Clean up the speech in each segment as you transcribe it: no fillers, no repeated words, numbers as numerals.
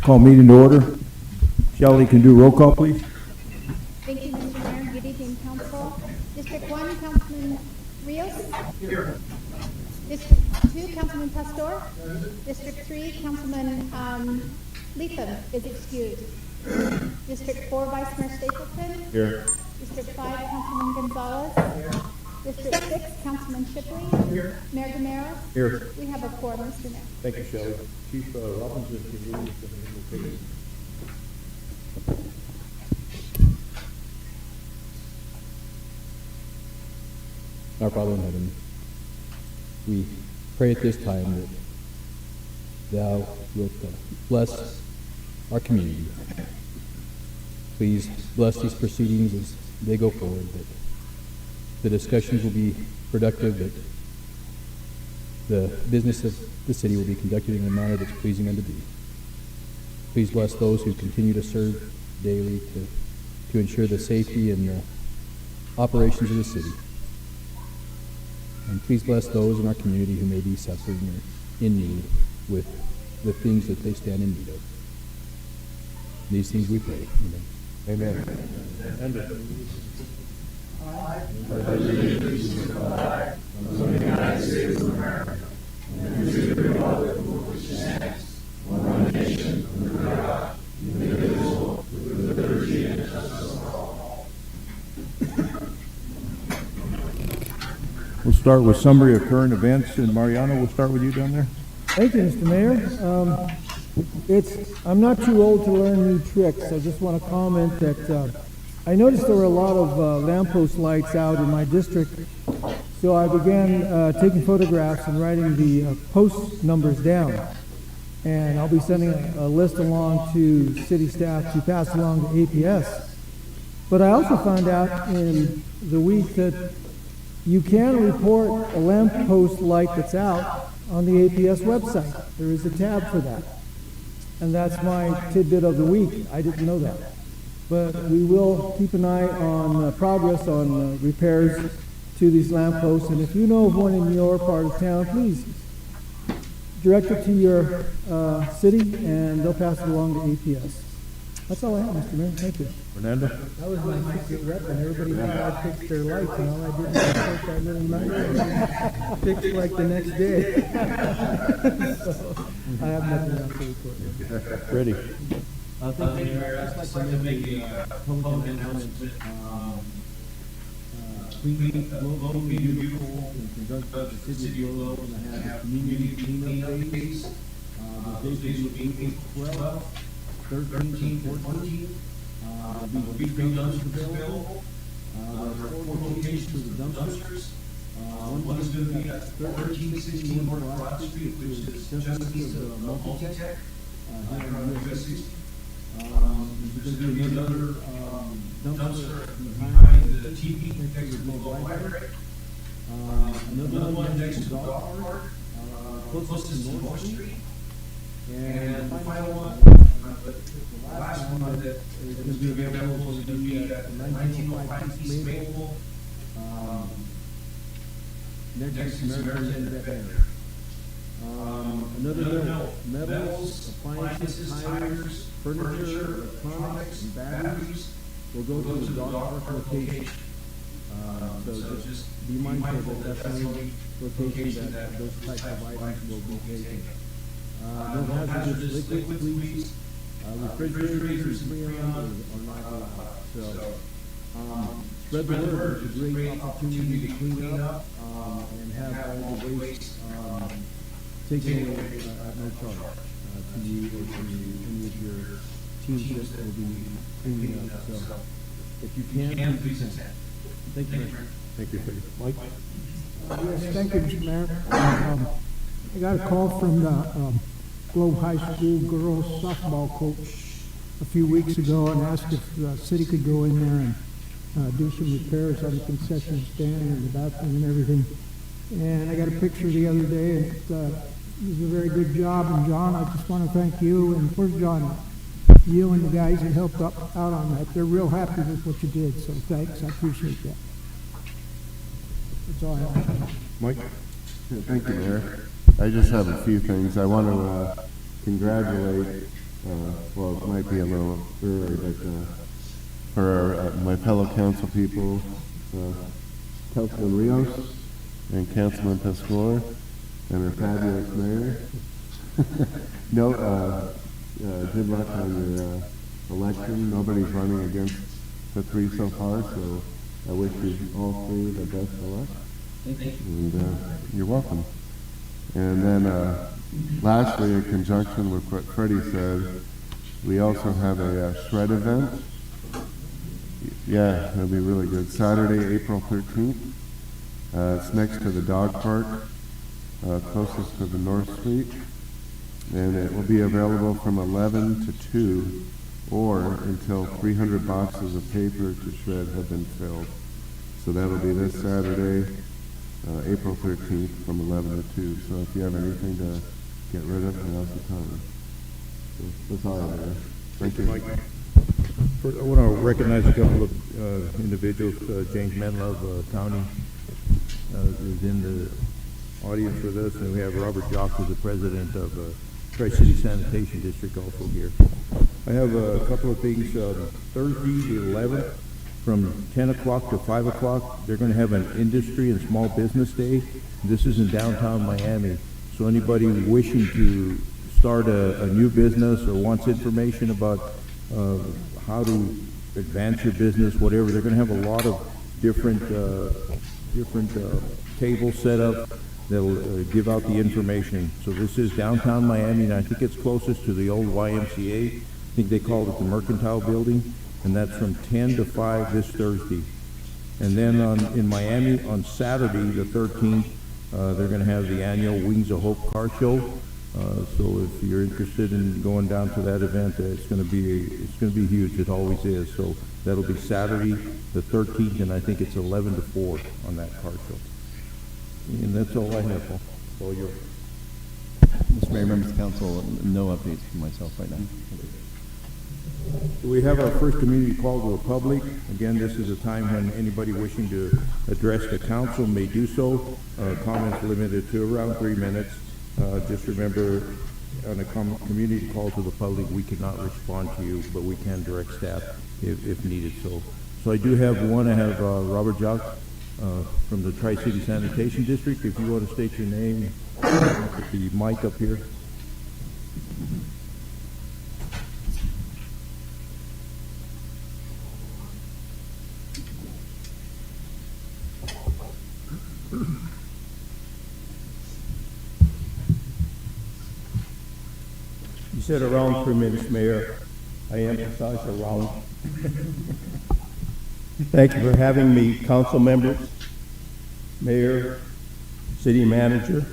Call meeting to order. Shelley, can do roll call, please? Thank you, Mr. Mayor. Good evening, Council. District 1, Councilman Rios. Here. District 2, Councilman Pastor. District 3, Councilman Leatham is excused. District 4, Vice Mayor Stapleton. Here. District 5, Councilman Gonzalez. Here. District 6, Councilman Shipley. Here. Mayor Gamero. Here. We have a quorum, Mr. Mayor. Thank you, Shelley. Chief Robinson, can you read the Our Father in heaven, we pray at this time that Thou wilt bless our community. Please bless these proceedings as they go forward, that the discussions will be productive, that the business of the city will be conducted in a manner that's pleasing unto Thee. Please bless those who continue to serve daily to ensure the safety and the operations of the city. And please bless those in our community who may be suffering or in need with the things that they stand in need of. These things we pray. Amen. Amen. We'll start with summary of current events, and Mariano, we'll start with you down there. Thank you, Mr. Mayor. I'm not too old to learn new tricks. I just want to comment that I noticed there were a lot of lamppost lights out in my district, so I began taking photographs and writing the post numbers down. And I'll be sending a list along to city staff to pass along to APS. But I also found out in the week that you can report a lamppost light that's out on the APS website. There is a tab for that. And that's my tidbit of the week. I didn't know that. But we will keep an eye on progress on repairs to these lampposts. And if you know of one in your part of town, please direct it to your city and they'll pass it along to APS. That's all I have, Mr. Mayor. Thank you. Fernando? That was my secret weapon. Everybody thought I fixed their lights, and all I did was take that little knife and fix like the next day. So, I have nothing else to report. Ready? Thank you, Mayor. I'd just like to make a public announcement. Local Media Beautiful, in conjunction with the City of Lowe, going to have community cleanup days. Those days will be April 12th, 13th, and 14th. There'll be 3 dumpsters available. There are 4 locations for the dumpsters. One is going to be at 1316 North Broad Street, which is just east of Multitech, here on US 60. There's going to be another dumpster behind the TV next to the library. Another one next to the dog park, closest to North Street. And the final one, the last one that is going to be available is going to be at 1905 East Maple, next to American Veterinary. Another note, metals, appliances, tires, furniture, electronics, and batteries will go to the dog park location. So just be mindful that that's the only location that those types of items will be taken. No hazardous liquids, please. Refrigerators and freon are not allowed. So, spread the word. It's a great opportunity to clean up and have all the waste taken away at no charge to you or to any of your teams that will be cleaning up. So, if you can, please attend. Thank you. Thank you. Mike? Yes, thank you, Mr. Mayor. I got a call from the Globe High School girls softball coach a few weeks ago and asked if the city could go in there and do some repairs on the concession stand and the bathroom and everything. And I got a picture the other day, and it was a very good job. And John, I just want to thank you. And where's John? You and the guys that helped out on that. They're real happy with what you did. So thanks. I appreciate that. That's all I have. Mike? Thank you, Mayor. I just have a few things. I want to congratulate well, it might be a little early, but for my fellow council people, Councilman Rios and Councilman Pastor and our fabulous mayor. No, good luck on your election. Nobody's running against the three so far, so I wish you all three the best of luck. And you're welcome. And then lastly, in conjunction with what Freddie said, we also have a shred event. Yeah, it'll be really good. Saturday, April 13th. It's next to the dog park, closest to the North Street. And it will be available from 11 to 2 or until 300 boxes of paper to shred have been filled. So that'll be this Saturday, April 13th from 11 to 2. So if you have anything to get rid of, now's the time. So that's all I have. Thank you. First, I want to recognize a couple of individuals. James Menlove County is in the audience with us, and we have Robert Jock, who's the president of Tri-City Sanitation District, also here. I have a couple of things. Thursday, the 11th, from 10 o'clock to 5 o'clock, they're going to have an industry and small business day. This is in downtown Miami. So anybody wishing to start a new business or wants information about how to advance your business, whatever, they're going to have a lot of different tables set up that'll give out the information. So this is downtown Miami, and I think it's closest to the old YMCA. I think they called it the Mercantile Building, and that's from 10 to 5 this Thursday. And then in Miami on Saturday, the 13th, they're going to have the annual Wings of Hope car show. So if you're interested in going down to that event, it's going to be huge. It always is. So that'll be Saturday, the 13th, and I think it's 11 to 4 on that car show. And that's all I have, Paul. All yours. Mr. Mayor, members of council, no updates from myself right now. We have our first community call to the public. Again, this is a time when anybody wishing to address the council may do so. Comments limited to around 3 minutes. Just remember, on a community call to the public, we cannot respond to you, but we can direct staff if needed. So I do have one. I have Robert Jock from the Tri-City Sanitation District. If you want to state your name, put the mic up here. You said around 3 minutes, Mayor. I emphasize around. Thank you for having me, council members, mayor, city manager.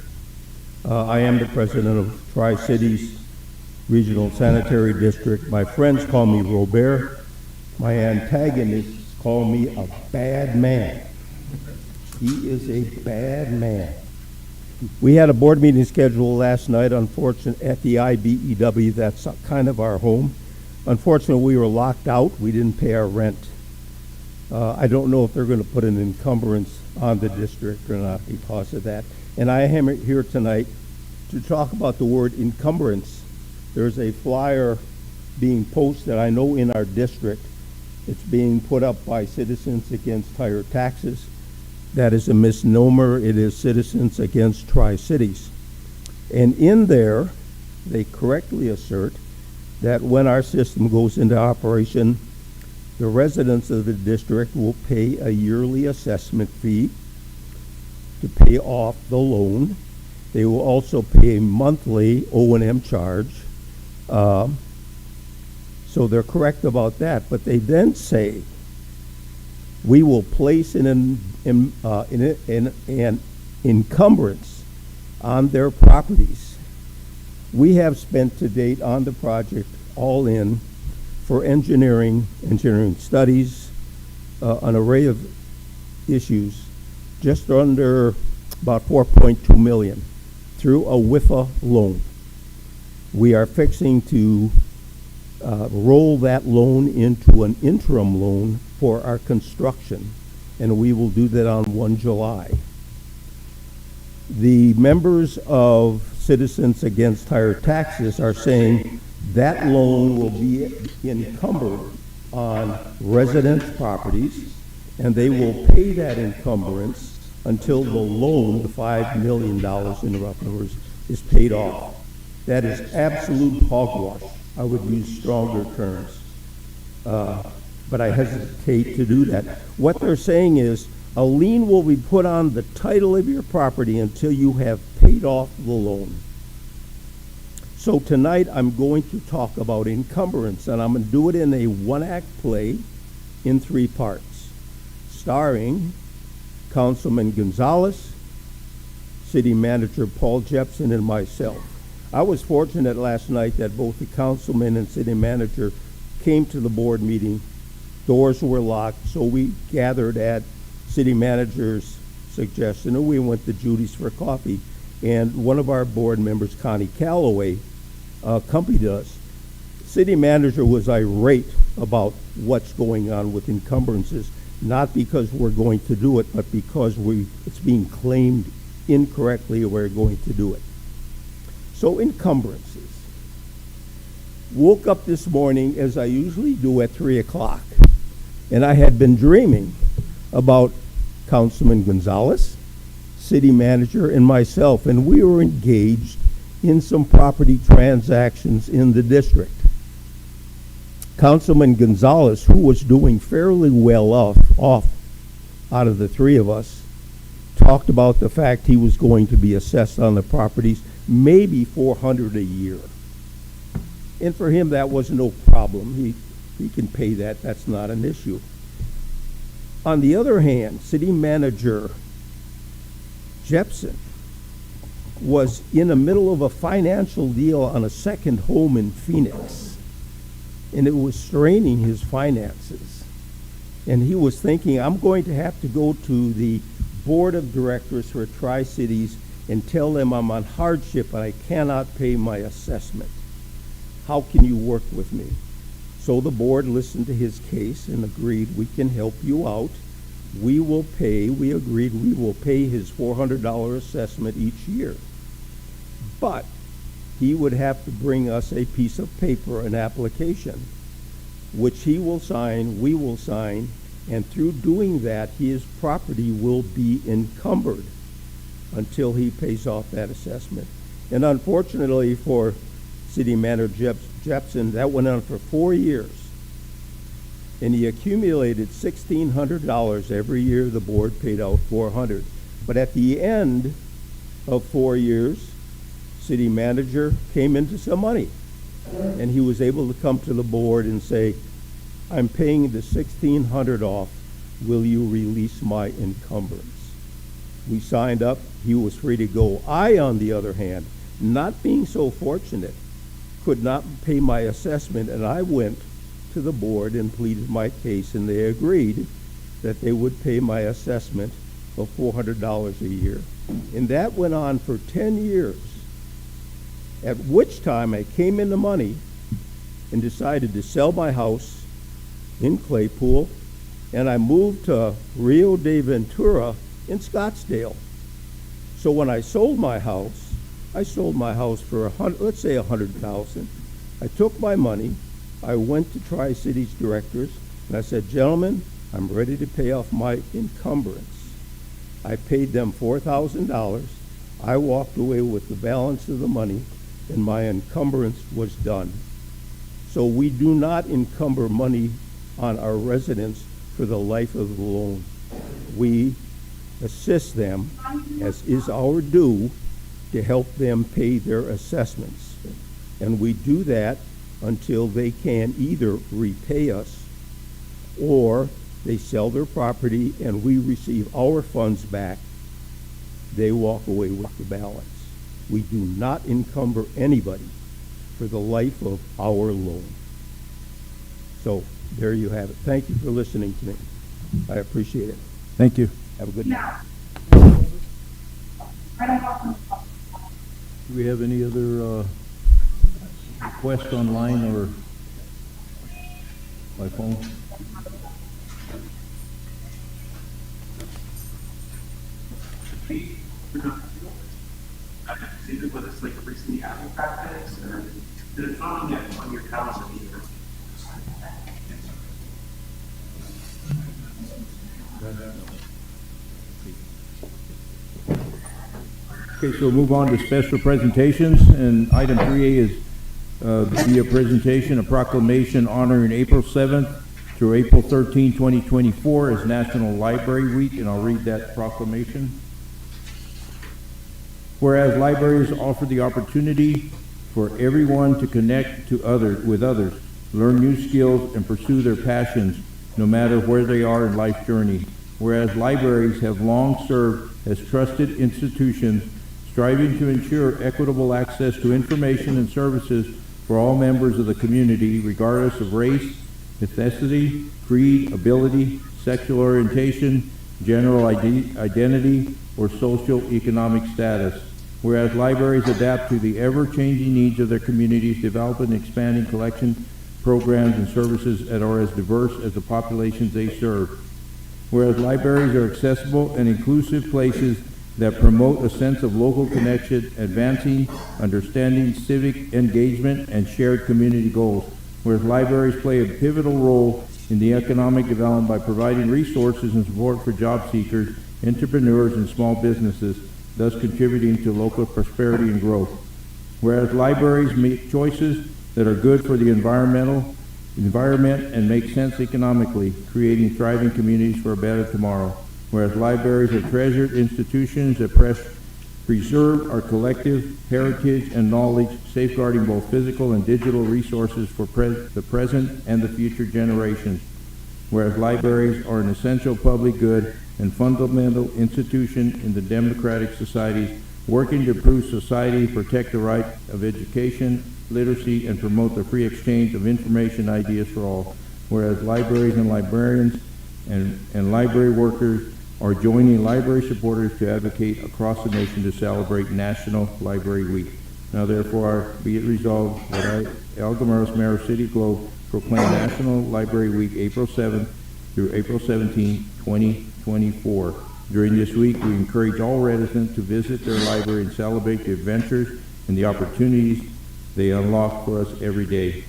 I am the president of Tri-Cities Regional Sanitary District. My friends call me Robert. My antagonists call me a bad man. He is a bad man. We had a board meeting scheduled last night, unfortunately, at the IBEW. That's kind of our home. Unfortunately, we were locked out. We didn't pay our rent. I don't know if they're going to put an encumbrance on the district or not because of that. And I am here tonight to talk about the word encumbrance. There's a flyer being posted, I know, in our district. It's being put up by Citizens Against Higher Taxes. That is a misnomer. It is Citizens Against Tri-Cities. And in there, they correctly assert that when our system goes into operation, the residents of the district will pay a yearly assessment fee to pay off the loan. They will also pay a monthly O&M charge. So they're correct about that. But they then say, we will place an encumbrance on their properties. We have spent to date on the project all in for engineering studies, an array of issues, just under about $4.2 million through a WIFA loan. We are fixing to roll that loan into an interim loan for our construction, and we will do that on 1 July. The members of Citizens Against Higher Taxes are saying That loan will be encumbered on residence properties, and they will pay that encumbrance until the loan, the $5 million in rough numbers, is paid off. That is absolute hogwash. I would use stronger terms. But I hesitate to do that. What they're saying is a lien will be put on the title of your property until you have paid off the loan. So tonight I'm going to talk about encumbrance, and I'm going to do it in a one-act play in 3 parts, starring Councilman Gonzalez, City Manager Paul Jepson, and myself. I was fortunate last night that both the councilman and city manager came to the board meeting. Doors were locked, so we gathered at city manager's suggestion, and we went to Judy's for coffee. And one of our board members, Connie Calloway, accompanied us. City manager was irate about what's going on with encumbrances, not because we're going to do it, but because it's being claimed incorrectly, we're going to do it. So encumbrances. Woke up this morning, as I usually do, at 3 o'clock, and I had been dreaming about Councilman Gonzalez, city manager, and myself, and we were engaged in some property transactions in the district. Councilman Gonzalez, who was doing fairly well off out of the 3 of us, talked about the fact he was going to be assessed on the properties maybe $400 a year. And for him, that was no problem. He can pay that. That's not an issue. On the other hand, city manager Jepson was in the middle of a financial deal on a second home in Phoenix, and it was straining his finances. And he was thinking, I'm going to have to go to the board of directors for Tri-Cities and tell them I'm on hardship and I cannot pay my assessment. How can you work with me? So the board listened to his case and agreed, we can help you out. We agreed we will pay his $400 assessment each year. But he would have to bring us a piece of paper, an application, which he will sign, we will sign, and through doing that, his property will be encumbered until he pays off that assessment. And unfortunately for City Manager Jepson, that went on for 4 years. And he accumulated $1,600 every year. The board paid out $400. But at the end of 4 years, city manager came into some money. And he was able to come to the board and say, I'm paying the $1,600 off. Will you release my encumbrance? We signed up. He was free to go. I, on the other hand, not being so fortunate, could not pay my assessment, and I went to the board and pleaded my case, and they agreed that they would pay my assessment of $400 a year. And that went on for 10 years, at which time I came into money and decided to sell my house in Claypool, and I moved to Rio de Ventura in Scottsdale. So when I sold my house for let's say $100,000. I took my money, I went to Tri-Cities directors, and I said, gentlemen, I'm ready to pay off my encumbrance. I paid them $4,000. I walked away with the balance of the money, and my encumbrance was done. So we do not encumber money on our residents for the life of the loan. We assist them, as is our due, to help them pay their assessments. And we do that until they can either repay us or they sell their property and we receive our funds back. They walk away with the balance. We do not encumber anybody for the life of our loan. So there you have it. Thank you for listening to me. I appreciate it. Thank you. Have a good night. Do we have any other requests online or by phone? Whether it's like a recently Apple practice or did it not yet? Okay, so we'll move on to special presentations, and item 3A is be a presentation, a proclamation honoring April 7th through April 13, 2024 as National Library Week, and I'll read that proclamation. Whereas libraries offer the opportunity for everyone to connect with others, learn new skills, and pursue their passions, no matter where they are in life's journey. Whereas libraries have long served as trusted institutions, striving to ensure equitable access to information and services for all members of the community, regardless of race, ethnicity, creed, ability, sexual orientation, general identity, or socio-economic status. Whereas libraries adapt to the ever-changing needs of their communities, developing and expanding collection programs and services that are as diverse as the populations they serve. Whereas libraries are accessible and inclusive places that promote a sense of local connection, advancing understanding, civic engagement, and shared community goals. Whereas libraries play a pivotal role in the economic development by providing resources and support for job seekers, entrepreneurs, and small businesses, thus contributing to local prosperity and growth. Whereas libraries make choices that are good for the environment and make sense economically, creating thriving communities for a better tomorrow. Whereas libraries are treasured institutions that preserve our collective heritage and knowledge, safeguarding both physical and digital resources for the present and the future generations. Whereas libraries are an essential public good and fundamental institution in the democratic societies, working to improve society, protect the right of education, literacy, and promote the free exchange of information and ideas for all. Whereas libraries and librarians and library workers are joining library supporters to advocate across the nation to celebrate National Library Week. Now therefore be it resolved that I, Al Gameros, Mayor of City of Globe, proclaim National Library Week April 7th through April 17, 2024. During this week, we encourage all residents to visit their library and celebrate the adventures and the opportunities they unlock for us every day.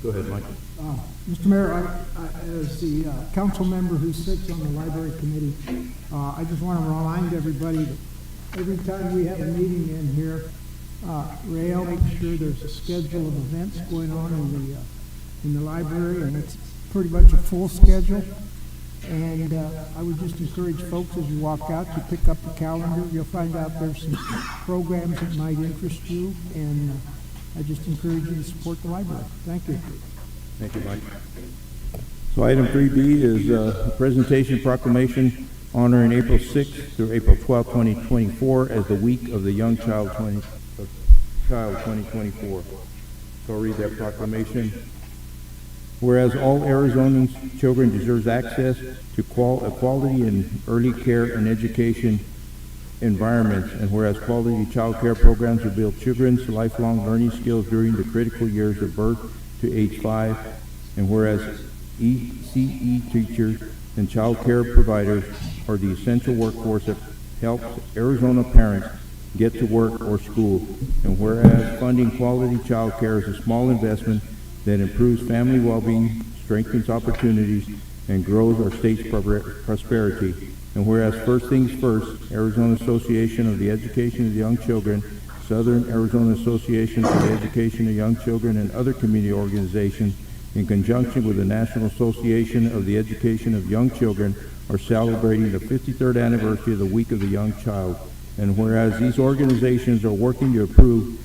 Go ahead, Mike. Mr. Mayor, as the council member who sits on the library committee, I just want to remind everybody that every time we have a meeting in here, Rael makes sure there's a schedule of events going on in the library, and it's pretty much a full schedule. And I would just encourage folks as you walk out to pick up the calendar. You'll find out there's some programs that might interest you, and I just encourage you to support the library. Thank you. Thank you, Mike. So item 3B is a presentation proclamation honoring April 6th through April 12th, 2024 as the Week of the Young Child 2024. So I'll read that proclamation. Whereas all Arizonans children deserve access to quality in early care and education environments, and whereas quality child care programs will build children's lifelong learning skills during the critical years of birth to age 5, and whereas ECE teachers and child care providers are the essential workforce that helps Arizona parents get to work or school, and whereas funding quality child care is a small investment that improves family well-being, strengthens opportunities, and grows our state's prosperity. And whereas First Things First, Arizona Association of the Education of Young Children, Southern Arizona Association for the Education of Young Children, and other community organizations, in conjunction with the National Association of the Education of Young Children, are celebrating the 53rd anniversary of the Week of the Young Child. And whereas these organizations are working to improve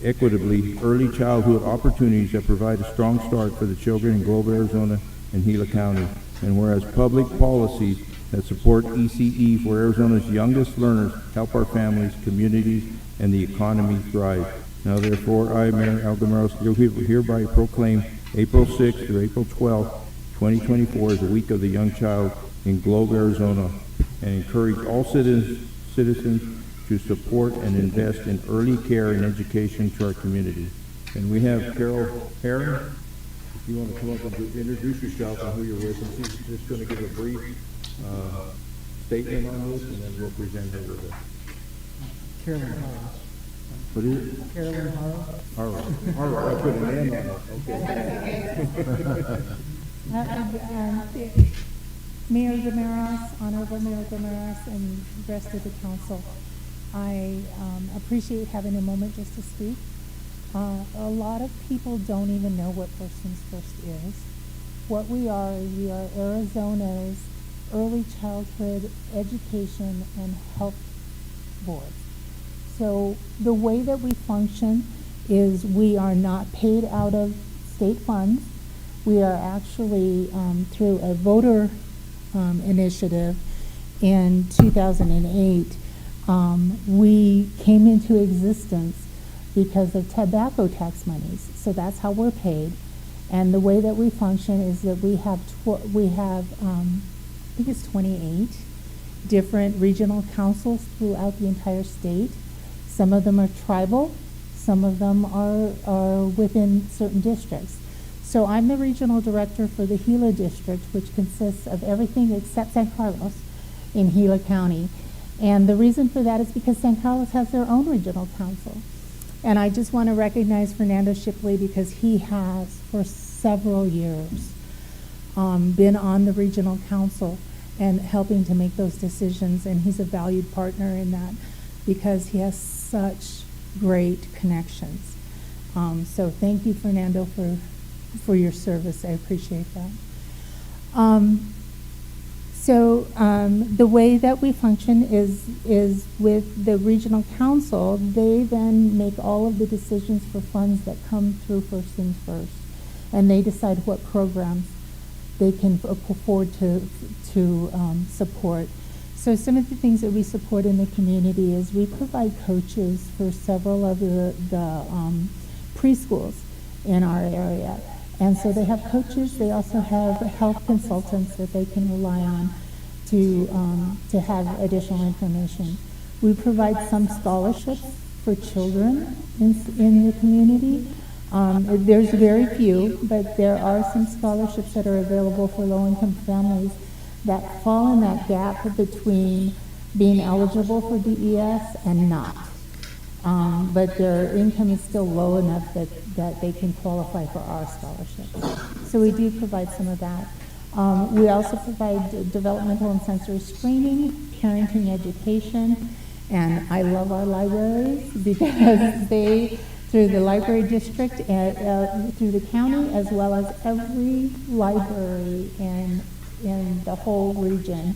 equitably early childhood opportunities that provide a strong start for the children in Globe, Arizona, and Gila County. And whereas public policies that support ECE for Arizona's youngest learners, help our families, communities, and the economy thrive. Now therefore, I, Mayor Al Gameros, do hereby proclaim April 6th through April 12th, 2024 as the Week of the Young Child in Globe, Arizona, and encourage all citizens to support and invest in early care and education to our community. And we have Carol Heron. If you want to come up and introduce yourself and who you're with, and she's just going to give a brief statement on this, and then we'll present her with it. Carolyn Harrow. What is it? Carolyn Harrow. Harrow, I put an N on it, okay. Mayor Gameros, Honorable Mayor Gameros, and the rest of the council, I appreciate having a moment just to speak. A lot of people don't even know what First Things First is. What we are Arizona's early childhood education and health board. So the way that we function is we are not paid out of state funds. We are actually through a voter initiative in 2008. We came into existence because of tobacco tax monies. So that's how we're paid. And the way that we function is that we have I think it's 28 different regional councils throughout the entire state. Some of them are tribal, some of them are within certain districts. So I'm the regional director for the Gila district, which consists of everything except San Carlos in Gila County. And the reason for that is because San Carlos has their own regional council. And I just want to recognize Fernando Shipley because he has, for several years, been on the regional council and helping to make those decisions. And he's a valued partner in that because he has such great connections. So thank you, Fernando, for your service. I appreciate that. The way that we function is with the regional council. They then make all of the decisions for funds that come through First Things First, and they decide what programs they can afford to support. So some of the things that we support in the community is we provide coaches for several of the preschools in our area. And so they have coaches. They also have health consultants that they can rely on to have additional information. We provide some scholarships for children in the community. There's very few, but there are some scholarships that are available for low-income families that fall in that gap between being eligible for DES and not. But their income is still low enough that they can qualify for our scholarships. So we do provide some of that. We also provide developmental and sensory screening, parenting education, and I love our libraries because they, through the library district, through the county, as well as every library in the whole region,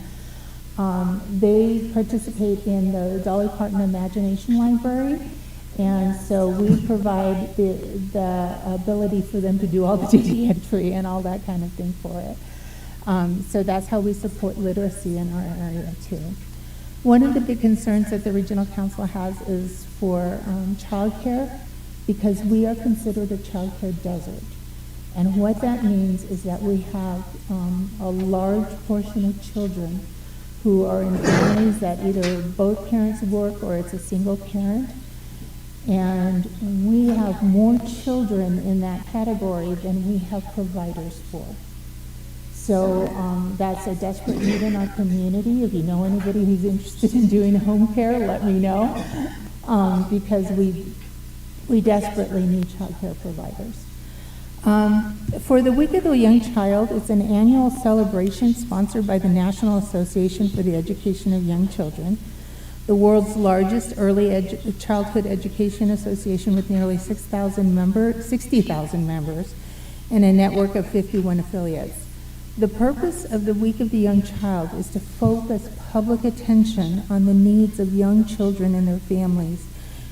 they participate in the Dolly Parton Imagination Library, and so we provide the ability for them to do all the data entry and all that kind of thing for it. So that's how we support literacy in our area too. One of the big concerns that the Regional Council has is for childcare, because we are considered a childcare desert. And what that means is that we have a large portion of children who are in families that either both parents work or it's a single parent. And we have more children in that category than we have providers for. So that's a desperate need in our community. If you know anybody who's interested in doing home care, let me know, because we desperately need child care providers. For the Week of the Young Child, it's an annual celebration sponsored by the National Association for the Education of Young Children, the world's largest early childhood education association with nearly 60,000 members, and a network of 51 affiliates. The purpose of the Week of the Young Child is to focus public attention on the needs of young children and their families,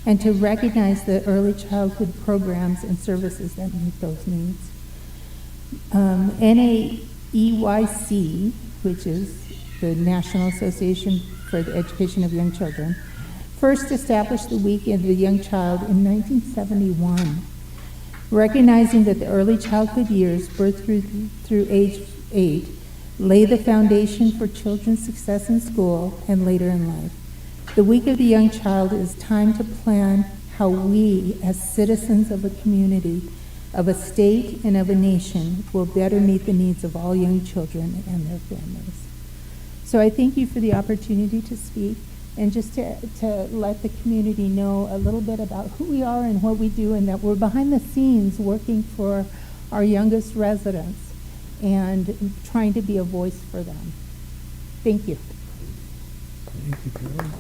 and to recognize the early childhood programs and services that meet those needs. NAEYC, which is the National Association for the Education of Young Children, first established the Week of the Young Child in 1971, recognizing that the early childhood years, birth through age 8, lay the foundation for children's success in school and later in life. The Week of the Young Child is time to plan how we, as citizens of a community, of a state, and of a nation, will better meet the needs of all young children and their families. So I thank you for the opportunity to speak and just to let the community know a little bit about who we are and what we do, and that we're behind the scenes working for our youngest residents and trying to be a voice for them. Thank you. Thank you, Carol.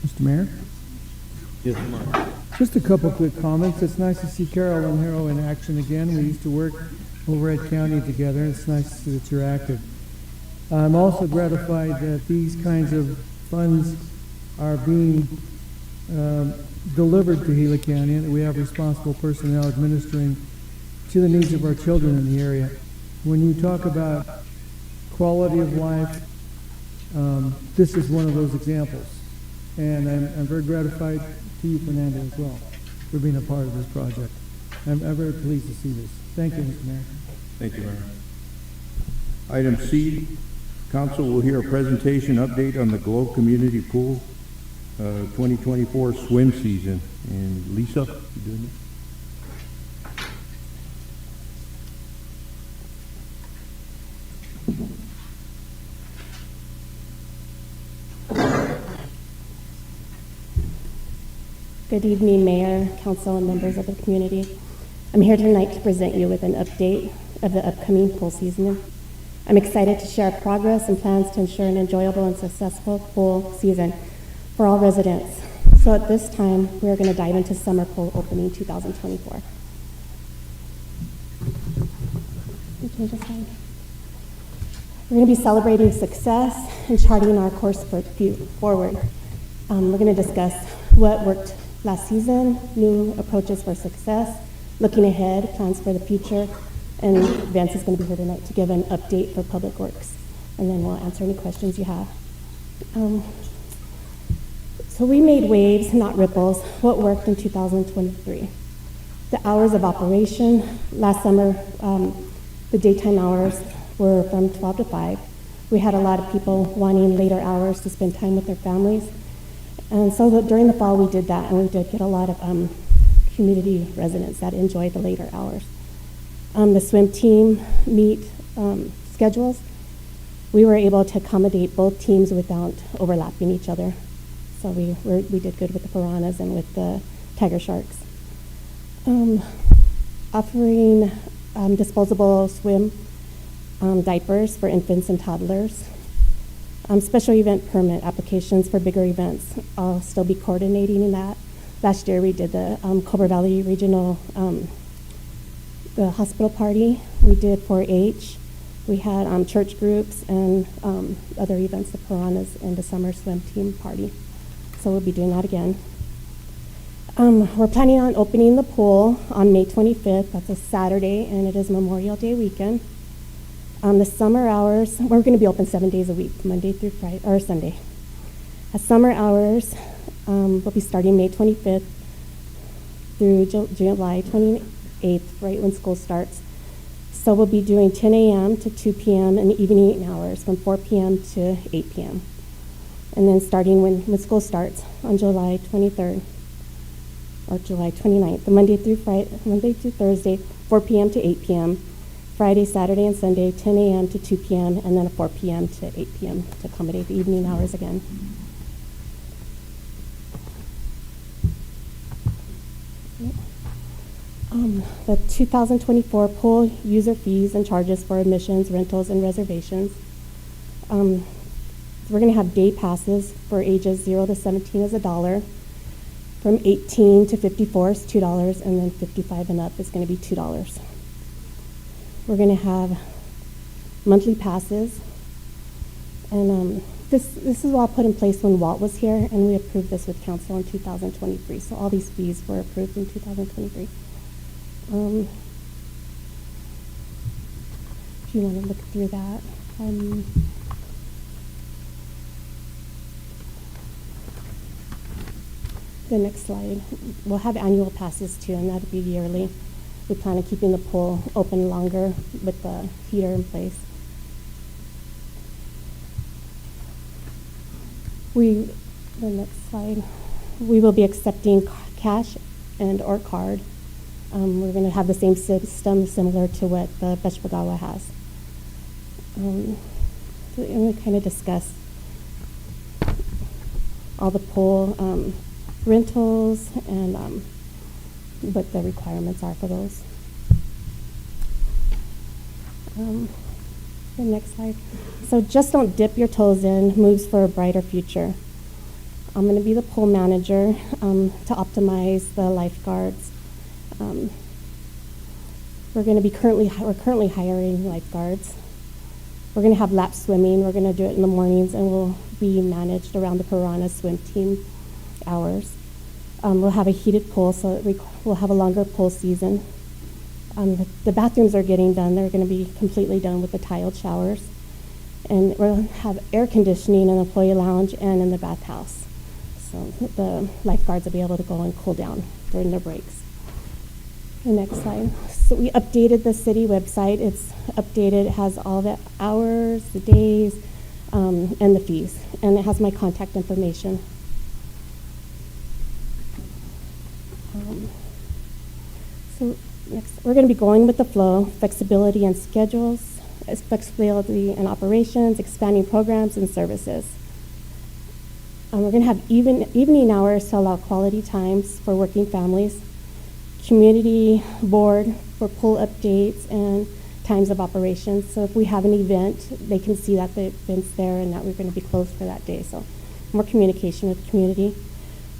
Mr. Mayor? Yes, Mark. Just a couple quick comments. It's nice to see Carol and Hero in action again. We used to work over at County together. It's nice to see that you're active. I'm also gratified that these kinds of funds are being delivered to Gila County, and that we have responsible personnel administering to the needs of our children in the area. When you talk about quality of life, this is one of those examples. And I'm very gratified to you, Fernando, as well, for being a part of this project. I'm very pleased to see this. Thank you, Mr. Mayor. Thank you, Mayor. Item C, council will hear a presentation update on the Glow Community Pool 2024 swim season. And Lisa, you doing it? Good evening, Mayor, Council, and members of the community. I'm here tonight to present you with an update of the upcoming pool season. I'm excited to share progress and plans to ensure an enjoyable and successful pool season for all residents. So at this time, we're going to dive into summer pool opening 2024. Change the slide. We're going to be celebrating success and charting our course forward. We're going to discuss what worked last season, new approaches for success, looking ahead, plans for the future, and Vance is going to be here tonight to give an update for Public Works, and then we'll answer any questions you have. So we made waves, not ripples. What worked in 2023? The hours of operation. Last summer, the daytime hours were from 12 to 5. We had a lot of people wanting later hours to spend time with their families. And so during the fall, we did that, and we did get a lot of community residents that enjoyed the later hours. The swim team meet schedules. We were able to accommodate both teams without overlapping each other. So we did good with the piranhas and with the tiger sharks. Offering disposable swim diapers for infants and toddlers. Special event permit applications for bigger events. I'll still be coordinating in that. Last year we did the Cobra Valley Regional the hospital party. We did 4-H. We had church groups and other events, the piranhas and the summer swim team party. So we'll be doing that again. We're planning on opening the pool on May 25th. That's a Saturday, and it is Memorial Day weekend. The summer hours, we're going to be open 7 days a week, Monday through Friday, or Sunday. Summer hours will be starting May 25th through July 28th, right when school starts. So we'll be doing 10 a.m. to 2 p.m. and evening hours from 4 p.m. to 8 p.m. And then starting when school starts on July 23rd or July 29th, Monday through Thursday, 4 p.m. to 8 p.m. Friday, Saturday, and Sunday, 10 a.m. to 2 p.m., and then a 4 p.m. to 8 p.m. to accommodate the evening hours again. The 2024 pool user fees and charges for admissions, rentals, and reservations. We're going to have day passes for ages 0 to 17 is $1. From 18 to 54 is $2, and then 55 and up is going to be $2. We're going to have monthly passes, and this is all put in place when Walt was here, and we approved this with council in 2023. So all these fees were approved in 2023. If you want to look through that. The next slide. We'll have annual passes too, and that'll be yearly. We plan on keeping the pool open longer with the heater in place. The next slide. We will be accepting cash and or card. We're going to have the same system similar to what the Bechbagawa has. And we kind of discuss all the pool rentals and what the requirements are for those. The next slide. So just don't dip your toes in, moves for a brighter future. I'm going to be the pool manager to optimize the lifeguards. We're currently hiring lifeguards. We're going to have lap swimming. We're going to do it in the mornings, and we'll be managed around the Piranha swim team hours. We'll have a heated pool, so we'll have a longer pool season. The bathrooms are getting done. They're going to be completely done with the tiled showers. And we'll have air conditioning in the employee lounge and in the bathhouse. So the lifeguards will be able to go and cool down during their breaks. The next slide. So we updated the city website. It's updated. It has all the hours, the days, and the fees. And it has my contact information. So next, we're going to be going with the flow, flexibility in schedules, flexibility in operations, expanding programs and services. We're going to have evening hours to allow quality times for working families, community board for pool updates and times of operations. So if we have an event, they can see that the event's there and that we're going to be closed for that day. So more communication with the community.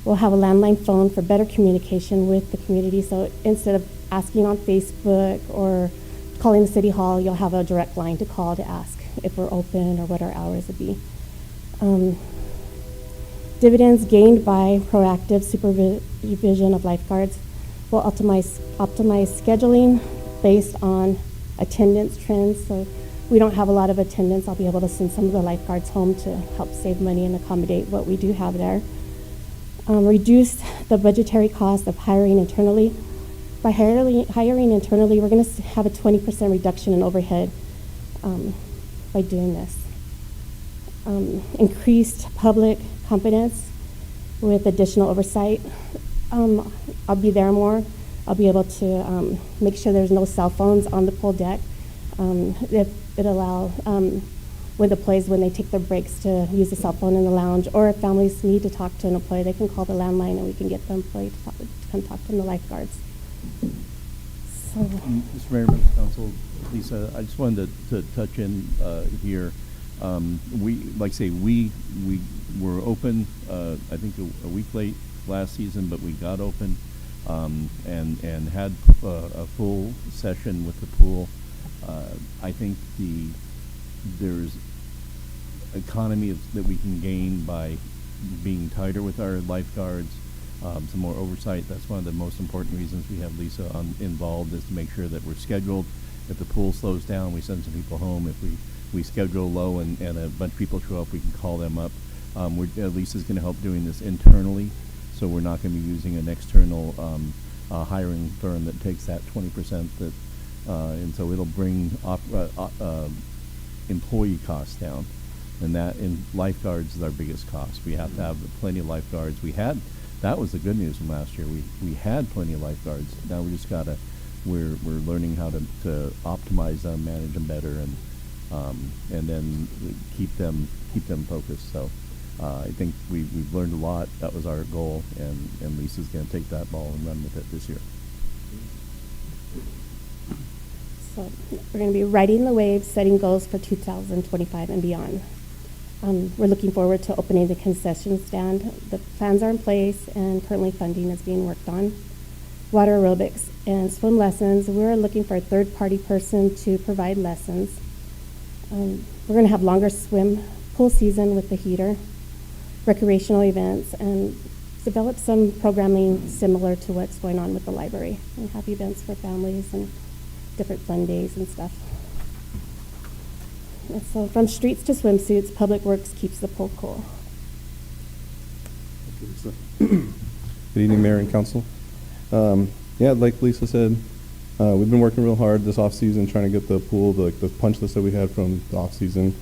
We'll have a landline phone for better communication with the community. So instead of asking on Facebook or calling the city hall, you'll have a direct line to call to ask if we're open or what our hours would be. Dividends gained by proactive supervision of lifeguards will optimize scheduling based on attendance trends. So if we don't have a lot of attendance, I'll be able to send some of the lifeguards home to help save money and accommodate what we do have there. Reduce the budgetary cost of hiring internally. By hiring internally, we're going to have a 20% reduction in overhead by doing this. Increased public competence with additional oversight. I'll be there more. I'll be able to make sure there's no cell phones on the pool deck. It allows with employees when they take their breaks to use a cell phone in the lounge, or if families need to talk to an employee, they can call the landline and we can get the employee to come talk to the lifeguards. So, Mr. Mayor, members of council, Lisa, I just wanted to touch in here. We were open, I think a week late last season, but we got open and had a full session with the pool. I think there's economy that we can gain by being tighter with our lifeguards, some more oversight. That's one of the most important reasons we have Lisa involved, is to make sure that we're scheduled. If the pool slows down, we send some people home. If we schedule low and a bunch of people show up, we can call them up. Lisa's going to help doing this internally, so we're not going to be using an external hiring firm that takes that 20% and so it'll bring employee costs down, and that in lifeguards is our biggest cost. We have to have plenty of lifeguards. That was the good news from last year. We had plenty of lifeguards. Now we just we're learning how to optimize them, manage them better, and then keep them focused. So I think we've learned a lot. That was our goal, and Lisa's going to take that ball and run with it this year. So we're going to be riding the waves, setting goals for 2025 and beyond. We're looking forward to opening the concession stand. The plans are in place and currently funding is being worked on. Water aerobics and swim lessons. We're looking for a third-party person to provide lessons. We're going to have longer swim pool season with the heater, recreational events, and develop some programming similar to what's going on with the library, and have events for families and different fun days and stuff. And so from streets to swimsuits, Public Works keeps the pool cool. Good evening, Mayor and Council. Yeah, like Lisa said, we've been working real hard this off season trying to get the pool, the punch list that we had from the off season.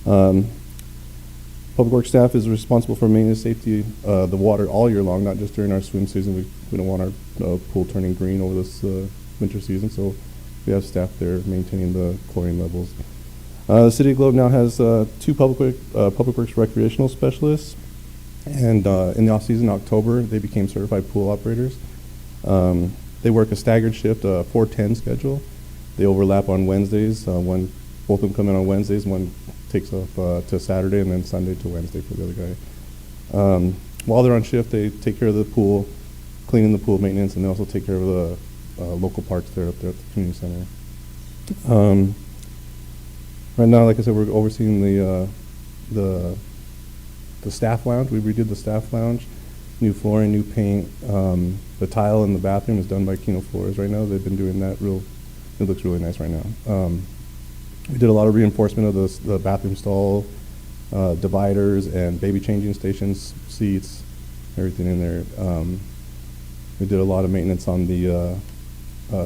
Public Works staff is responsible for maintenance safety, the water all year long, not just during our swim season. We don't want our pool turning green over this winter season, so we have staff there maintaining the chlorine levels. The City of Globe now has 2 Public Works recreational specialists, and in the off season, October, they became certified pool operators. They work a staggered shift, 4-10 schedule. They overlap on Wednesdays. Both of them come in on Wednesdays. One takes off to Saturday, and then Sunday to Wednesday for the other guy. While they're on shift, they take care of the pool, cleaning the pool maintenance, and they also take care of the local parks there up there at the community center. Right now, like I said, we're overseeing the staff lounge. We redid the staff lounge, new flooring, new paint. The tile in the bathroom is done by Kino Floors right now. They've been doing that it looks really nice right now. We did a lot of reinforcement of the bathroom stall, dividers, and baby changing stations, seats, everything in there. We did a lot of maintenance on the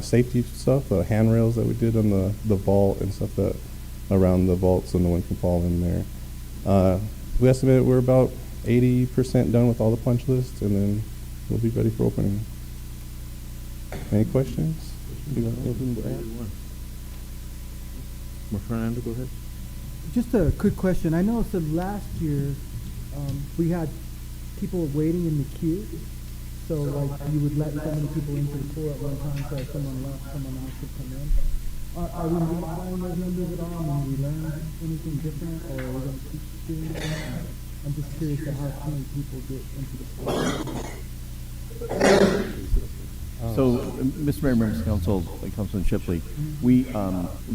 safety stuff, the handrails that we did on the vault and stuff that around the vault so no one can fall in there. We estimate we're about 80% done with all the punch lists, and then we'll be ready for opening. Any questions? Fernando, go ahead. Just a quick question. I noticed that last year we had people waiting in the queue. So like you would let so many people into the pool at one time, so if someone left, someone else could come in. Are we modifying those numbers at all? Have we learned anything different, or are we going to keep doing that? I'm just curious to how many people get into the pool. So, Mr. Mayor, members of council, Councilman Shipley, we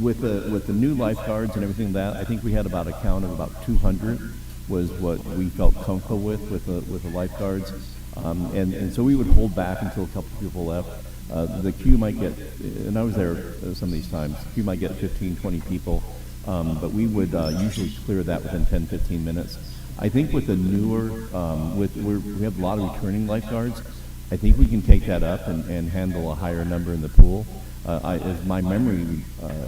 with the new lifeguards and everything I think we had about a count of about 200 was what we felt comfortable with the lifeguards, and so we would hold back until a couple of people left. The queue might get, and I was there some of these times, the queue might get 15, 20 people, but we would usually clear that within 10, 15 minutes. I think with the newer, we have a lot of returning lifeguards. I think we can take that up and handle a higher number in the pool. As my memory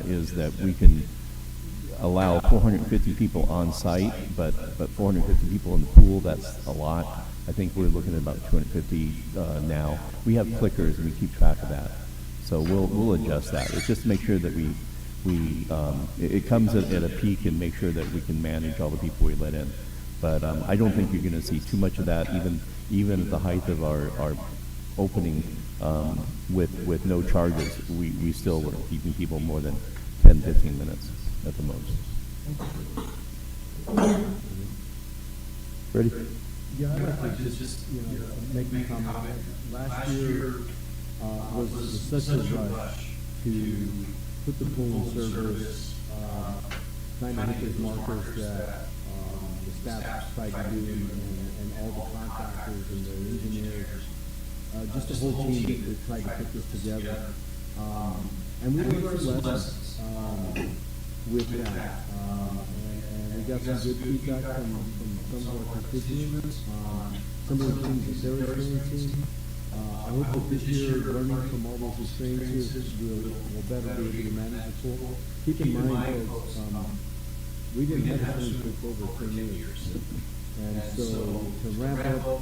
is that we can allow 450 people on site, but 450 people in the pool, that's a lot. I think we're looking at about 250 now. We have clickers and we keep track of that, so we'll adjust that. It's just to make sure that it comes at a peak and make sure that we can manage all the people we let in. But I don't think you're going to see too much of that, even at the height of our opening with no charges. We still were keeping people more than 10, 15 minutes at the most. Ready? Yeah, I'd like to just make a comment. Last year was such a rush to put the pool in service, trying to hit those markers that the staff tried to do, and all the contractors and the engineers, just the whole team that tried to put this together. And we learned some lessons with that. And we got some good feedback from some of our constituents, some of the things that they're experiencing. I hope that this year, learning from all those experiences, we'll better be able to manage the pool. Keep in mind, folks, we didn't have a swimming pool for over 10 years. And so to ramp up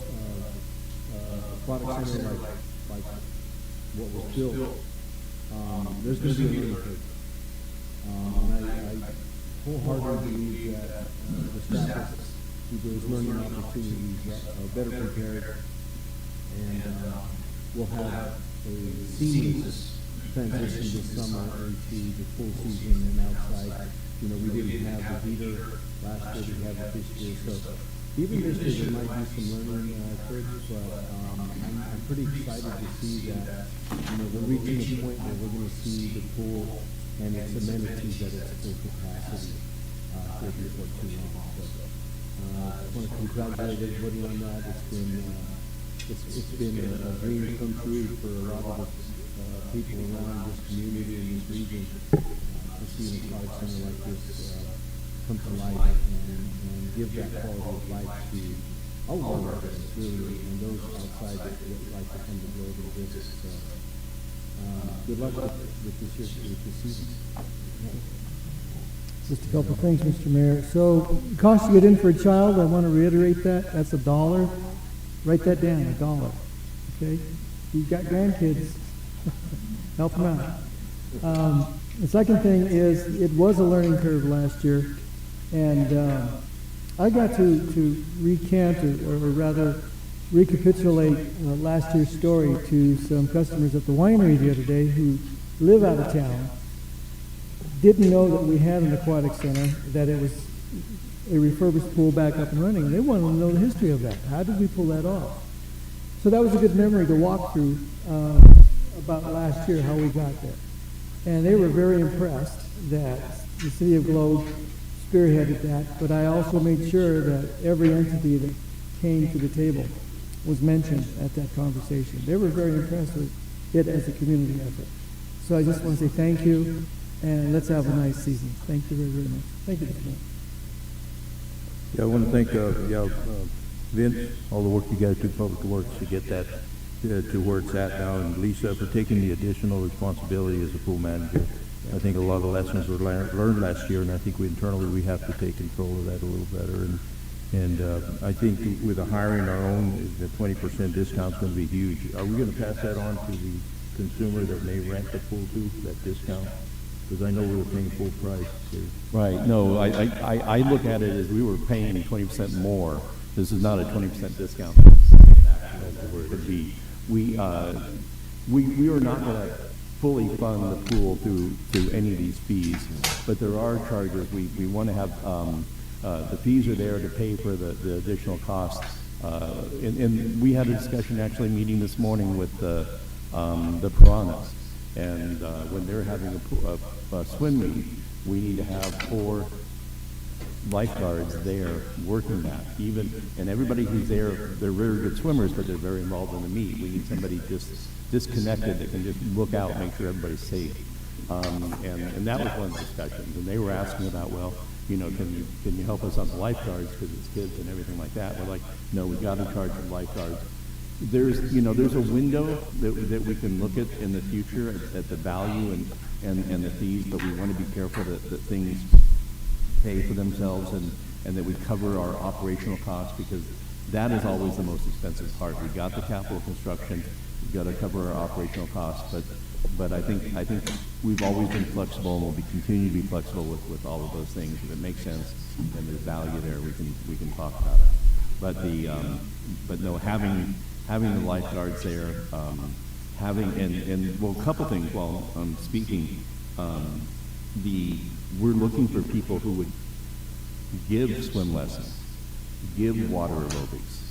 a product center like what was built, there's going to be a learning curve. And I wholeheartedly believe that the staff through those learning opportunities are better prepared, and we'll have a seamless transition this summer into the full season and outside. You know, we didn't have the heater last year, we have it this year, so even this year there might be some learning curves, but I'm pretty excited to see that, you know, we're reaching a point where we're going to see the pool and its amenities at its full capacity here before too long. So I want to congratulate everybody on that. It's been a dream come true for a lot of people around this community and this region to see an aquatic center like this come to life and give that quality of life to all of our residents, really, and those outside that would like to come to Globe and visit. So, good luck with this season. Just a couple of things, Mr. Mayor. So, the cost to get in for a child, I want to reiterate that. That's $1. Write that down, $1. Okay? You've got grandkids. Help them out. The second thing is, it was a learning curve last year, and I got to recant, or rather recapitulate last year's story to some customers at the winery the other day who live out of town, didn't know that we had an aquatic center, that it was a refurbished pool back up and running. They wanted to know the history of that. How did we pull that off? So that was a good memory to walk through about last year, how we got there. And they were very impressed that the City of Globe spearheaded that, but I also made sure that every entity that came to the table was mentioned at that conversation. They were very impressed with it as a community effort. So I just want to say thank you, and let's have a nice season. Thank you very, very much. Thank you, Mr. Mayor. Yeah, I want to thank Vince, all the work you guys do, Public Works, to get that to where it's at now, and Lisa for taking the additional responsibility as a pool manager. I think a lot of the lessons were learned last year, and I think we internally have to take control of that a little better. And I think with the hiring our own, the 20% discount is going to be huge. Are we going to pass that on to the consumer that may rent the pool to, that discount? Because I know we were paying full price. So. Right. No, I look at it as we were paying 20% more. This is not a 20% discount. It could be. We are not going to fully fund the pool through any of these fees, but there are charges. We want to have the fees are there to pay for the additional costs. And we had a discussion, actually, meeting this morning with the Piranhas, and when they're having a swim meet, we need to have 4 lifeguards there working that. And everybody who's there, they're very good swimmers, but they're very involved in the meet. We need somebody just disconnected that can just look out and make sure everybody's safe. And that was one of the discussions. And they were asking about, well, you know, can you help us on the lifeguards because it's kids and everything like that? We're like, no, we got to charge the lifeguards. There's a window that we can look at in the future at the value and the fees, but we want to be careful that things pay for themselves and that we cover our operational costs, because that is always the most expensive part. We got the capital construction, we've got to cover our operational costs, but I think we've always been flexible, and we'll continue to be flexible with all of those things. If it makes sense and there's value there, we can talk about it. But no, having the lifeguards there, well, a couple things while I'm speaking. We're looking for people who would give swim lessons, give water aerobics.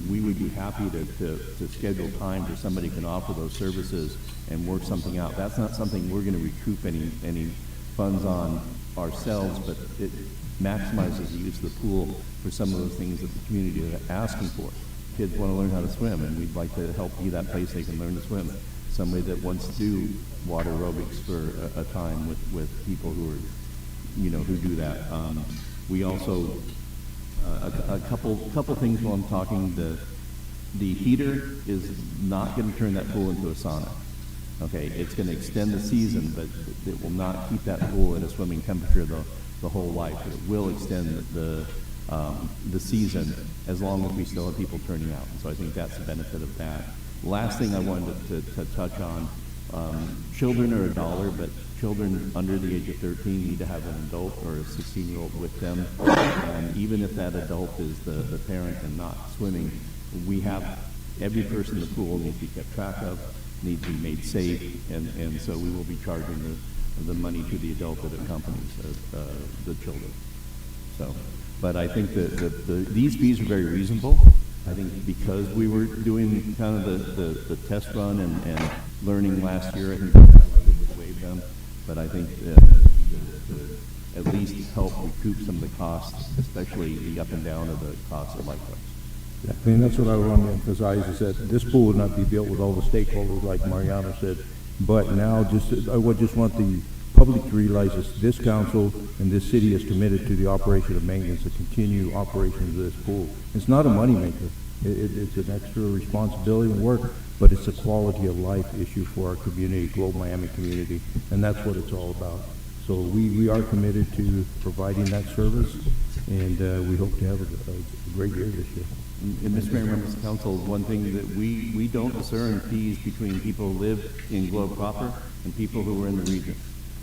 We would be happy to schedule time for somebody who can offer those services and work something out. That's not something we're going to recoup any funds on ourselves, but it maximizes the use of the pool for some of those things that the community is asking for. Kids want to learn how to swim, and we'd like to help be that place they can learn to swim. Somebody that wants to do water aerobics for a time with people who are, who do that. We also, a couple things while I'm talking, the heater is not going to turn that pool into a sauna. Okay, it's going to extend the season, but it will not keep that pool at a swimming temperature the whole life. It will extend the season as long as we still have people turning out. And so I think that's the benefit of that. Last thing I wanted to touch on, children are $1, but children under the age of 13 need to have an adult or a 16-year-old with them. And even if that adult is the parent and not swimming, we have every person in the pool needs to be kept track of. need to be made safe, and so we will be charging the money to the adult that accompanies the children. So, but I think that these fees are very reasonable. I think because we were doing kind of the test run and learning last year, I think that's why we would waive them. But I think to at least help recoup some of the costs, especially the up and down of the costs of lifeguards. I mean, that's what I want to emphasize, is that this pool would not be built with all the stakeholders, like Mariano said, but now I would just want the public to realize this council and this city is committed to the operation of maintenance, the continued operation of this pool. It's not a moneymaker. It's an extra responsibility and work, but it's a quality of life issue for our community, Globe Miami community, and that's what it's all about. So we are committed to providing that service, and we hope to have a great year this year. And Mr. Mayor, members of council, one thing that we don't discern fees between people who live in Globe proper and people who are in the region.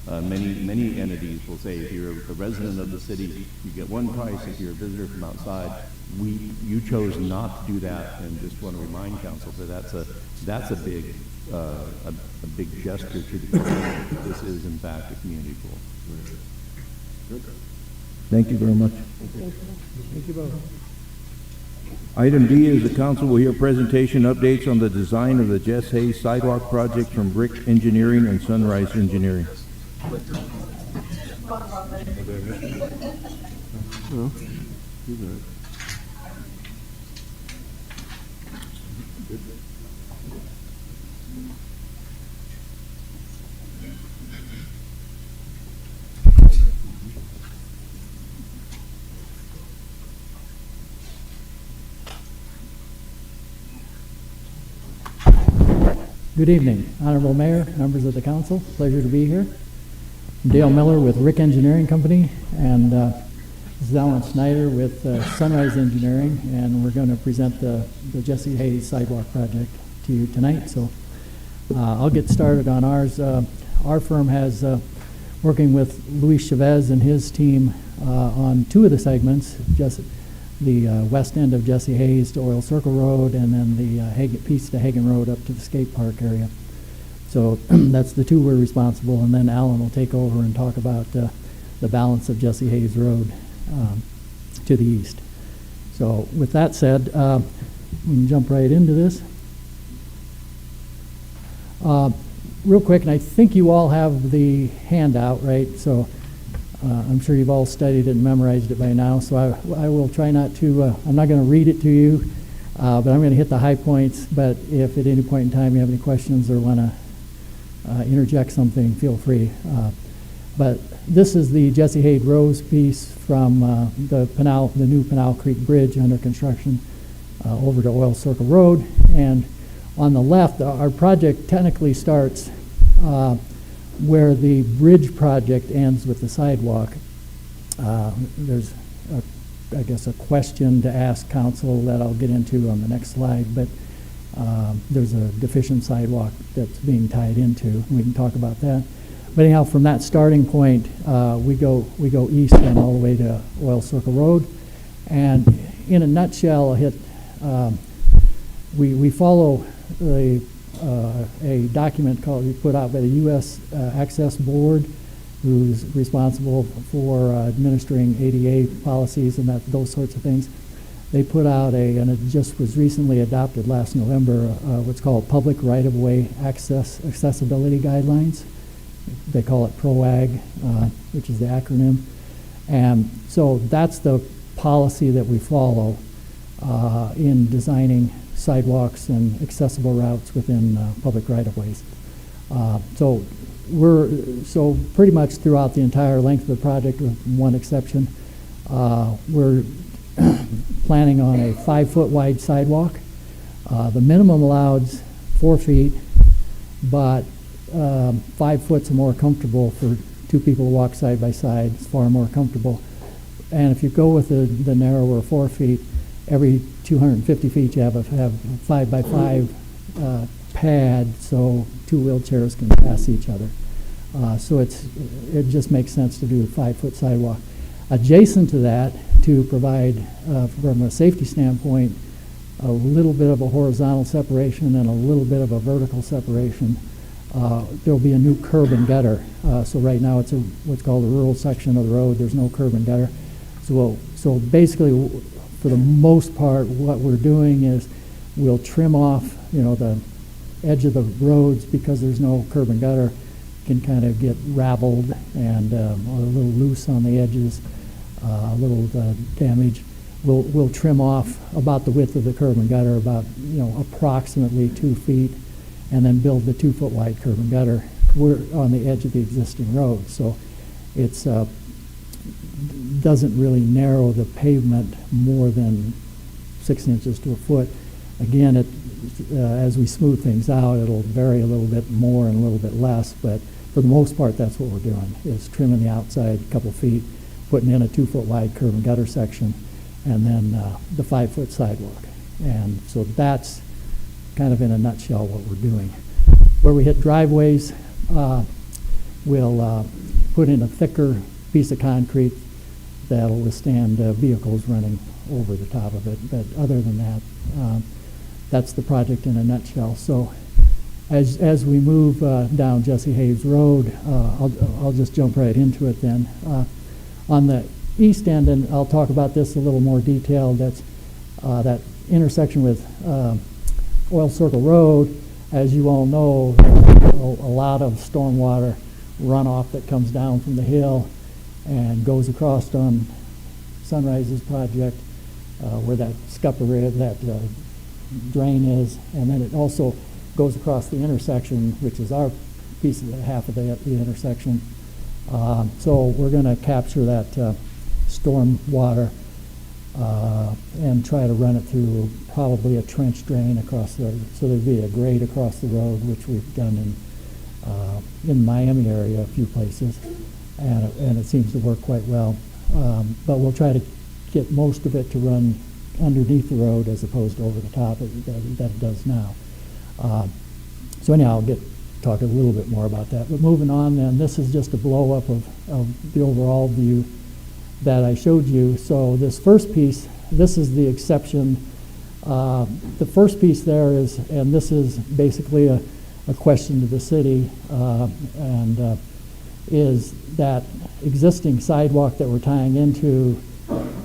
Many entities will say, if you're a resident of the city, you get one price. If you're a visitor from outside, you chose not to do that, and just want to remind council that that's a big gesture to the community. This is in fact a community pool. Thank you very much. Thank you both. Item D is the council will hear presentation updates on the design of the Jess Hayes Sidewalk project from Brick Engineering and Sunrise Engineering. No, you got it. Good evening, Honorable Mayor, members of the council. Pleasure to be here. I'm Dale Miller with Rick Engineering Company, and this is Alan Snyder with Sunrise Engineering, and we're going to present the Jesse Hayes Sidewalk project to you tonight. So I'll get started on ours. Our firm has, working with Luis Chavez and his team on two of the segments, just the west end of Jesse Hayes to Oil Circle Road, and then the piece to Hagen Road up to the skate park area. So that's the two we're responsible, and then Alan will take over and talk about the balance of Jesse Hayes Road to the east. So with that said, we can jump right into this. Real quick, and I think you all have the handout, right? So I'm sure you've all studied it and memorized it by now, so I will try not to, I'm not going to read it to you, but I'm going to hit the high points. But if at any point in time you have any questions or want to interject something, feel free. But this is the Jesse Hayes Rose piece from the new Pinal Creek Bridge under construction over to Oil Circle Road. And on the left, our project technically starts where the bridge project ends with the sidewalk. There's, I guess, a question to ask council that I'll get into on the next slide, but there's a deficient sidewalk that's being tied into. We can talk about that. But anyhow, from that starting point, we go east and all the way to Oil Circle Road. And in a nutshell, I'll hit, we follow a document put out by the U.S. Access Board, who's responsible for administering ADA policies and those sorts of things. They put out and it just was recently adopted last November, what's called Public Right-of-Way Accessibility Guidelines. They call it PROAG, which is the acronym. And so that's the policy that we follow in designing sidewalks and accessible routes within public right-of-ways. So pretty much throughout the entire length of the project, with one exception, we're planning on a 5-foot wide sidewalk. The minimum allowed 4 feet, but 5 foot's more comfortable for two people to walk side by side. It's far more comfortable. And if you go with the narrower 4 feet, every 250 feet you have a 5x5 pad, so two wheelchairs can pass each other. So it just makes sense to do a 5-foot sidewalk. Adjacent to that, to provide from a safety standpoint, a little bit of a horizontal separation and a little bit of a vertical separation. There'll be a new curb and gutter. So right now it's what's called a rural section of the road. There's no curb and gutter. So basically, for the most part, what we're doing is we'll trim off, the edge of the roads because there's no curb and gutter, can kind of get raveled and a little loose on the edges, a little damage. We'll trim off about the width of the curb and gutter, about approximately 2 feet, and then build the 2-foot wide curb and gutter. We're on the edge of the existing road, so it's doesn't really narrow the pavement more than 6 inches to a foot. Again, as we smooth things out, it'll vary a little bit more and a little bit less, but for the most part, that's what we're doing, is trimming the outside a couple feet, putting in a 2-foot wide curb and gutter section, and then the 5-foot sidewalk. And so that's kind of in a nutshell what we're doing. Where we hit driveways, we'll put in a thicker piece of concrete that'll withstand vehicles running over the top of it. But other than that, that's the project in a nutshell. So as we move down Jesse Haves Road, I'll just jump right into it then. On the east end, and I'll talk about this a little more detailed, that's that intersection with Oil Circle Road. As you all know, a lot of stormwater runoff that comes down from the hill and goes across on Sunrise's project where that scupper is, that drain is, and then it also goes across the intersection, which is our piece of half of the intersection. So we're going to capture that storm water and try to run it through probably a trench drain across the, so there'd be a grade across the road, which we've done in the Miami area a few places, and it seems to work quite well. But we'll try to get most of it to run underneath the road as opposed to over the top that it does now. So anyhow, I'll talk a little bit more about that. But moving on then, this is just a blow up of the overall view that I showed you. So this first piece, this is the exception. The first piece there is, and this is basically a question to the city, is that existing sidewalk that we're tying into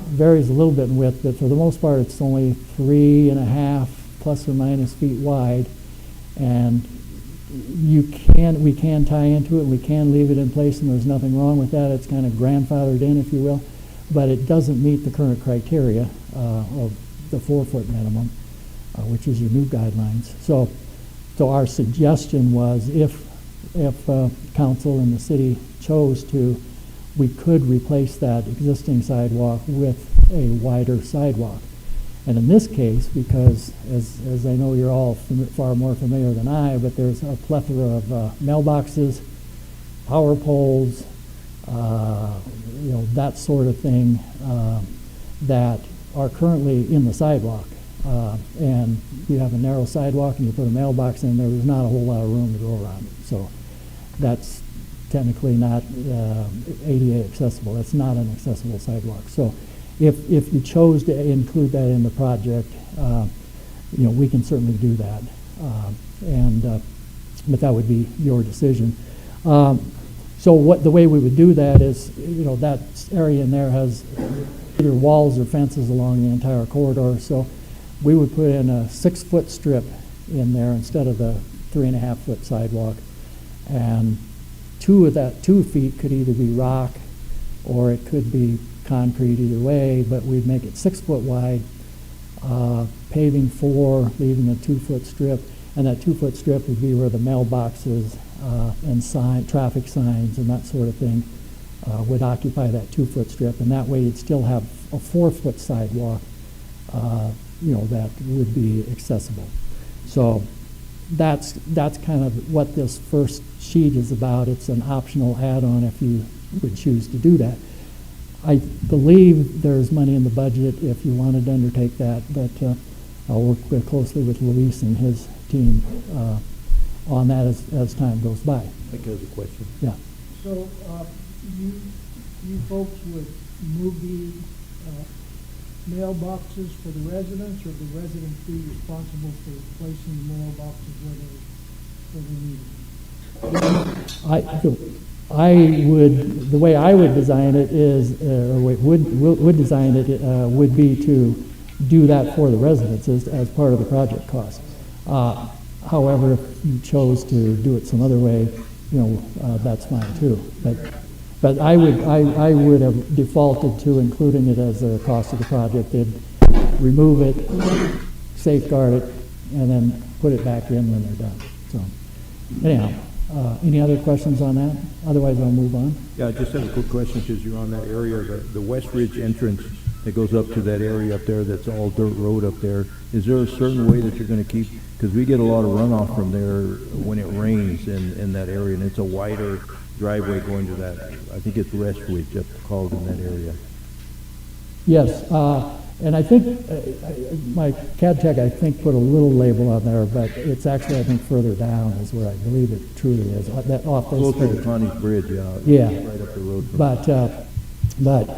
varies a little bit in width, but for the most part it's only 3.5 plus or minus feet wide, and we can tie into it, we can leave it in place, and there's nothing wrong with that. It's kind of grandfathered in, if you will, but it doesn't meet the current criteria of the 4-foot minimum, which is your new guidelines. So our suggestion was if council and the city chose to, we could replace that existing sidewalk with a wider sidewalk. And in this case, because as I know you're all far more familiar than I, but there's a plethora of mailboxes, power poles, that sort of thing that are currently in the sidewalk. And you have a narrow sidewalk and you put a mailbox in there, there's not a whole lot of room to go around it. So that's technically not ADA accessible. That's not an accessible sidewalk. So if you chose to include that in the project, we can certainly do that. But that would be your decision. So the way we would do that is, that area in there has either walls or fences along the entire corridor. So we would put in a 6-foot strip in there instead of the 3.5-foot sidewalk. And 2 feet could either be rock or it could be concrete, either way, but we'd make it 6 foot wide, paving 4, leaving a 2-foot strip, and that 2-foot strip would be where the mailboxes and traffic signs and that sort of thing would occupy that 2-foot strip, and that way you'd still have a 4-foot sidewalk, that would be accessible. So that's kind of what this first sheet is about. It's an optional add-on if you would choose to do that. I believe there's money in the budget if you wanted to undertake that, but I'll work closely with Luis and his team on that as time goes by. I think there's a question. Yeah. So you folks would move the mailboxes for the residents, or the residents be responsible for placing the mailboxes where they need? The way I would design it is, or would design it, would be to do that for the residents as part of the project cost. However, if you chose to do it some other way, that's fine too. But I would have defaulted to including it as a cost of the project. They'd remove it, safeguard it, and then put it back in when they're done. So, anyhow, any other questions on that? Otherwise, I'll move on. Yeah, I just have a quick question because you're on that area, the West Ridge entrance that goes up to that area up there that's all dirt road up there. Is there a certain way that you're going to keep, because we get a lot of runoff from there when it rains in that area, and it's a wider driveway going to that, I think it's West Ridge called in that area. Yes, and I think my CAD tech, I think, put a little label on there, but it's actually, I think, further down is where I believe it truly is. That off those close to the Connie's Bridge, yeah. Right up the road. But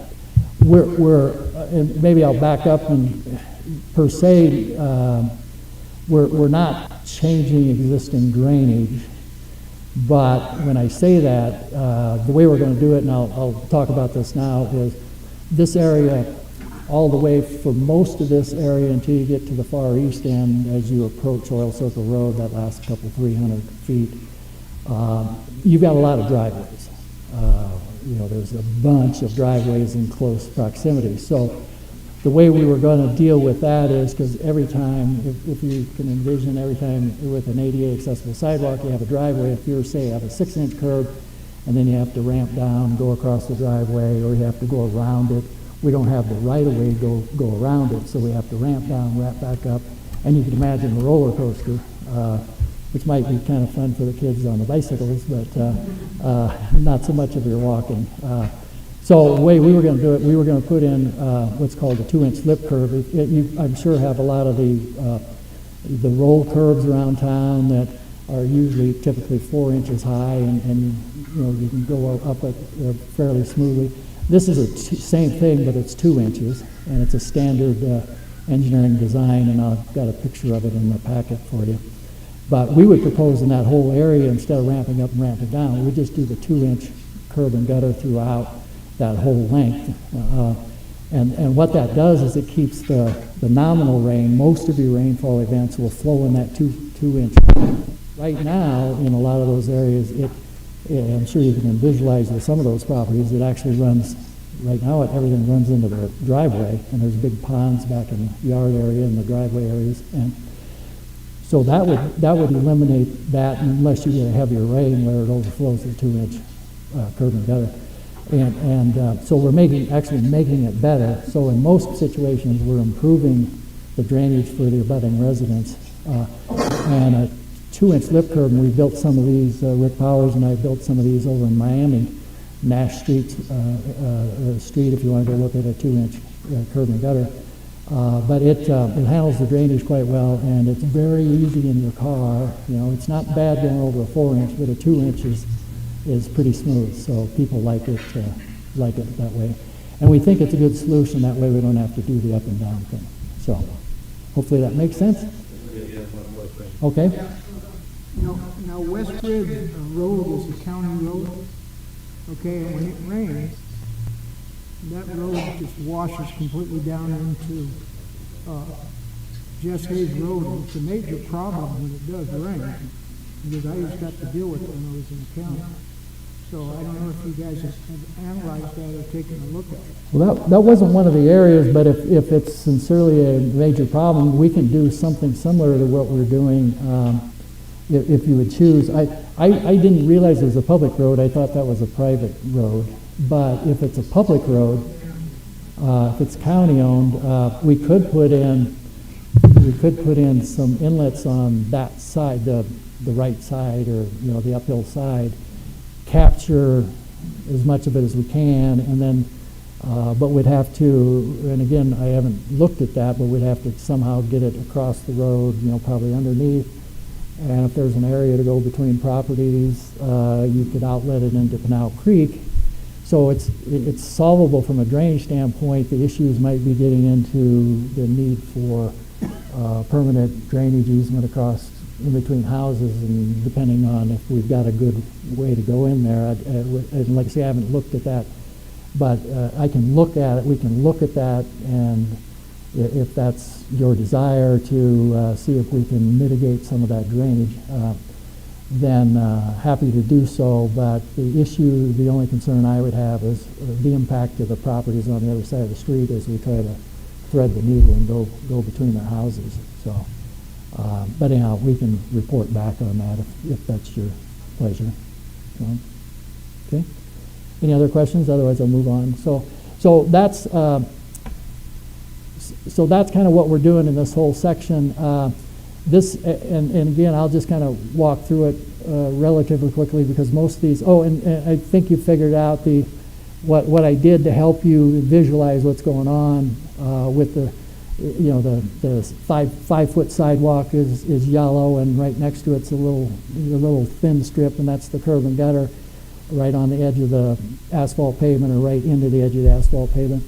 we're and maybe I'll back up and per se, we're not changing existing drainage. But when I say that, the way we're going to do it, and I'll talk about this now, is this area, all the way for most of this area until you get to the far east end as you approach Oil Circle Road, that last couple 300 feet, you've got a lot of driveways. There's a bunch of driveways in close proximity. So the way we were going to deal with that is, because every time, if you can envision, every time with an ADA accessible sidewalk, you have a driveway. If you say you have a 6-inch curb, and then you have to ramp down, go across the driveway, or you have to go around it, we don't have the right-of-way go around it, so we have to ramp down, ramp back up, and you can imagine a roller coaster, which might be kind of fun for the kids on the bicycles, but not so much if you're walking. So the way we were going to do it, we were going to put in what's called a 2-inch lip curb. I'm sure have a lot of the roll curbs around town that are usually typically 4 inches high, and you can go up it fairly smoothly. This is the same thing, but it's 2 inches, and it's a standard engineering design, and I've got a picture of it in the packet for you. But we would propose in that whole area, instead of ramping up and ramping down, we'd just do the 2-inch curb and gutter throughout that whole length. And what that does is it keeps the nominal rain, most of your rainfall events will flow in that 2-inch. Right now, in a lot of those areas, I'm sure you can visualize with some of those properties, it actually runs, right now everything runs into the driveway, and there's big ponds back in the yard area and the driveway areas. And so that would eliminate that unless you get a heavier rain where it overflows the 2-inch curb and gutter. And so we're actually making it better. So in most situations, we're improving the drainage for the abutting residents. And a 2-inch lip curb, and we built some of these, Rick Powers and I built some of these over in Miami, Nash Street, if you want to go look at a 2-inch curb and gutter. But it handles the drainage quite well, and it's very easy in your car. It's not bad going over a 4-inch, but a 2-inch is pretty smooth, so people like it that way. And we think it's a good solution. That way we don't have to do the up and down thing. So hopefully that makes sense. Okay. Now West Ridge Road is a county road, okay, and when it rains, that road just washes completely down into Jess Hayes Road. And it's a major problem when it does rain, because I used to have to deal with it when I was in the county. So I don't know if you guys have analyzed that or taken a look at it. Well, that wasn't one of the areas, but if it's sincerely a major problem, we can do something similar to what we're doing if you would choose. I didn't realize it was a public road. I thought that was a private road. But if it's a public road, if it's county-owned, we could put in some inlets on that side, the right side, or the uphill side, capture as much of it as we can, and then but we'd have to, and again, I haven't looked at that, but we'd have to somehow get it across the road, probably underneath. And if there's an area to go between properties, you could outlet it into Canal Creek. So it's solvable from a drainage standpoint. The issues might be getting into the need for permanent drainage easement across in between houses, and depending on if we've got a good way to go in there. And like I say, I haven't looked at that, but I can look at it. We can look at that, and if that's your desire to see if we can mitigate some of that drainage, then happy to do so. But the issue, the only concern I would have is the impact to the properties on the other side of the street as we try to thread the needle and go between their houses. So, but anyhow, we can report back on that if that's your pleasure. Okay. Any other questions? Otherwise, I'll move on. So that's kind of what we're doing in this whole section. This, and again, I'll just kind of walk through it relatively quickly because most of these, and I think you figured out what I did to help you visualize what's going on with the 5-foot sidewalk is yellow, and right next to it's a little thin strip, and that's the curb and gutter right on the edge of the asphalt pavement or right into the edge of the asphalt pavement.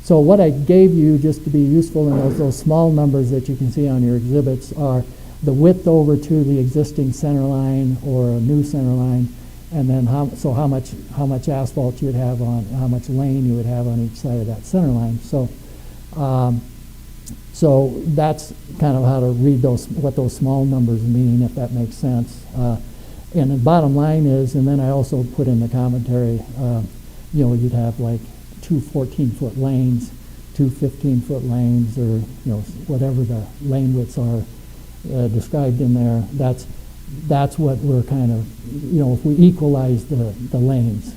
So what I gave you, just to be useful in those small numbers that you can see on your exhibits, are the width over to the existing center line or a new center line, and then how much asphalt you would have on, how much lane you would have on each side of that center line. So that's kind of how to read what those small numbers mean, if that makes sense. And the bottom line is, and then I also put in the commentary, you'd have like 2 14-foot lanes, 2 15-foot lanes, or whatever the lane widths are described in there. That's what we're kind of, if we equalize the lanes,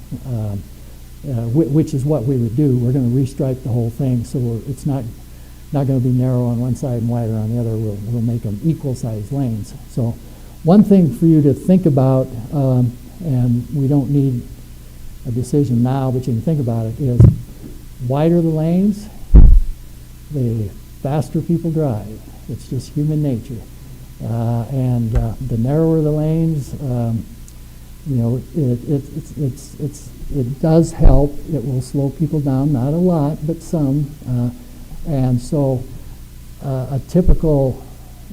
which is what we would do. We're going to restripe the whole thing, so it's not going to be narrow on one side and wider on the other. We'll make them equal size lanes. So one thing for you to think about, and we don't need a decision now, but you can think about it, is wider the lanes, the faster people drive. It's just human nature. And the narrower the lanes, it does help. It will slow people down, not a lot, but some. And so a typical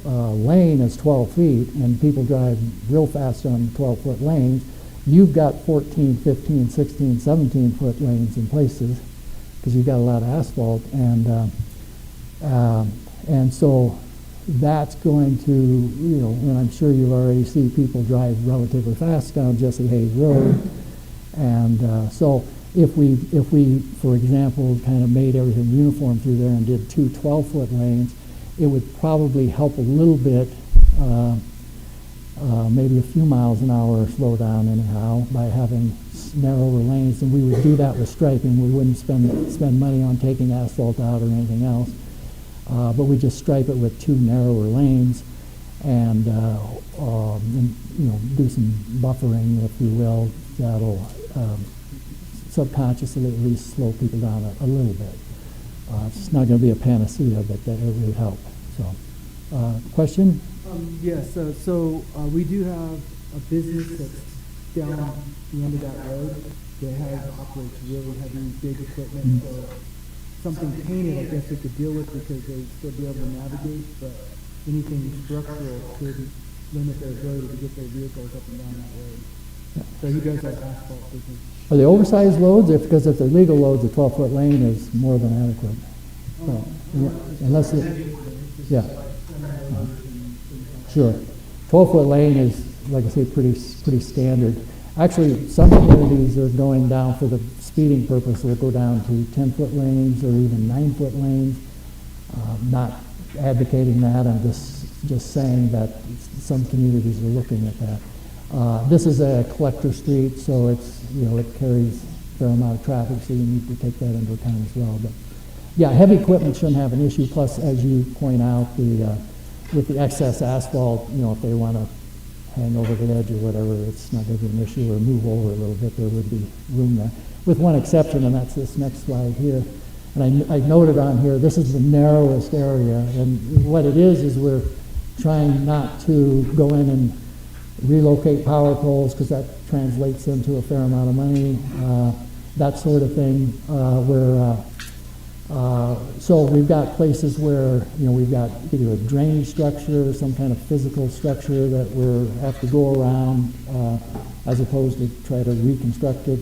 lane is 12 feet, and people drive real fast on 12-foot lanes. You've got 14, 15, 16, 17-foot lanes in places because you've got a lot of asphalt, and so that's going to, and I'm sure you've already seen people drive relatively fast down Jesse Hayes Road, and so if we, for example, kind of made everything uniform through there and did 2 12-foot lanes, it would probably help a little bit. Maybe a few miles an hour slow down anyhow by having narrower lanes, and we would do that with striping. We wouldn't spend money on taking asphalt out or anything else, but we just stripe it with 2 narrower lanes and do some buffering, if you will. That'll subconsciously at least slow people down a little bit. It's not going to be a panacea, but it would help. So, question? Yes, so we do have a business that's down the end of that road that operates really heavy, big equipment. So something painted, I guess, they could deal with because they'd still be able to navigate, but anything structural could limit their ability to get their vehicles up and down that road. So he does have asphalt business. Are they oversized loads? Because if they're legal loads, a 12-foot lane is more than adequate. So, unless yeah. Sure. 12-foot lane is, like I say, pretty standard. Actually, some communities are going down for the speeding purpose. Will go down to 10-foot lanes or even 9-foot lanes. Not advocating that. I'm just saying that some communities are looking at that. This is a collector street, so it's it carries a fair amount of traffic, so you need to take that into account as well. But yeah, heavy equipment shouldn't have an issue. Plus, as you point out, with the excess asphalt, if they want to hang over the edge or whatever, it's not going to be an issue, or move over a little bit. There would be room there, with one exception, and that's this next slide here. And I noted on here, this is the narrowest area, and what it is we're trying not to go in and relocate power poles, because that translates into a fair amount of money, that sort of thing, so we've got places where, we've got either a drainage structure or some kind of physical structure that we have to go around, as opposed to try to reconstruct it,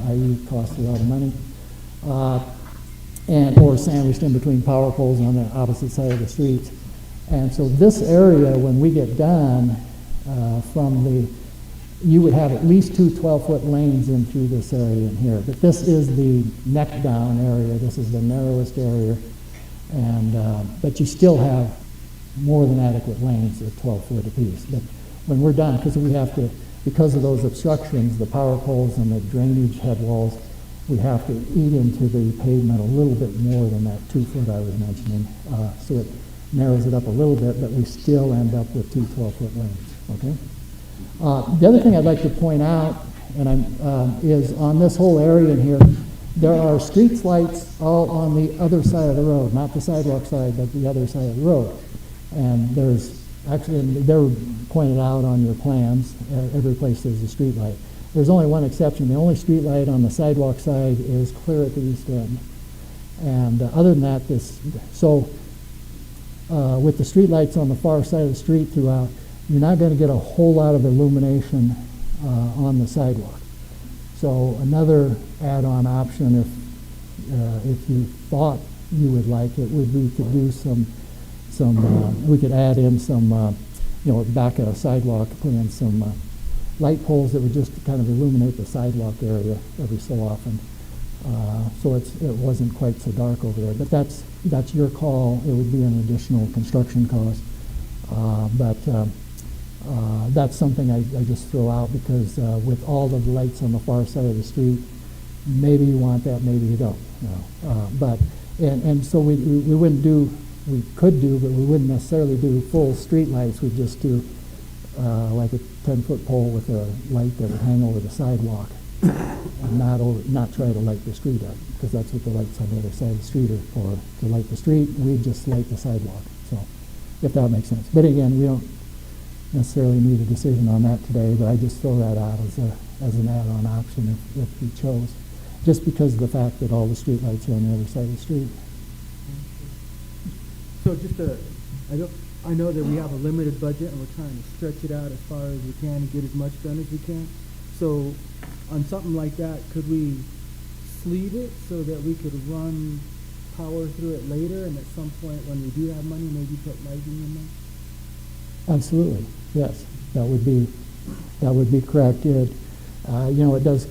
i.e. costs a lot of money. Or sandwiched in between power poles on the opposite side of the streets. And so this area, when we get done, you would have at least two 12-foot lanes in through this area in here. But this is the neck-down area. This is the narrowest area. But you still have more than adequate lanes at 12 foot apiece. But when we're done, because of those obstructions, the power poles and the drainage head walls, we have to eat into the pavement a little bit more than that 2 foot I was mentioning. So it narrows it up a little bit, but we still end up with two 12-foot lanes, okay? The other thing I'd like to point out is on this whole area in here, there are street lights all on the other side of the road, not the sidewalk side, but the other side of the road. And there's actually, they're pointed out on your plans, every place there's a street light. There's only one exception. The only street light on the sidewalk side is clear at the east end. And other than that, with the street lights on the far side of the street throughout, you're not going to get a whole lot of illumination on the sidewalk. So another add-on option, if you thought you would like it, would be to do we could add in some, back of a sidewalk, put in some light poles that would just kind of illuminate the sidewalk area every so often. So it wasn't quite so dark over there. But that's your call. It would be an additional construction cost. That's something I just throw out because with all of the lights on the far side of the street, maybe you want that, maybe you don't. So we wouldn't do, we could do, but we wouldn't necessarily do full street lights. We'd just do like a 10-foot pole with a light that would hang over the sidewalk and not try to light the street up, because that's what the lights on the other side of the street are for, to light the street. We'd just light the sidewalk. So if that makes sense. But again, we don't necessarily need a decision on that today, but I just throw that out as an add-on option if we chose, just because of the fact that all the street lights are on the other side of the street. So I know that we have a limited budget and we're trying to stretch it out as far as we can and get as much done as we can. So on something like that, could we sleeve it so that we could run power through it later, and at some point when we do have money, maybe put lighting in there? Absolutely, yes, that would be correct. It does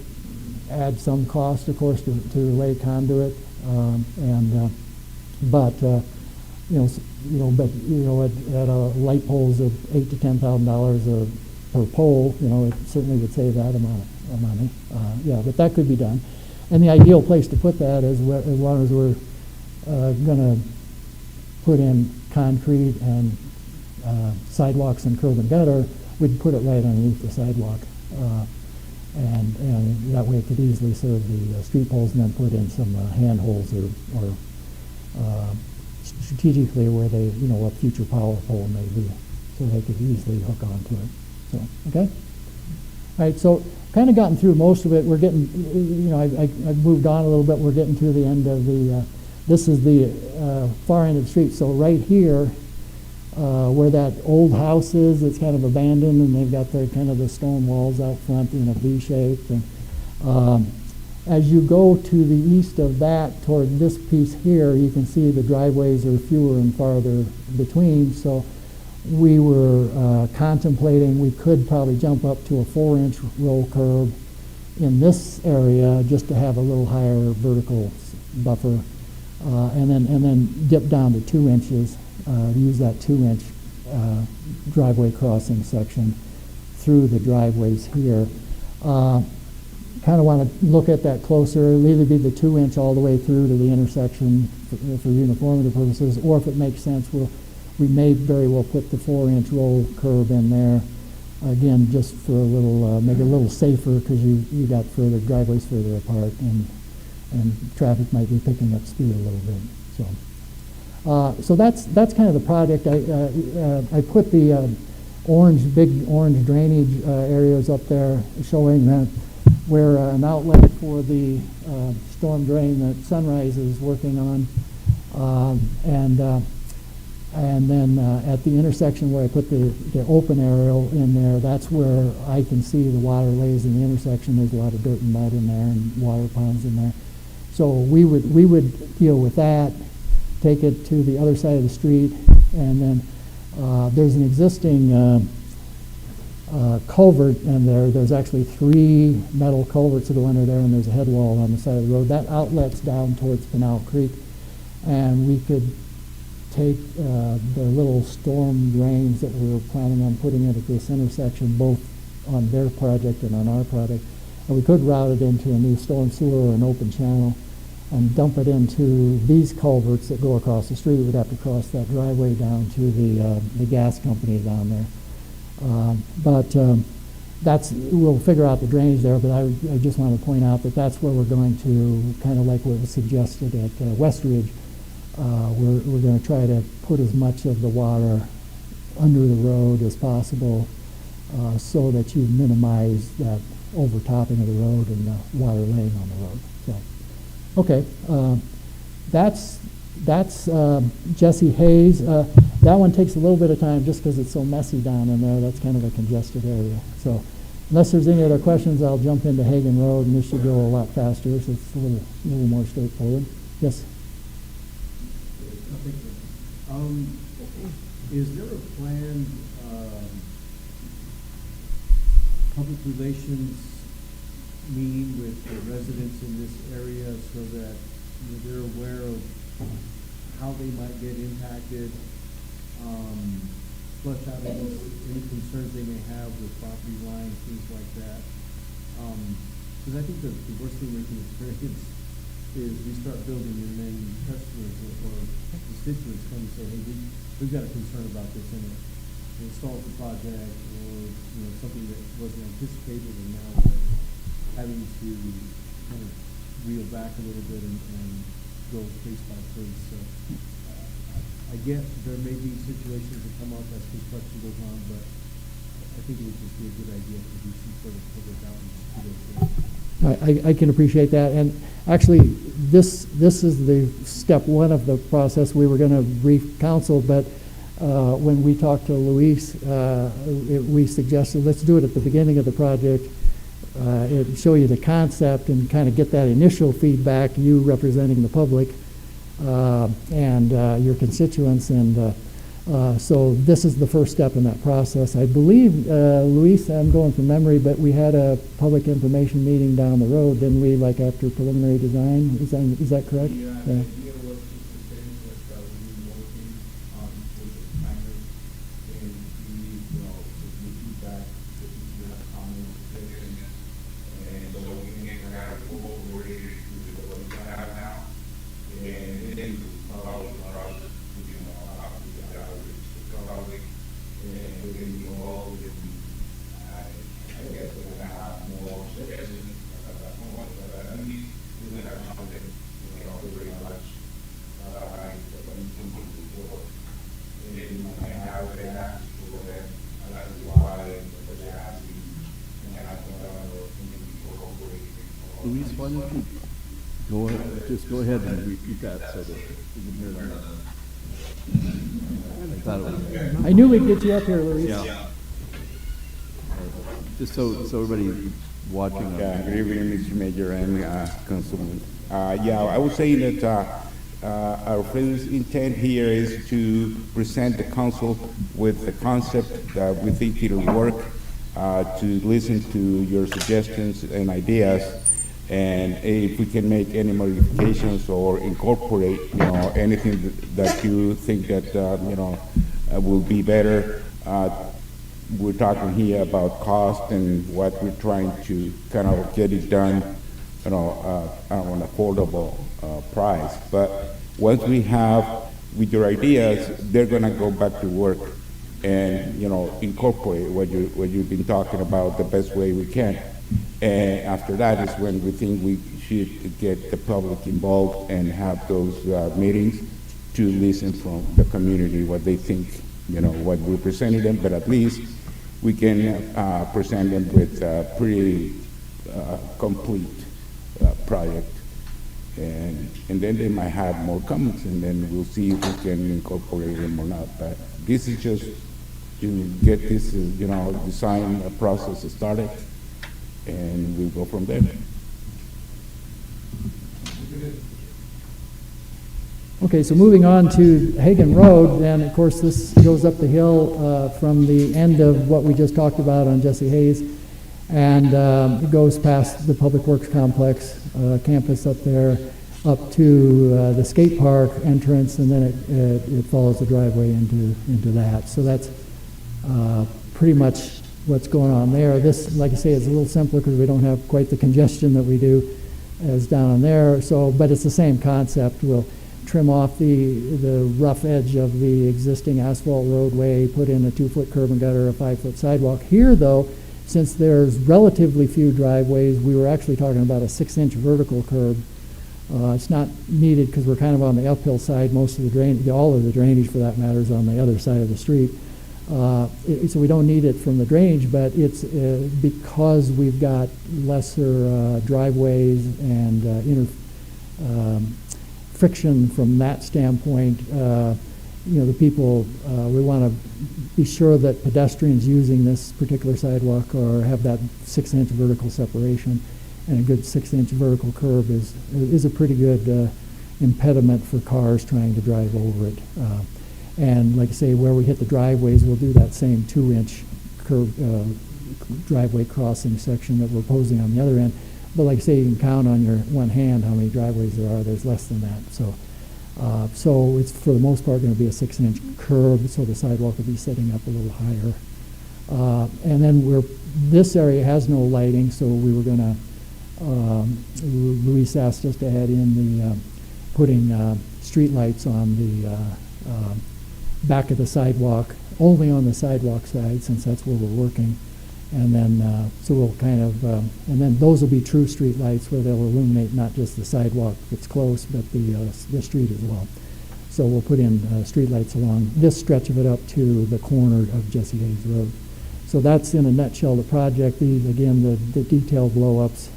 add some cost, of course, to lay conduit, but at light poles of $8,000 to $10,000 per pole, it certainly would save that amount of money. But that could be done, and the ideal place to put that is as long as we're going to put in concrete and sidewalks and curb and gutter, we'd put it right underneath the sidewalk, and that way it could easily serve the street poles, and then put in some handholds or strategically where they, a future power pole may be, so they could easily hook onto it. So, okay? All right, so kind of gotten through most of it. We're getting, I've moved on a little bit. We're getting to the end of this is the far end of the street. So right here, where that old house is, it's kind of abandoned, and they've got the stone walls out front in a V shape. And as you go to the east of that toward this piece here, you can see the driveways are fewer and farther between. So we were contemplating we could probably jump up to a 4-inch roll curb in this area just to have a little higher vertical buffer, and then dip down to 2 inches. Use that 2-inch driveway crossing section through the driveways here. Kind of want to look at that closer. It'll either be the 2-inch all the way through to the intersection for uniformity purposes, or if it makes sense, we may very well put the 4-inch roll curb in there. Again, just for a little, make it a little safer, because you got further driveways further apart, and traffic might be picking up speed a little bit. So that's kind of the project. I put the big orange drainage areas up there, showing that where an outlet for the storm drain that Sunrise is working on. And then at the intersection where I put the open aerial in there, that's where I can see the water lays in the intersection. There's a lot of dirt and mud in there and water ponds in there. So we would deal with that, take it to the other side of the street, and then there's an existing culvert in there. There's actually 3 metal culverts that go under there, and there's a head wall on the side of the road. That outlets down towards Pinal Creek, and we could take the little storm drains that we were planning on putting in at this intersection, both on their project and on our project, and we could route it into a new storm sewer or an open channel and dump it into these culverts that go across the street. We'd have to cross that driveway down to the gas company down there. We'll figure out the drainage there, but I just want to point out that that's where we're going to, kind of like what was suggested at Westridge. We're going to try to put as much of the water under the road as possible so that you minimize that overtopping of the road and the water laying on the road. So, okay, that's Jesse Hayes. That one takes a little bit of time just because it's so messy down in there. That's kind of a congested area. So unless there's any other questions, I'll jump into Hagen Road, and this should go a lot faster, so it's a little more straightforward. Yes? Is there a planned public relations meeting with the residents in this area so that they're aware of how they might get impacted, flush out any concerns they may have with property lines, things like that? Because I think the worst thing we can experience is we start building and then customers or constituents come and say, hey, we've got a concern about this, and it stalls the project, or something that wasn't anticipated, and now we're having to kind of reel back a little bit and go case by case. So I get there may be situations that come up as construction goes on, but I think it would just be a good idea to do some sort of public outreach to those things. I can appreciate that, and actually, this is the step 1 of the process. We were going to brief council, but when we talked to Luis, we suggested let's do it at the beginning of the project, show you the concept and kind of get that initial feedback, you representing the public and your constituents, and so this is the first step in that process. I believe, Luis, I'm going from memory, but we had a public information meeting down the road, didn't we, like after preliminary design? Is that correct? Yeah. Luis, why don't you just go ahead and repeat that so that we can hear that. I thought it was. I knew we'd get you up here, Luis. Yeah. Just so everybody watching. Good evening, Mr. Mayor and Councilman. I would say that our first intent here is to present the council with the concept that we think it'll work, to listen to your suggestions and ideas, and if we can make any modifications or incorporate, anything that you think that will be better. We're talking here about cost and what we're trying to kind of get it done, at an affordable price. But once we have with your ideas, they're gonna go back to work and incorporate what you've been talking about the best way we can. And after that is when we think we should get the public involved and have those meetings to listen from the community what they think, what we're presenting them, but at least we can present them with pretty complete project. And then they might have more comments, and then we'll see if we can incorporate them or not. But this is just to get this, design process started, and we'll go from there. Okay, so moving on to Hagen Road, then of course this goes up the hill from the end of what we just talked about on Jesse Hayes, and it goes past the Public Works Complex campus up there, up to the skate park entrance, and then it follows the driveway into that. So that's pretty much what's going on there. This, like I say, is a little simpler because we don't have quite the congestion that we do as down on there. So, but it's the same concept. We'll trim off the rough edge of the existing asphalt roadway, put in a 2-foot curb and gutter, a 5-foot sidewalk. Here, though, since there's relatively few driveways, we were actually talking about a 6-inch vertical curb. It's not needed because we're kind of on the uphill side. Most of the all of the drainage, for that matter, is on the other side of the street. So we don't need it from the drainage, but it's because we've got lesser driveways and friction from that standpoint. The people, we want to be sure that pedestrians using this particular sidewalk have that 6-inch vertical separation, and a good 6-inch vertical curb is a pretty good impediment for cars trying to drive over it. And like I say, where we hit the driveways, we'll do that same 2-inch curb driveway crossing section that we're posing on the other end. But like I say, you can count on your one hand how many driveways there are. There's less than that. So it's for the most part going to be a 6-inch curb, so the sidewalk will be sitting up a little higher. And then this area has no lighting, so we were going to, Luis asked us to add in the putting street lights on the back of the sidewalk, only on the sidewalk side, since that's where we're working. And then, so we'll kind of, and then those will be true street lights where they'll illuminate not just the sidewalk that's close, but the street as well. So we'll put in street lights along this stretch of it up to the corner of Jesse Hayes Road. So that's in a nutshell the project. These, again, the detailed blow-ups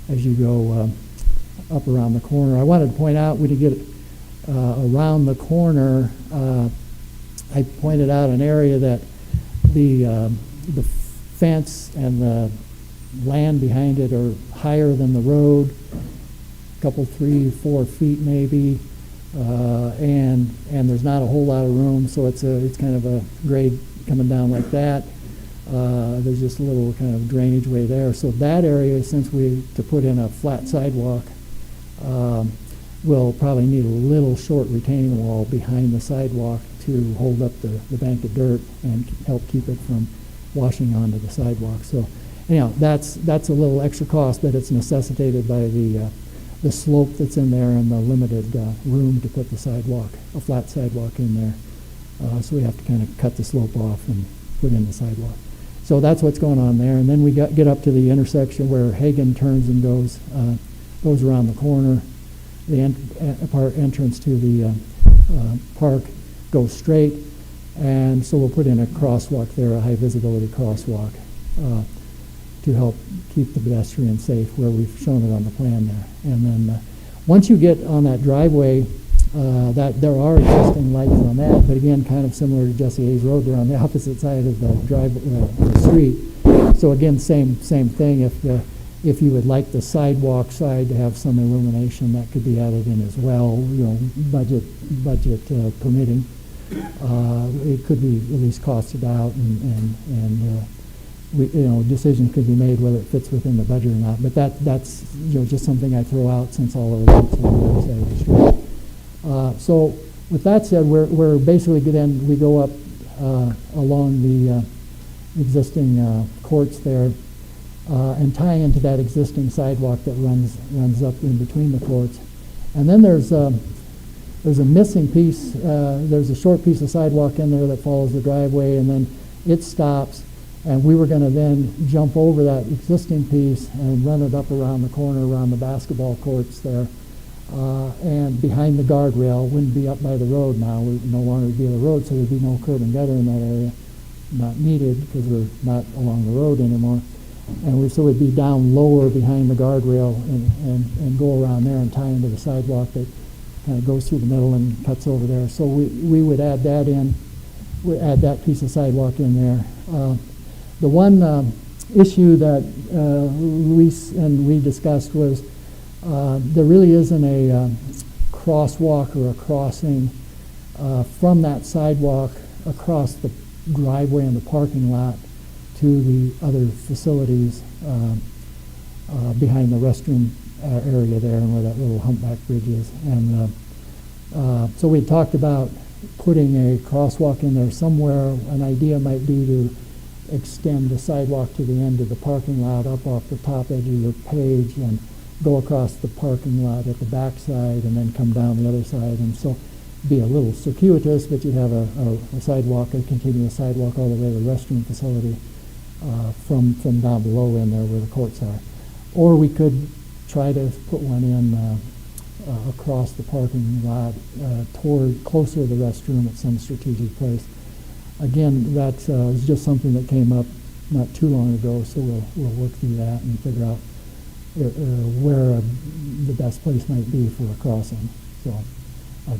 as you go up around the corner. I wanted to point out, when you get around the corner, I pointed out an area that the fence and the land behind it are higher than the road, a couple, 3-4 feet maybe, and there's not a whole lot of room, so it's kind of a grade coming down like that. There's just a little kind of drainage way there. So that area, since to put in a flat sidewalk, we'll probably need a little short retaining wall behind the sidewalk to hold up the bank of dirt and help keep it from washing onto the sidewalk. So anyhow, that's a little extra cost, but it's necessitated by the slope that's in there and the limited room to put the sidewalk, a flat sidewalk in there. So we have to kind of cut the slope off and put in the sidewalk. So that's what's going on there. And then we get up to the intersection where Hagen turns and goes around the corner. The entrance to the park goes straight, and so we'll put in a crosswalk there, a high visibility crosswalk, to help keep the pedestrian safe where we've shown it on the plan there. And then once you get on that driveway, that there are existing lights on that, but again, kind of similar to Jesse Hayes Road, they're on the opposite side of the street. So again, same thing. If you would like the sidewalk side to have some illumination, that could be added in as well, budget permitting. It could be at least costed out, and decisions could be made whether it fits within the budget or not. But that's just something I throw out, since all of the lights are on the other side of the street. So with that said, we're basically then we go up along the existing courts there. And tie into that existing sidewalk that runs up in between the courts. And then there's a missing piece. There's a short piece of sidewalk in there that follows the driveway, and then it stops. And we were going to then jump over that existing piece and run it up around the corner, around the basketball courts there. And behind the guardrail, wouldn't be up by the road now. We no longer be on the road, so there'd be no curb and gutter in that area. Not needed because we're not along the road anymore. So we'd be down lower behind the guardrail and go around there and tie into the sidewalk that kind of goes through the middle and cuts over there. So we would add that in, we add that piece of sidewalk in there. The one issue that Luis and we discussed was there really isn't a crosswalk or a crossing from that sidewalk across the driveway and the parking lot to the other facilities behind the restroom area there and where that little humpback bridge is. And so we talked about putting a crosswalk in there somewhere. An idea might be to extend the sidewalk to the end of the parking lot up off the top edge of your page and go across the parking lot at the back side and then come down the other side. And so be a little circuitous, but you'd have a sidewalk, a continuous sidewalk all the way to the restroom facility from down below in there where the courts are. Or we could try to put one in across the parking lot toward closer to the restroom at some strategic place. Again, that is just something that came up not too long ago, so we'll work through that and figure out where the best place might be for a crossing. So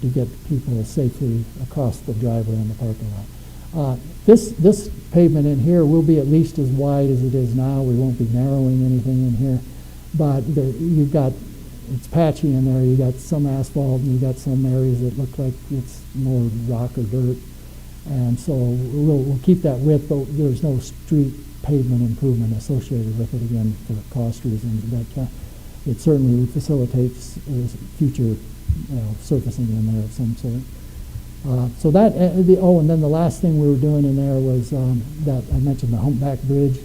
to get people safely across the driveway and the parking lot. This pavement in here will be at least as wide as it is now. We won't be narrowing anything in here, but you've got, it's patchy in there. You got some asphalt and you got some areas that look like it's more rock or dirt. And so we'll keep that width, but there's no street pavement improvement associated with it, again, for cost reasons. But it certainly facilitates future surfacing in there of some sort. So that, and then the last thing we were doing in there was that I mentioned the humpback bridge.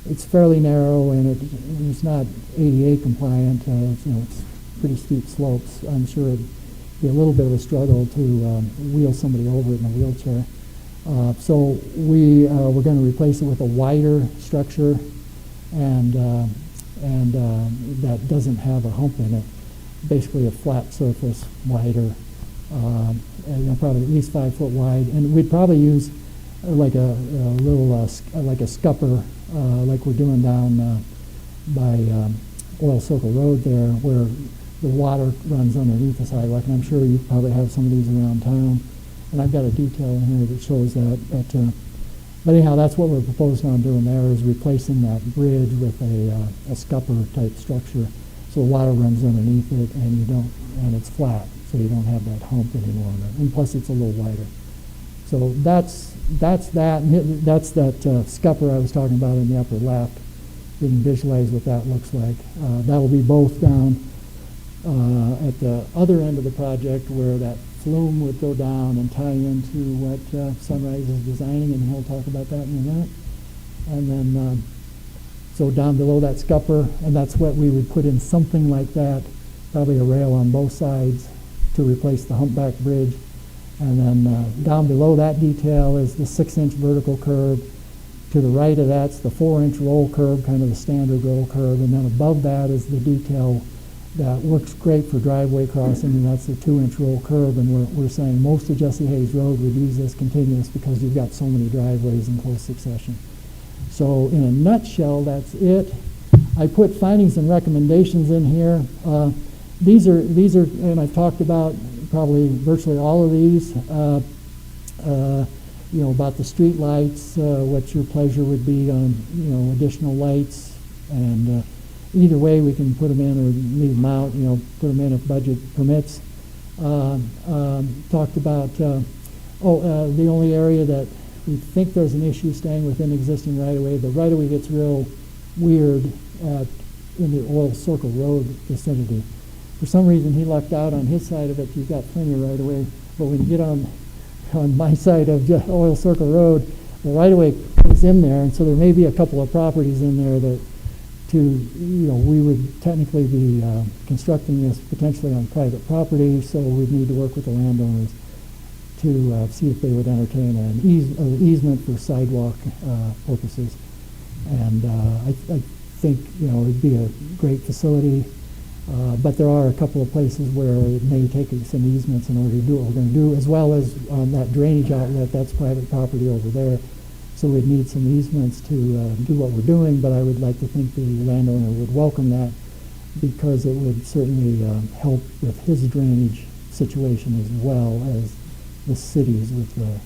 It's fairly narrow and it's not ADA compliant. It's pretty steep slopes. I'm sure it'd be a little bit of a struggle to wheel somebody over it in a wheelchair. So we're going to replace it with a wider structure and that doesn't have a hump in it. Basically a flat surface, wider, and probably at least 5 foot wide. And we'd probably use like a little like a scupper, like we're doing down by Oil Circle Road there, where the water runs underneath the sidewalk. And I'm sure you probably have some of these around town. And I've got a detail in here that shows that. But anyhow, that's what we're proposing on doing there, is replacing that bridge with a scupper type structure. So the water runs underneath it, and it's flat, so you don't have that hump anymore. And plus, it's a little wider. So that's that. And that's that scupper I was talking about in the upper left. You can visualize what that looks like. That'll be both down at the other end of the project, where that flume would go down and tie into what Sunrise is designing, and he'll talk about that in a minute. And then. So down below that scupper, and that's what we would put in, something like that, probably a rail on both sides to replace the humpback bridge. And then down below that detail is the 6-inch vertical curb. To the right of that's the 4-inch roll curb, kind of the standard roll curb. And then above that is the detail that works great for driveway crossing, and that's the 2-inch roll curb. And we're saying most of Jesse Hayes Road would use this continuous because you've got so many driveways in close succession. So in a nutshell, that's it. I put findings and recommendations in here. These are, and I've talked about probably virtually all of these. About the street lights, what your pleasure would be on, additional lights, and either way we can put them in or leave them out. Put them in if budget permits. Talked about the only area that we think there's an issue staying within existing right-of-way. The right-of-way gets real weird in the Oil Circle Road vicinity. For some reason, he lucked out on his side of it. You've got plenty of right-of-way. But when you get on my side of Oil Circle Road, the right-of-way is in there, and so there may be a couple of properties in there that we would technically be constructing this potentially on private property, so we'd need to work with the landowners to see if they would entertain an easement for sidewalk purposes. And I think, it'd be a great facility, but there are a couple of places where it may take some easements in order to do what we're going to do, as well as on that drainage outlet, that's private property over there. So we'd need some easements to do what we're doing, but I would like to think the landowner would welcome that because it would certainly help with his drainage situation as well as the cities with the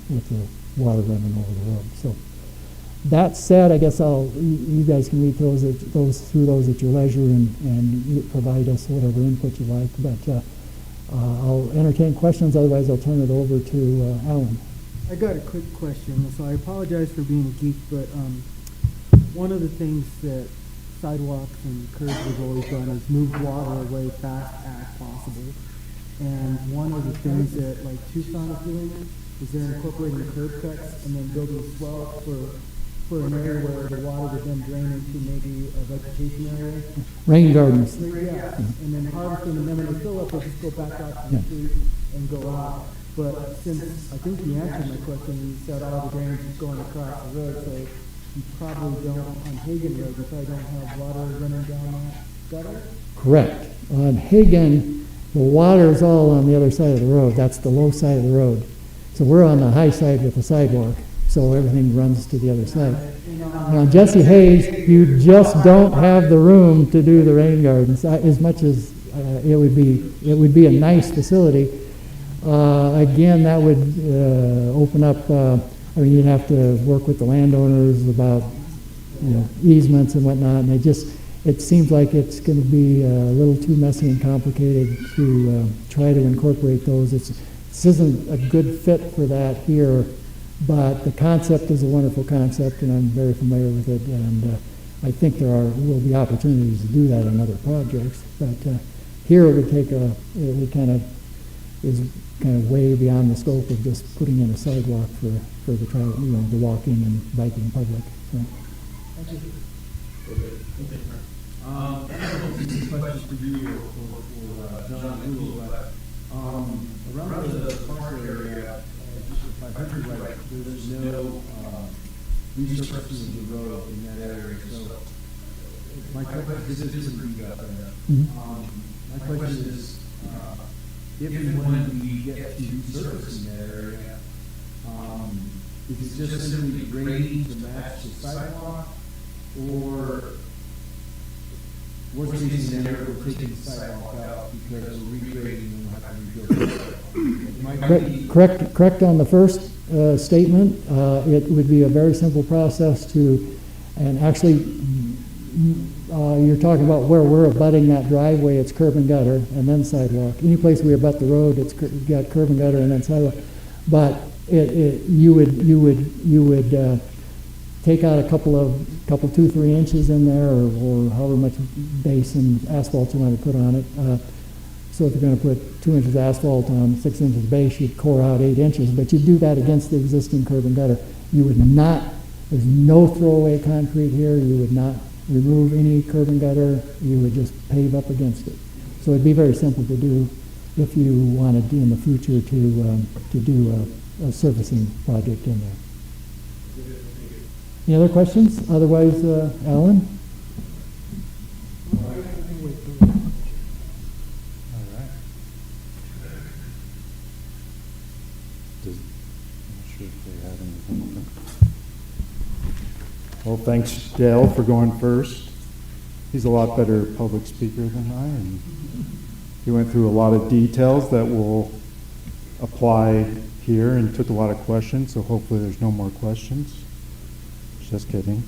water running over the road. So that said, I guess you guys can read those at your leisure and provide us whatever input you like. But I'll entertain questions. Otherwise, I'll turn it over to Alan. I got a quick question, so I apologize for being a geek, but one of the things that sidewalks and curbs have always done is move water away fast as possible. And one of the things that like Tucson is doing is they're incorporating curb cuts and then building swells for an area where the water would then drain into maybe a vegetation area. Rain gardens. Yeah, and then harvesting, and then when they fill up, they'll just go back out to the street and go out. But since I think you answered my question, you said all the drainage is going across the road, so you probably don't, on Hagen Road, you probably don't have water running down that gutter? Correct. On Hagen, the water is all on the other side of the road. That's the low side of the road. So we're on the high side with the sidewalk, so everything runs to the other side. And on Jesse Hayes, you just don't have the room to do the rain gardens. As much as it would be a nice facility. Again, that would open up. I mean, you'd have to work with the landowners about easements and whatnot, and it seems like it's going to be a little too messy and complicated to try to incorporate those. This isn't a good fit for that here, but the concept is a wonderful concept, and I'm very familiar with it, and I think will be opportunities to do that in other projects. But here it would kind of way beyond the scope of just putting in a sidewalk for the the walking and biking public. So. Thank you. I don't know if this is a question for you or John Newell, but around the park area, just if I heard you right, there's no resurfacing of the road in that area. So my question is, this isn't you got there. My question is, if and when we get to resurfacing that area, is it just simply grading to match the sidewalk, or worst case scenario, we're taking the sidewalk out because we're regrading and we'll have to rebuild it? Correct on the first statement. It would be a very simple process and actually, you're talking about where we're abutting that driveway, it's curb and gutter and then sidewalk. Any place we abut the road, it's got curb and gutter and then sidewalk. But you would take out a couple 2-3 inches in there, or however much base and asphalt you want to put on it. So if you're going to put 2 inches of asphalt on 6 inches of base, you'd core out 8 inches, but you do that against the existing curb and gutter. You would not. There's no throwaway concrete here. You would not remove any curb and gutter. You would just pave up against it. So it'd be very simple to do if you wanted in the future to do a surfacing project in there. Any other questions? Otherwise, Alan? Well, thanks, Dale, for going first. He's a lot better public speaker than I, and he went through a lot of details that will apply here and took a lot of questions, so hopefully there's no more questions. Just kidding.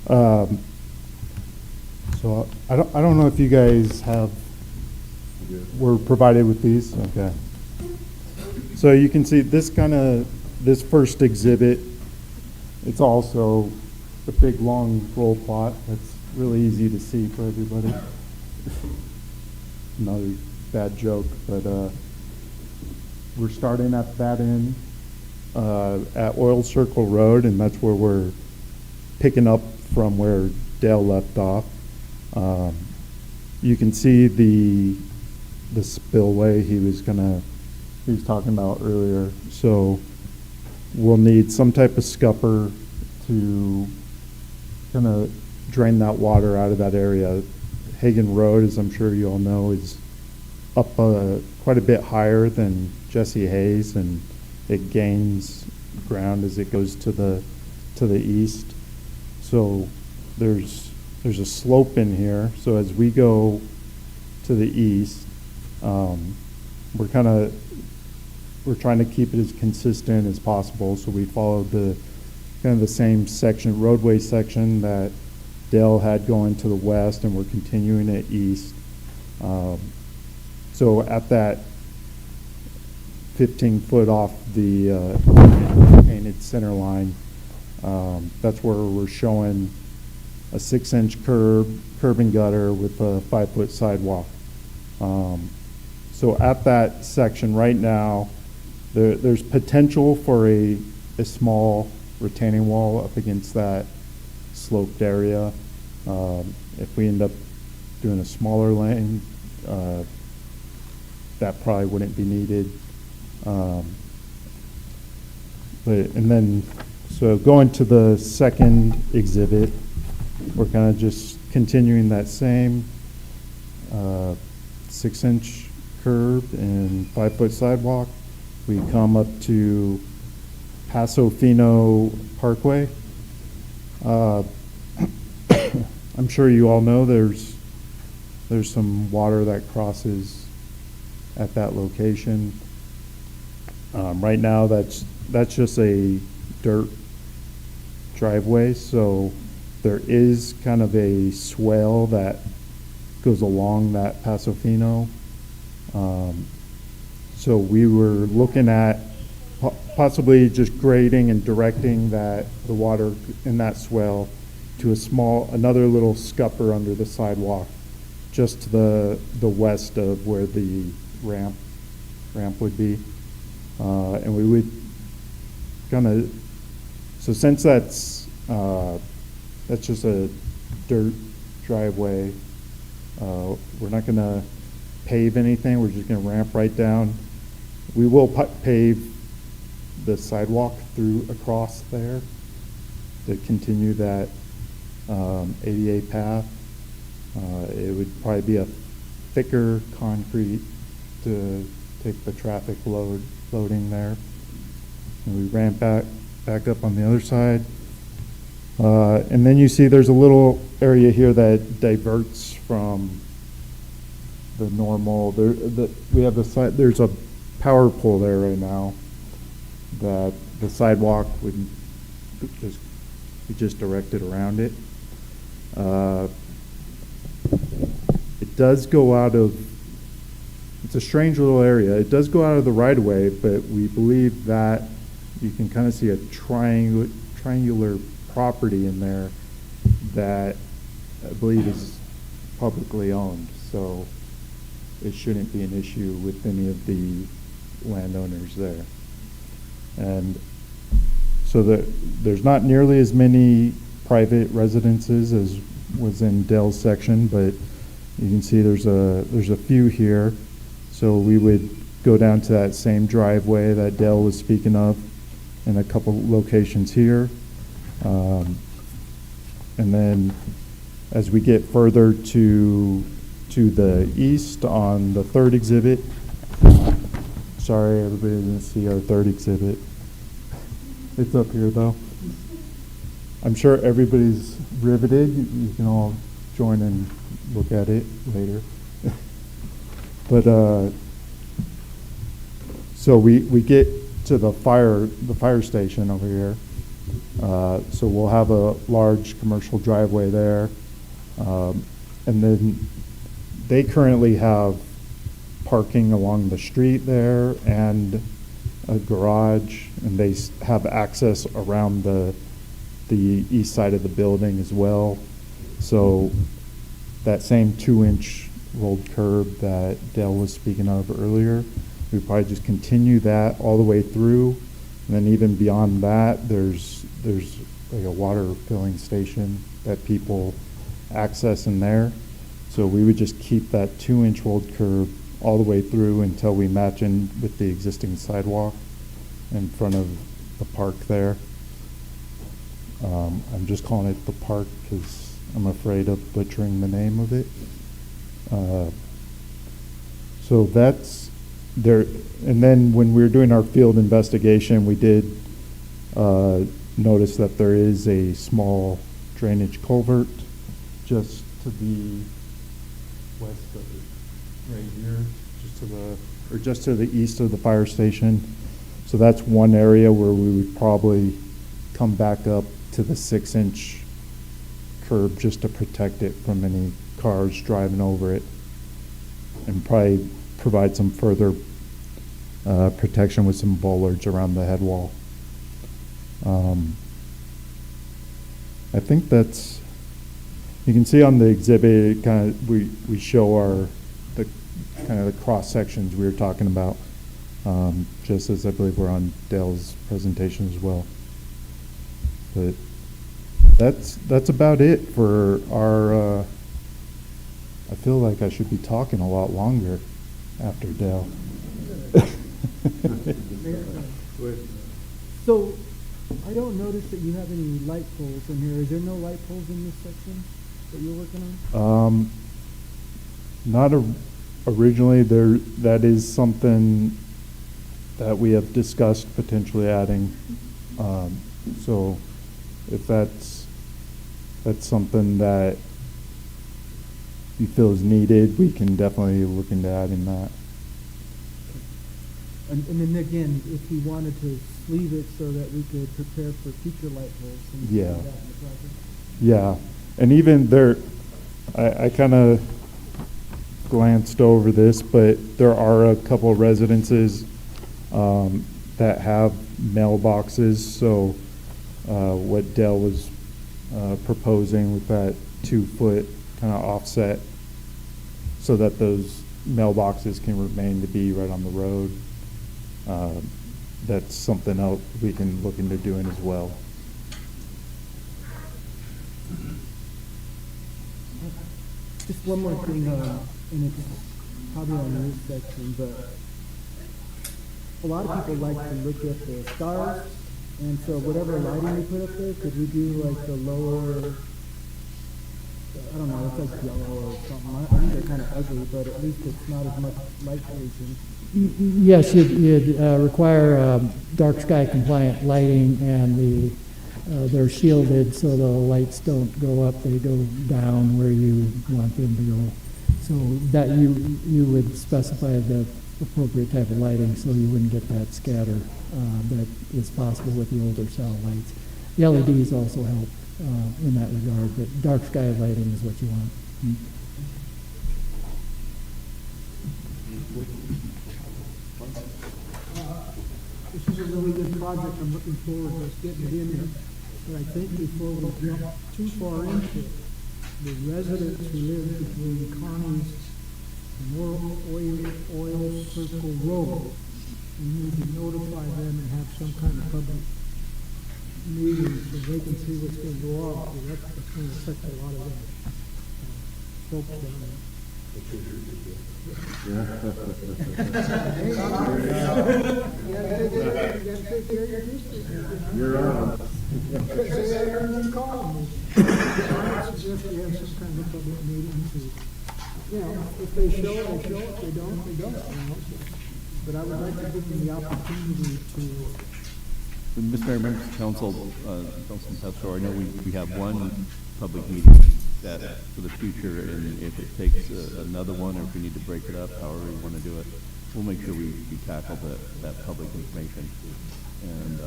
So I don't know if you guys were provided with these. Okay. So you can see this first exhibit. It's also a big long roll plot that's really easy to see for everybody. Another bad joke, but we're starting at that end at Oil Circle Road, and that's where we're picking up from where Dale left off. You can see the spillway he was talking about earlier. So we'll need some type of scupper to kind of drain that water out of that area. Hagen Road, as I'm sure you all know, is up quite a bit higher than Jesse Hayes, and it gains ground as it goes to the east. So there's a slope in here. So as we go to the east, we're trying to keep it as consistent as possible. So we followed the kind of the same section, roadway section that Dell had going to the west, and we're continuing it east. So at that 15 foot off the painted center line, that's where we're showing a 6-inch curb and gutter with a 5-foot sidewalk. So at that section right now, there's potential for a small retaining wall up against that sloped area. If we end up doing a smaller lane, that probably wouldn't be needed. So going to the second exhibit, we're kind of just continuing that same 6-inch curb and 5-foot sidewalk. We come up to Paso Fino Parkway. I'm sure you all know there's some water that crosses at that location. Right now, that's just a dirt driveway, so there is kind of a swale that goes along that Paso Fino. So we were looking at possibly just grading and directing the water in that swale to another little scupper under the sidewalk, just to the west of where the ramp would be. And we would so since that's just a dirt driveway, we're not gonna pave anything, we're just gonna ramp right down. We will pave the sidewalk across there to continue that ADA path. It would probably be a thicker concrete to take the traffic loading there. And we ramp back up on the other side. And then you see there's a little area here that diverts from the normal. We have there's a power pole there right now that the sidewalk would just directed around it. It does go out of, it's a strange little area. It does go out of the right of way, but we believe that you can kind of see a triangular property in there that I believe is publicly owned. So it shouldn't be an issue with any of the landowners there. And so there's not nearly as many private residences as was in Dell's section, but you can see there's a few here. So we would go down to that same driveway that Dell was speaking of in a couple locations here. And then as we get further to the east on the third exhibit, sorry everybody didn't see our third exhibit. It's up here though. I'm sure everybody's riveted. You can all join and look at it later. But so we get to the fire station over here. So we'll have a large commercial driveway there. And then they currently have parking along the street there and a garage, and they have access around the east side of the building as well. So that same 2-inch rolled curb that Dell was speaking of earlier, we probably just continue that all the way through, and then even beyond that, there's like a water filling station that people access in there. So we would just keep that 2-inch rolled curb all the way through until we match in with the existing sidewalk in front of the park there. I'm just calling it the park because I'm afraid of butchering the name of it. So that's there. And then when we were doing our field investigation, we did notice that there is a small drainage culvert just to the west of it, right here, just to the east of the fire station. So that's one area where we would probably come back up to the 6-inch curb just to protect it from any cars driving over it, and probably provide some further protection with some bollards around the head wall. I think that's, you can see on the exhibit, kind of we show the kind of the cross sections we were talking about, just as I believe we're on Dale's presentation as well. But that's about it for our. I feel like I should be talking a lot longer after Dale. So, I don't notice that you have any light poles in here. Is there no light poles in this section that you're working on? Not originally. That is something that we have discussed potentially adding. So, if that's something that you feel is needed, we can definitely look into adding that. And then again, if you wanted to sleeve it so that we could prepare for future light poles. And Yeah. like that in the project. Yeah, and even there, I kind of glanced over this, but there are a couple of residences that have mailboxes. So what Dell was proposing with that 2-foot kind of offset, so that those mailboxes can remain to be right on the road. That's something else we can look into doing as well. Just one more thing, and it's probably on this section, but a lot of people like to look at the stars, and so whatever lighting we put up there, could we do like the lower, I don't know, it's like yellow or something. I think they're kind of ugly, but at least it's not as much light pollution. Yes, you'd require dark sky compliant lighting, and they're shielded so the lights don't go up, they go down where you want them to go. So that you would specify the appropriate type of lighting so you wouldn't get that scatter that is possible with the older cell lights. The LEDs also help in that regard, but dark sky lighting is what you want. This is a really good project. I'm looking forward to us getting it in there. But I think before we jump too far into it, the residents who live between Connie's and Oil Circle Road, we need to notify them and have some kind of public meeting so they can see what's going to go on. Because that's going to affect a lot of them. Folks down there. You're on. Because they had everything calling me. I would suggest we have some kind of public meeting to, if they show, they show. If they don't, they don't. But I would like to give them the opportunity to. Mr. Mayor, members of council, Councilman Pastor, I know we have one public meeting that for the future, and if it takes another one, or if we need to break it up, however we want to do it, we'll make sure we tackle that public information, and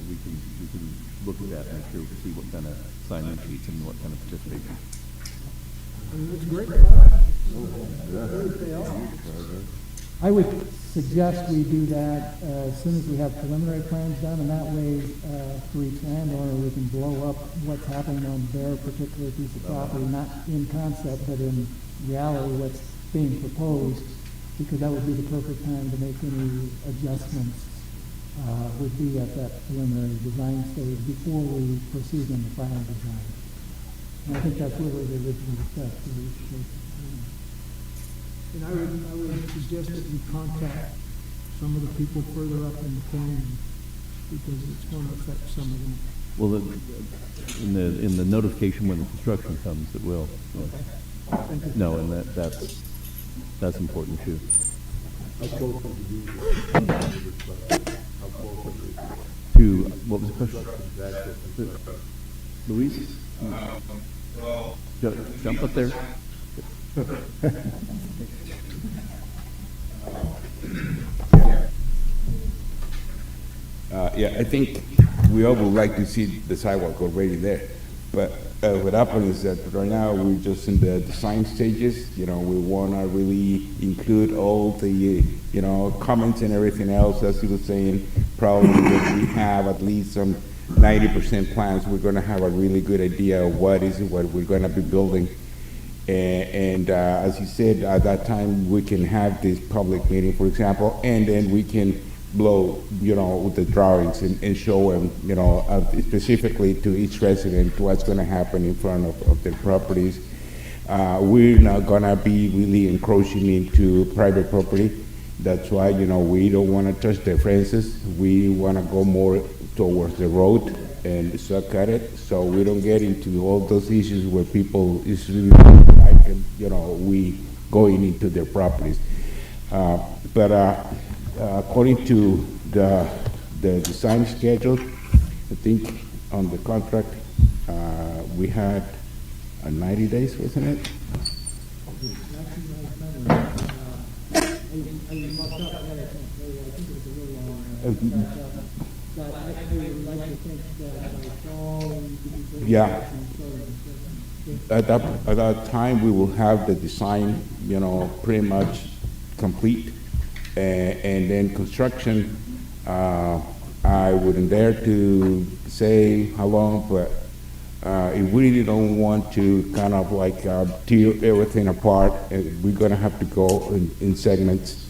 we can look at that and make sure we see what kind of sign-in sheets and what kind of participation. It's great. I would suggest we do that as soon as we have preliminary plans done, and that way, for each landowner, we can blow up what's happening on their particular piece of property, not in concept, but in reality, what's being proposed, because that would be the perfect time to make any adjustments, would be at that preliminary design stage before we proceed in the final design. And I think that's really the original discussed. And I would suggest that we contact some of the people further up in the canyon, because it's going to affect some of them. Well, in the notification when the construction comes, it will. Yeah. No, and that's important too. to, what was the question? Luis? Jump up there. Yeah, I think we all would like to see the sidewalk already there. But what happened is that right now we're just in the design stages. You know, we want to really include all the, you know, comments and everything else. As you were saying, probably when we have at least some 90% plans, we're going to have a really good idea of what we're going to be building. And as you said, at that time, we can have this public meeting, for example, and then we can blow, you know, with the drawings and show them, you know, specifically to each resident what's going to happen in front of their properties. We're not going to be really encroaching into private property. That's why, you know, we don't want to touch the fences. We want to go more towards the road and suck at it, so we don't get into all those issues where people is really like, you know, we going into their properties. But according to the design schedule, I think on the contract we had 90 days, wasn't it? Yeah. At that time, we will have the design, you know, pretty much complete, and then construction. I wouldn't dare to say how long, but if we really don't want to kind of like tear everything apart, we're gonna have to go in segments,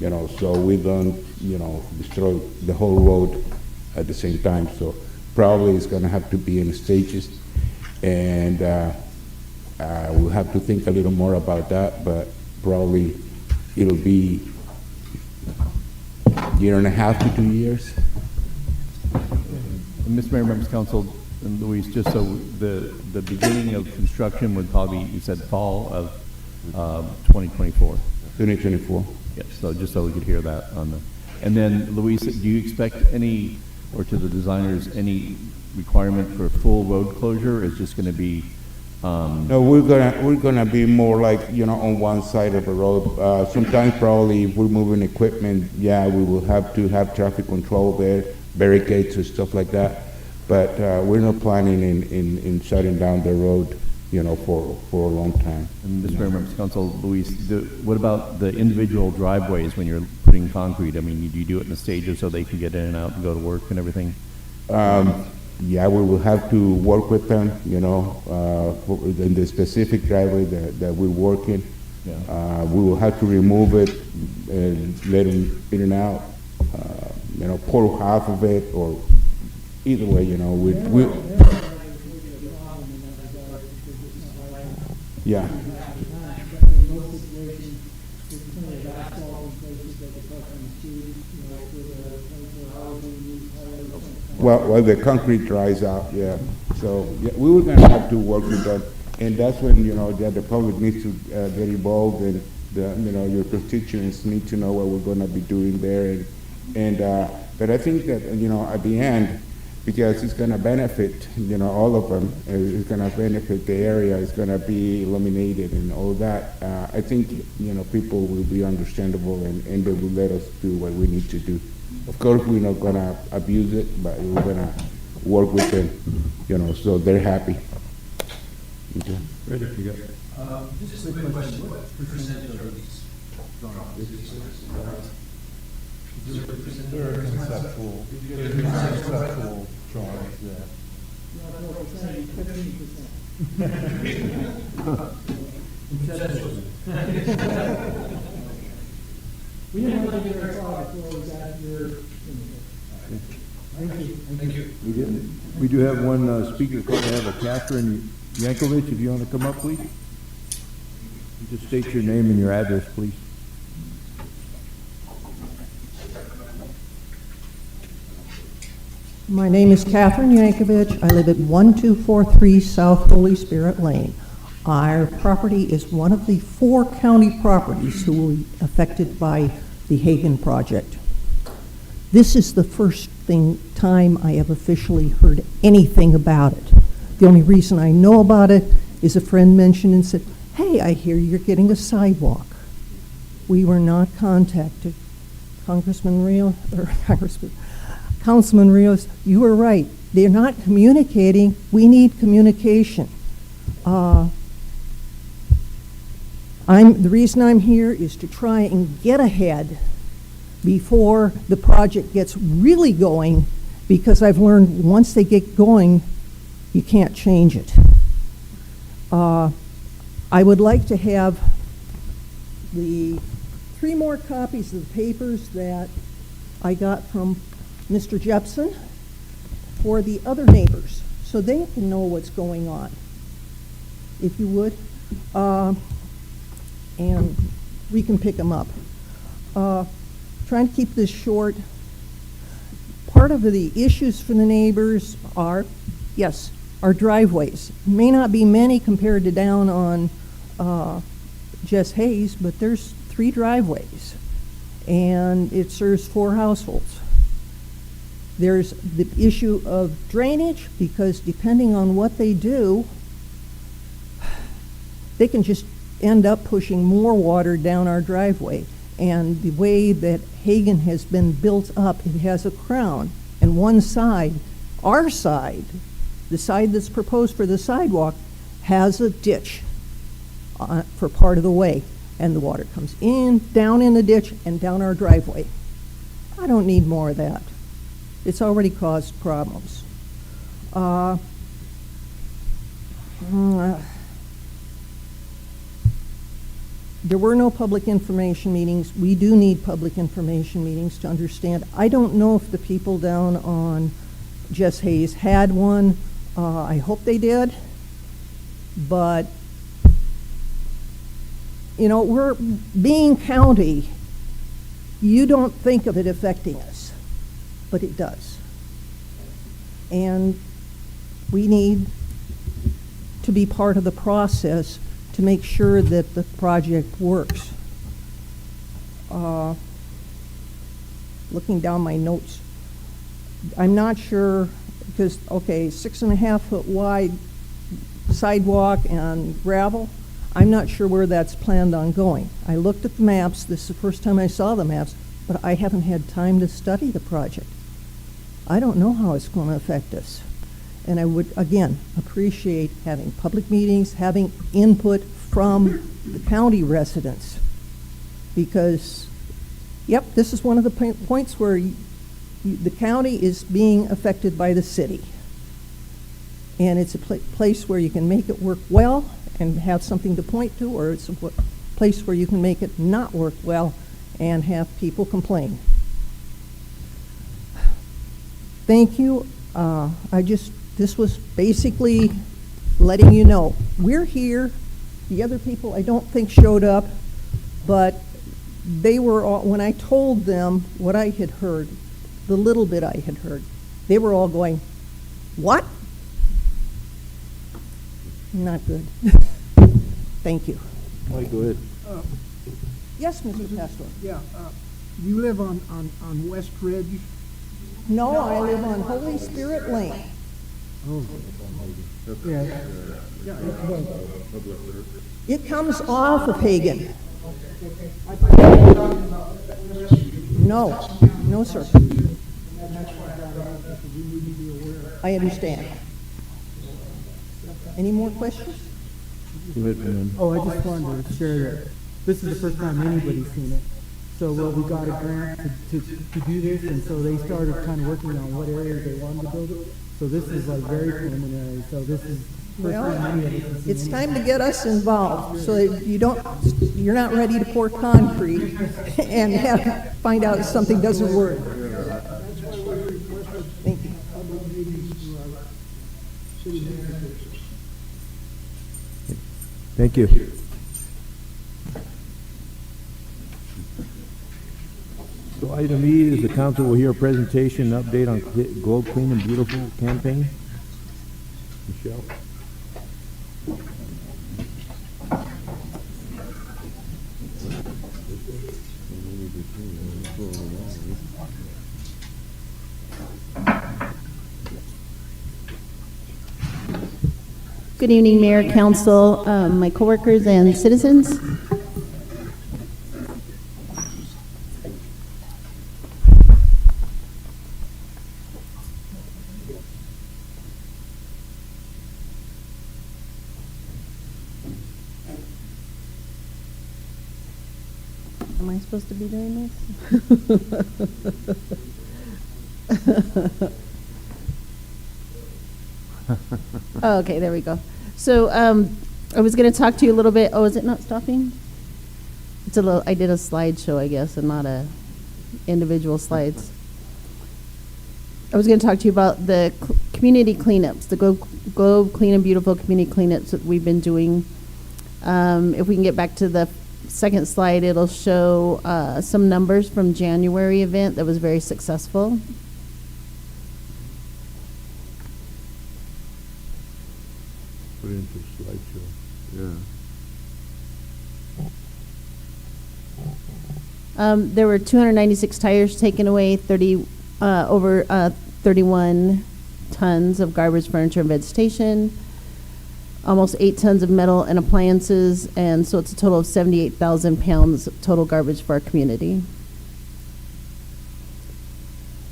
you know, so we don't, you know, destroy the whole road at the same time. So probably it's gonna have to be in stages, and we'll have to think a little more about that, but probably it'll be a year and a half to 2 years. Mr. Mayor, members of council, and Luis, just so the beginning of construction would probably, you said fall of 2024. 2024. Yes, so just so we could hear that on the, and then Luis, do you expect any, or to the designers, any requirement for full road closure? Is just going to be no, we're gonna be more like, you know, on one side of the road. Sometimes probably if we're moving equipment, yeah, we will have to have traffic control there, barricades and stuff like that. But we're not planning in shutting down the road, you know, for a long time. And Mr. Mayor, members of council, Luis, what about the individual driveways when you're putting concrete? I mean, do you do it in the stages so they can get in and out and go to work and everything? Yeah, we will have to work with them, you know, in the specific driveway that we're working. Yeah. We will have to remove it and let them in and out, you know, pour half of it, or either way, you know, yeah. Well, the concrete dries out, yeah. So yeah, we were going to have to work with that, and that's when, you know, the public needs to get involved, and you know, your constituents need to know what we're going to be doing there, but I think that, you know, at the end, because it's going to benefit, you know, all of them, it's going to benefit the area, it's going to be illuminated and all that. I think, you know, people will be understandable, and they will let us do what we need to do. Of course, we're not going to abuse it, but we're going to work with them, you know, so they're happy. Okay. Ready, you got Just a quick question. What percentage of these drawings? They're conceptual. They're conceptual drawings, yeah. We didn't want to get our thought before we got your. Thank you. We do have one speaker called. I have a Catherine Yankovic. If you want to come up, please. Just state your name and your address, please. My name is Catherine Yankovic. I live at 1243 South Holy Spirit Lane. Our property is one of the 4 county properties who will be affected by the Hagen project. This is the first time I have officially heard anything about it. The only reason I know about it is a friend mentioned and said, hey, I hear you're getting a sidewalk. We were not contacted. Councilman Rios, you were right. They're not communicating. We need communication. The reason I'm here is to try and get ahead before the project gets really going, because I've learned once they get going, you can't change it. I would like to have the 3 more copies of the papers that I got from Mr. Jepson for the other neighbors, so they can know what's going on, if you would. And we can pick them up. Trying to keep this short. Part of the issues for the neighbors are, yes, our driveways. May not be many compared to down on Jess Hayes, but there's 3 driveways, and it serves 4 households. There's the issue of drainage, because depending on what they do, they can just end up pushing more water down our driveway. And the way that Hagen has been built up, it has a crown, and one side, our side, the side that's proposed for the sidewalk, has a ditch for part of the way, and the water comes in, down in the ditch, and down our driveway. I don't need more of that. It's already caused problems. There were no public information meetings. We do need public information meetings to understand. I don't know if the people down on Jess Hayes had one. I hope they did. But, you know, we're being county. You don't think of it affecting us, but it does. And we need to be part of the process to make sure that the project works. Looking down my notes, I'm not sure, because, okay, 6.5 foot wide sidewalk and gravel, I'm not sure where that's planned on going. I looked at the maps, this is the first time I saw the maps, but I haven't had time to study the project. I don't know how it's going to affect us. And I would, again, appreciate having public meetings, having input from the county residents. Because, yep, this is one of the points where the county is being affected by the city. And it's a place where you can make it work well and have something to point to, or it's a place where you can make it not work well and have people complain. Thank you. This was basically letting you know we're here. The other people I don't think showed up, but they were all, when I told them what I had heard, the little bit I had heard, they were all going, what? Not good. Thank you. Mike, go ahead. Yes, Mr. Pastor. Yeah, you live on West Ridge? No, I live on Holy Spirit Lane. Oh. Yeah. It comes off of Hagen. No, sir. I understand. Any more questions? Go ahead, man. Oh, I just wanted to share that this is the first time anybody's seen it. So we got a grant to do this, and so they started kind of working on what areas they wanted to build it. So this is like very preliminary. So this is first time any of us has seen It's time to get us involved so that you're not ready to pour concrete and find out something doesn't work. Thank you. Thank you. So item E is the council will hear a presentation and update on Globe Clean and Beautiful campaign. Michelle? Good evening, Mayor, Council, my coworkers, and citizens. Am I supposed to be doing this? Oh, okay, there we go. So I was going to talk to you a little bit. Oh, is it not stopping? It's a little. I did a slideshow, I guess, and not a individual slides. I was going to talk to you about the community cleanups, the Globe Clean and Beautiful community cleanups that we've been doing. If we can get back to the second slide, it'll show some numbers from January event that was very successful. Put it into slideshow. Yeah. There were 296 tires taken away, over 31 tons of garbage, furniture, and vegetation, almost 8 tons of metal and appliances, and so it's a total of 78,000 pounds of total garbage for our community.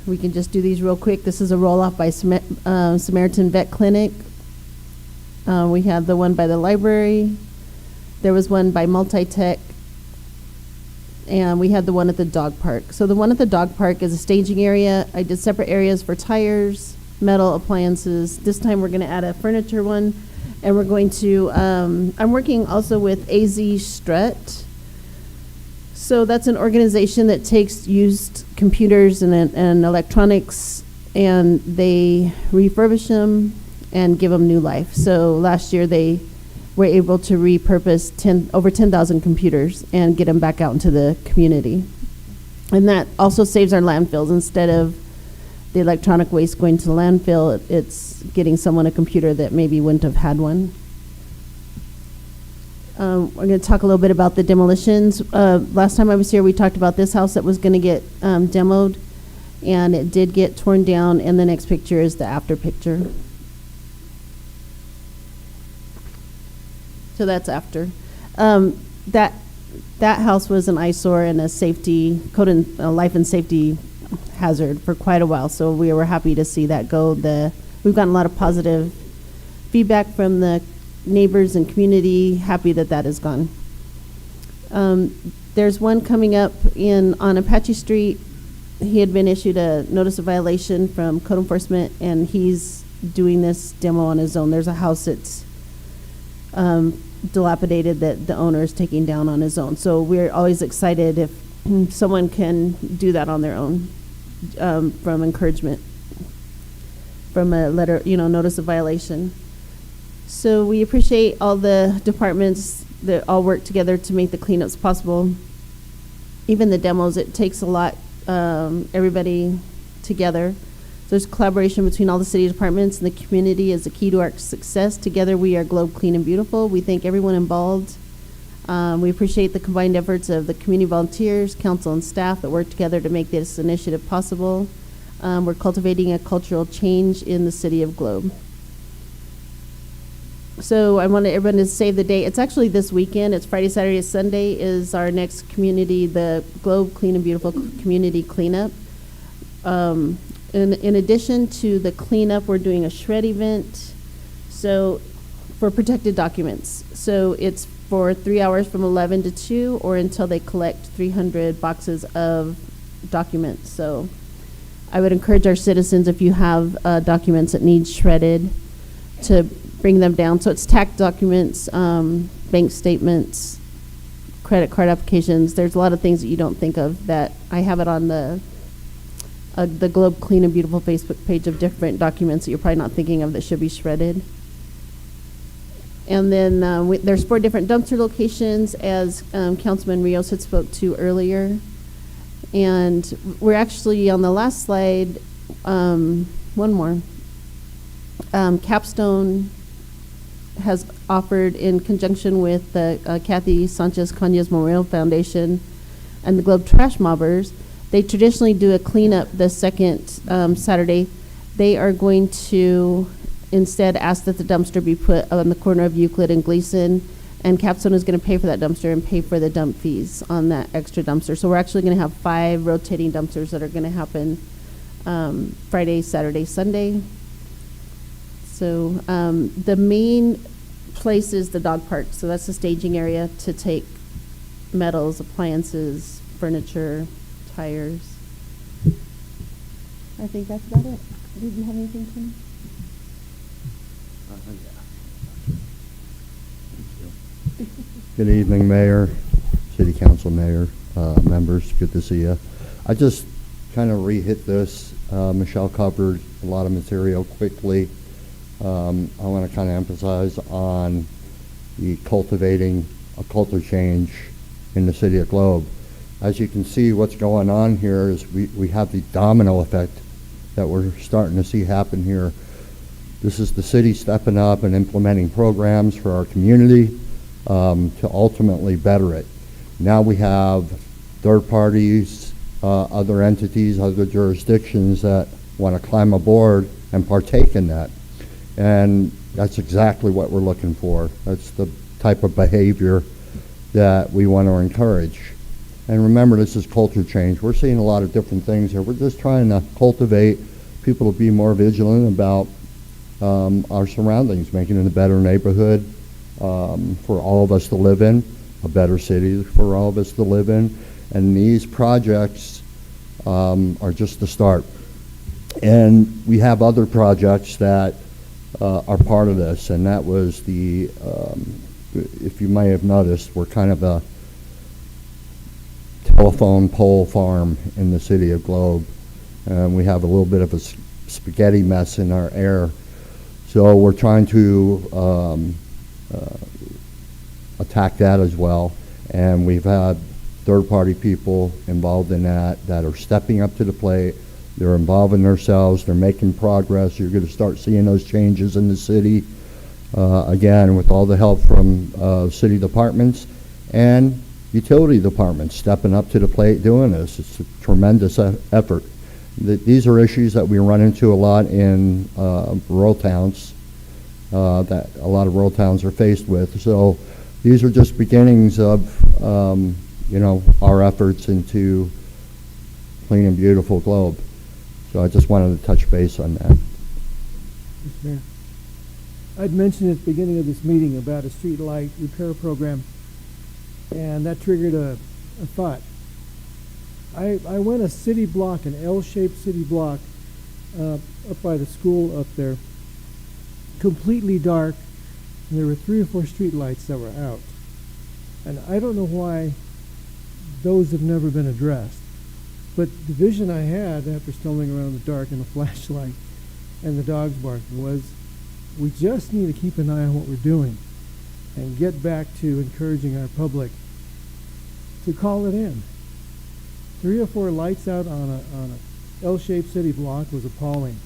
We can just do these real quick. This is a roll-off by Samaritan Vet Clinic. We had the one by the library. There was one by Multitech. And we had the one at the dog park. So the one at the dog park is a staging area. I did separate areas for tires, metal, appliances. This time we're going to add a furniture one. And we're going to, I'm working also with AZ Strut. So that's an organization that takes used computers and electronics, and they refurbish them and give them new life. So last year they were able to repurpose over 10,000 computers and get them back out into the community. And that also saves our landfills. Instead of the electronic waste going to the landfill, it's getting someone a computer that maybe wouldn't have had one. We're going to talk a little bit about the demolitions. Last time I was here, we talked about this house that was going to get demoed, and it did get torn down, and the next picture is the after picture. So that's after. That house was an eyesore and a safety, life and safety hazard for quite a while, so we were happy to see that go. We've gotten a lot of positive feedback from the neighbors and community, happy that that is gone. There's one coming up on Apache Street. He had been issued a notice of violation from code enforcement, and he's doing this demo on his own. There's a house that's dilapidated that the owner is taking down on his own. So we're always excited if someone can do that on their own, from encouragement, from a letter, notice of violation. So we appreciate all the departments that all work together to make the cleanups possible. Even the demos, it takes a lot, everybody together. So there's collaboration between all the city departments, and the community is the key to our success. Together we are Globe Clean and Beautiful. We thank everyone involved. We appreciate the combined efforts of the community volunteers, council, and staff that work together to make this initiative possible. We're cultivating a cultural change in the city of Globe. So I wanted everyone to save the date. It's actually this weekend. It's Friday, Saturday, Sunday is our next community, the Globe Clean and Beautiful Community Cleanup. In addition to the cleanup, we're doing a shred event. So for protected documents. So it's for 3 hours from 11 to 2 or until they collect 300 boxes of documents. So I would encourage our citizens, if you have documents that need shredded, to bring them down. So it's tax documents, bank statements, credit card applications. There's a lot of things that you don't think of that I have it on the Globe Clean and Beautiful Facebook page of different documents that you're probably not thinking of that should be shredded. And then there's 4 different dumpster locations, as Councilman Rios had spoke to earlier. And we're actually on the last slide, one more. Capstone has offered, in conjunction with the Kathy Sanchez Cañas Memorial Foundation and the Globe Trash Mobbers, they traditionally do a cleanup the second Saturday. They are going to instead asked that the dumpster be put on the corner of Euclid and Gleason, and Capstone is going to pay for that dumpster and pay for the dump fees on that extra dumpster. So we're actually going to have 5 rotating dumpsters that are going to happen Friday, Saturday, Sunday. So the main place is the dog park. So that's the staging area to take metals, appliances, furniture, tires. I think that's about it. Did you have anything, Tim? Good evening, Mayor, City Council Mayor, members. Good to see you. I just kind of re-hit this. Michelle covered a lot of material quickly. I want to kind of emphasize on the cultivating a culture change in the city of Globe. As you can see, what's going on here is we have the domino effect that we're starting to see happen here. This is the city stepping up and implementing programs for our community to ultimately better it. Now we have third parties, other entities, other jurisdictions that want to climb aboard and partake in that. And that's exactly what we're looking for. That's the type of behavior that we want to encourage. And remember, this is culture change. We're seeing a lot of different things here. We're just trying to cultivate people to be more vigilant about our surroundings, making it a better neighborhood for all of us to live in, a better city for all of us to live in. And these projects are just the start. And we have other projects that are part of this, and that was the, if you may have noticed, we're kind of a telephone pole farm in the city of Globe. And we have a little bit of a spaghetti mess in our air. So we're trying to attack that as well. And we've had third-party people involved in that are stepping up to the plate. They're involving themselves. They're making progress. You're going to start seeing those changes in the city, again, with all the help from city departments and utility departments stepping up to the plate doing this. It's a tremendous effort. These are issues that we run into a lot in rural towns, that a lot of rural towns are faced with. So these are just beginnings of, you know, our efforts into clean and beautiful Globe. So I just wanted to touch base on that. Mr. Mayor, I'd mentioned at the beginning of this meeting about a street light repair program, and that triggered a thought. I went a city block, an L-shaped city block, up by the school up there, completely dark, and there were 3 or 4 street lights that were out. And I don't know why those have never been addressed. But the vision I had after stumbling around in the dark in a flashlight and the dogs barking was, we just need to keep an eye on what we're doing and get back to encouraging our public to call it in. 3 or 4 lights out on a L-shaped city block was appalling.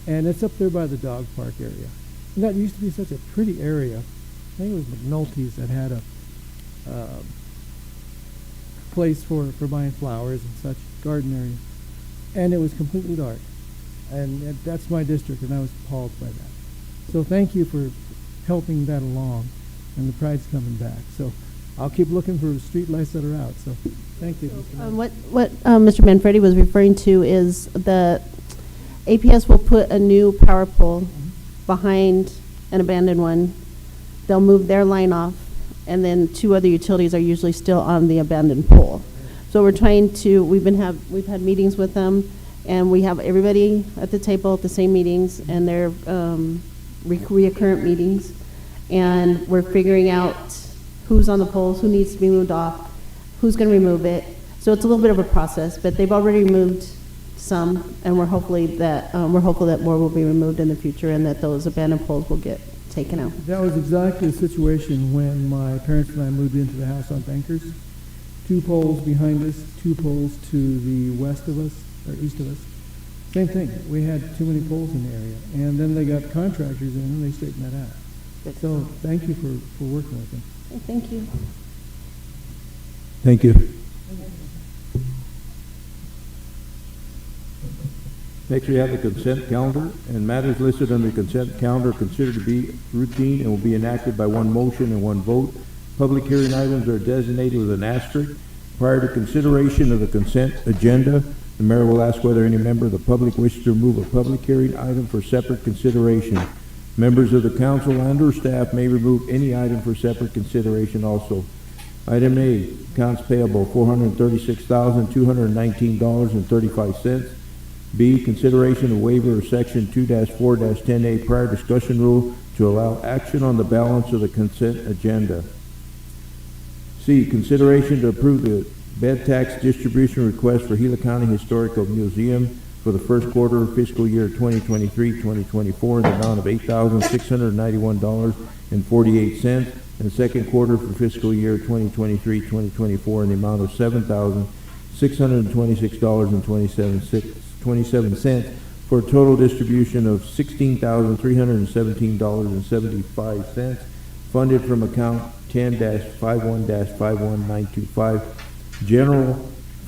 And it's up there by the dog park area. And that used to be such a pretty area. I think it was McNulty's that had a place for buying flowers and such, garden area. And it was completely dark. And that's my district, and I was appalled by that. So thank you for helping that along, and the pride's coming back. So I'll keep looking for street lights that are out. So thank you. What Mr. Manfredi was referring to is the APS will put a new power pole behind an abandoned one. They'll move their line off, and then 2 other utilities are usually still on the abandoned pole. So we're trying to, we've had meetings with them, and we have everybody at the table at the same meetings, and they're recurrent meetings, and we're figuring out who's on the poles, who needs to be moved off, who's going to remove it. So it's a little bit of a process, but they've already removed some, and we're hopeful that more will be removed in the future, and that those abandoned poles will get taken out. That was exactly the situation when my parents and I moved into the house on Bankers. 2 poles behind us, 2 poles to the west of us, or east of us. Same thing. We had too many poles in the area. And then they got contractors in and they straightened that out. Good. So thank you for working with them. Thank you. Thank you. Next, we have the consent calendar, and matters listed on the consent calendar are considered to be routine and will be enacted by one motion and one vote. Public hearing items are designated with an asterisk. Prior to consideration of the consent agenda, the mayor will ask whether any member of the public wishes to remove a public hearing item for separate consideration. Members of the council and/or staff may remove any item for separate consideration also. Item A, accounts payable, $436,219.35. B, consideration of waiver of section 2-4-10A prior discussion rule to allow action on the balance of the consent agenda. C, consideration to approve the bed tax distribution request for Gila County Historical Museum for the first quarter of fiscal year 2023-2024 in the amount of $8,691.48, and second quarter for fiscal year 2023-2024 in the amount of $7,626.27 for a total distribution of $16,317.75, funded from account 10-51-51925, General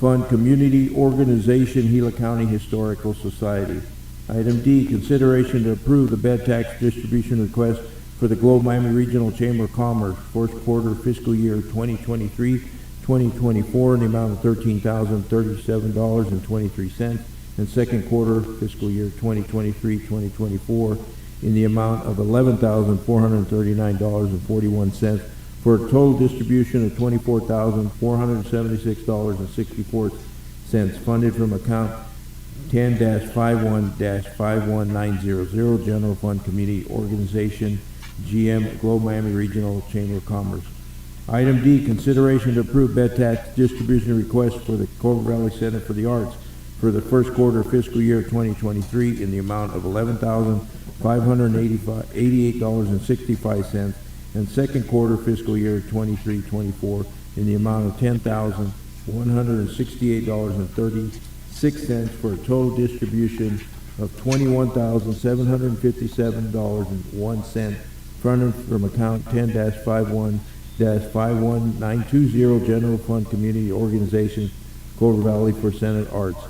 Fund Community Organization, Gila County Historical Society. Item D, consideration to approve the bed tax distribution request for the Globe Miami Regional Chamber of Commerce, first quarter fiscal year 2023-2024 in the amount of $13,037.23, and second quarter fiscal year 2023-2024 in the amount of $11,439.41, for a total distribution of $24,476.64, funded from account 10-51-51900, General Fund Community Organization, GM, Globe Miami Regional Chamber of Commerce. Item D, consideration to approve bed tax distribution request for the Corvo Valley Center for the Arts for the first quarter of fiscal year 2023 in the amount of $11,588.65, and second quarter fiscal year 23-24 in the amount of $10,168.36, for a total distribution of $21,757.01, funded from account 10-51-51920, General Fund Community Organization, Corvo Valley for Senate Arts.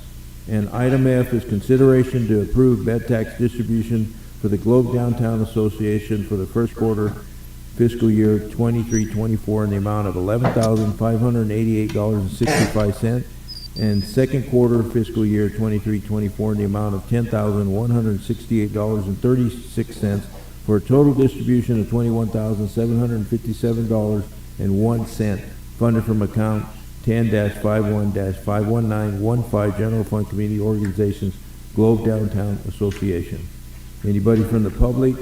And item F is consideration to approve bed tax distribution for the Globe Downtown Association for the first quarter fiscal year 23-24 in the amount of $11,588.65, and second quarter fiscal year 23-24 in the amount of $10,168.36, for a total distribution of $21,757.01, funded from account 10-51-51915, General Fund Community Organizations, Globe Downtown Association. Anybody from the public,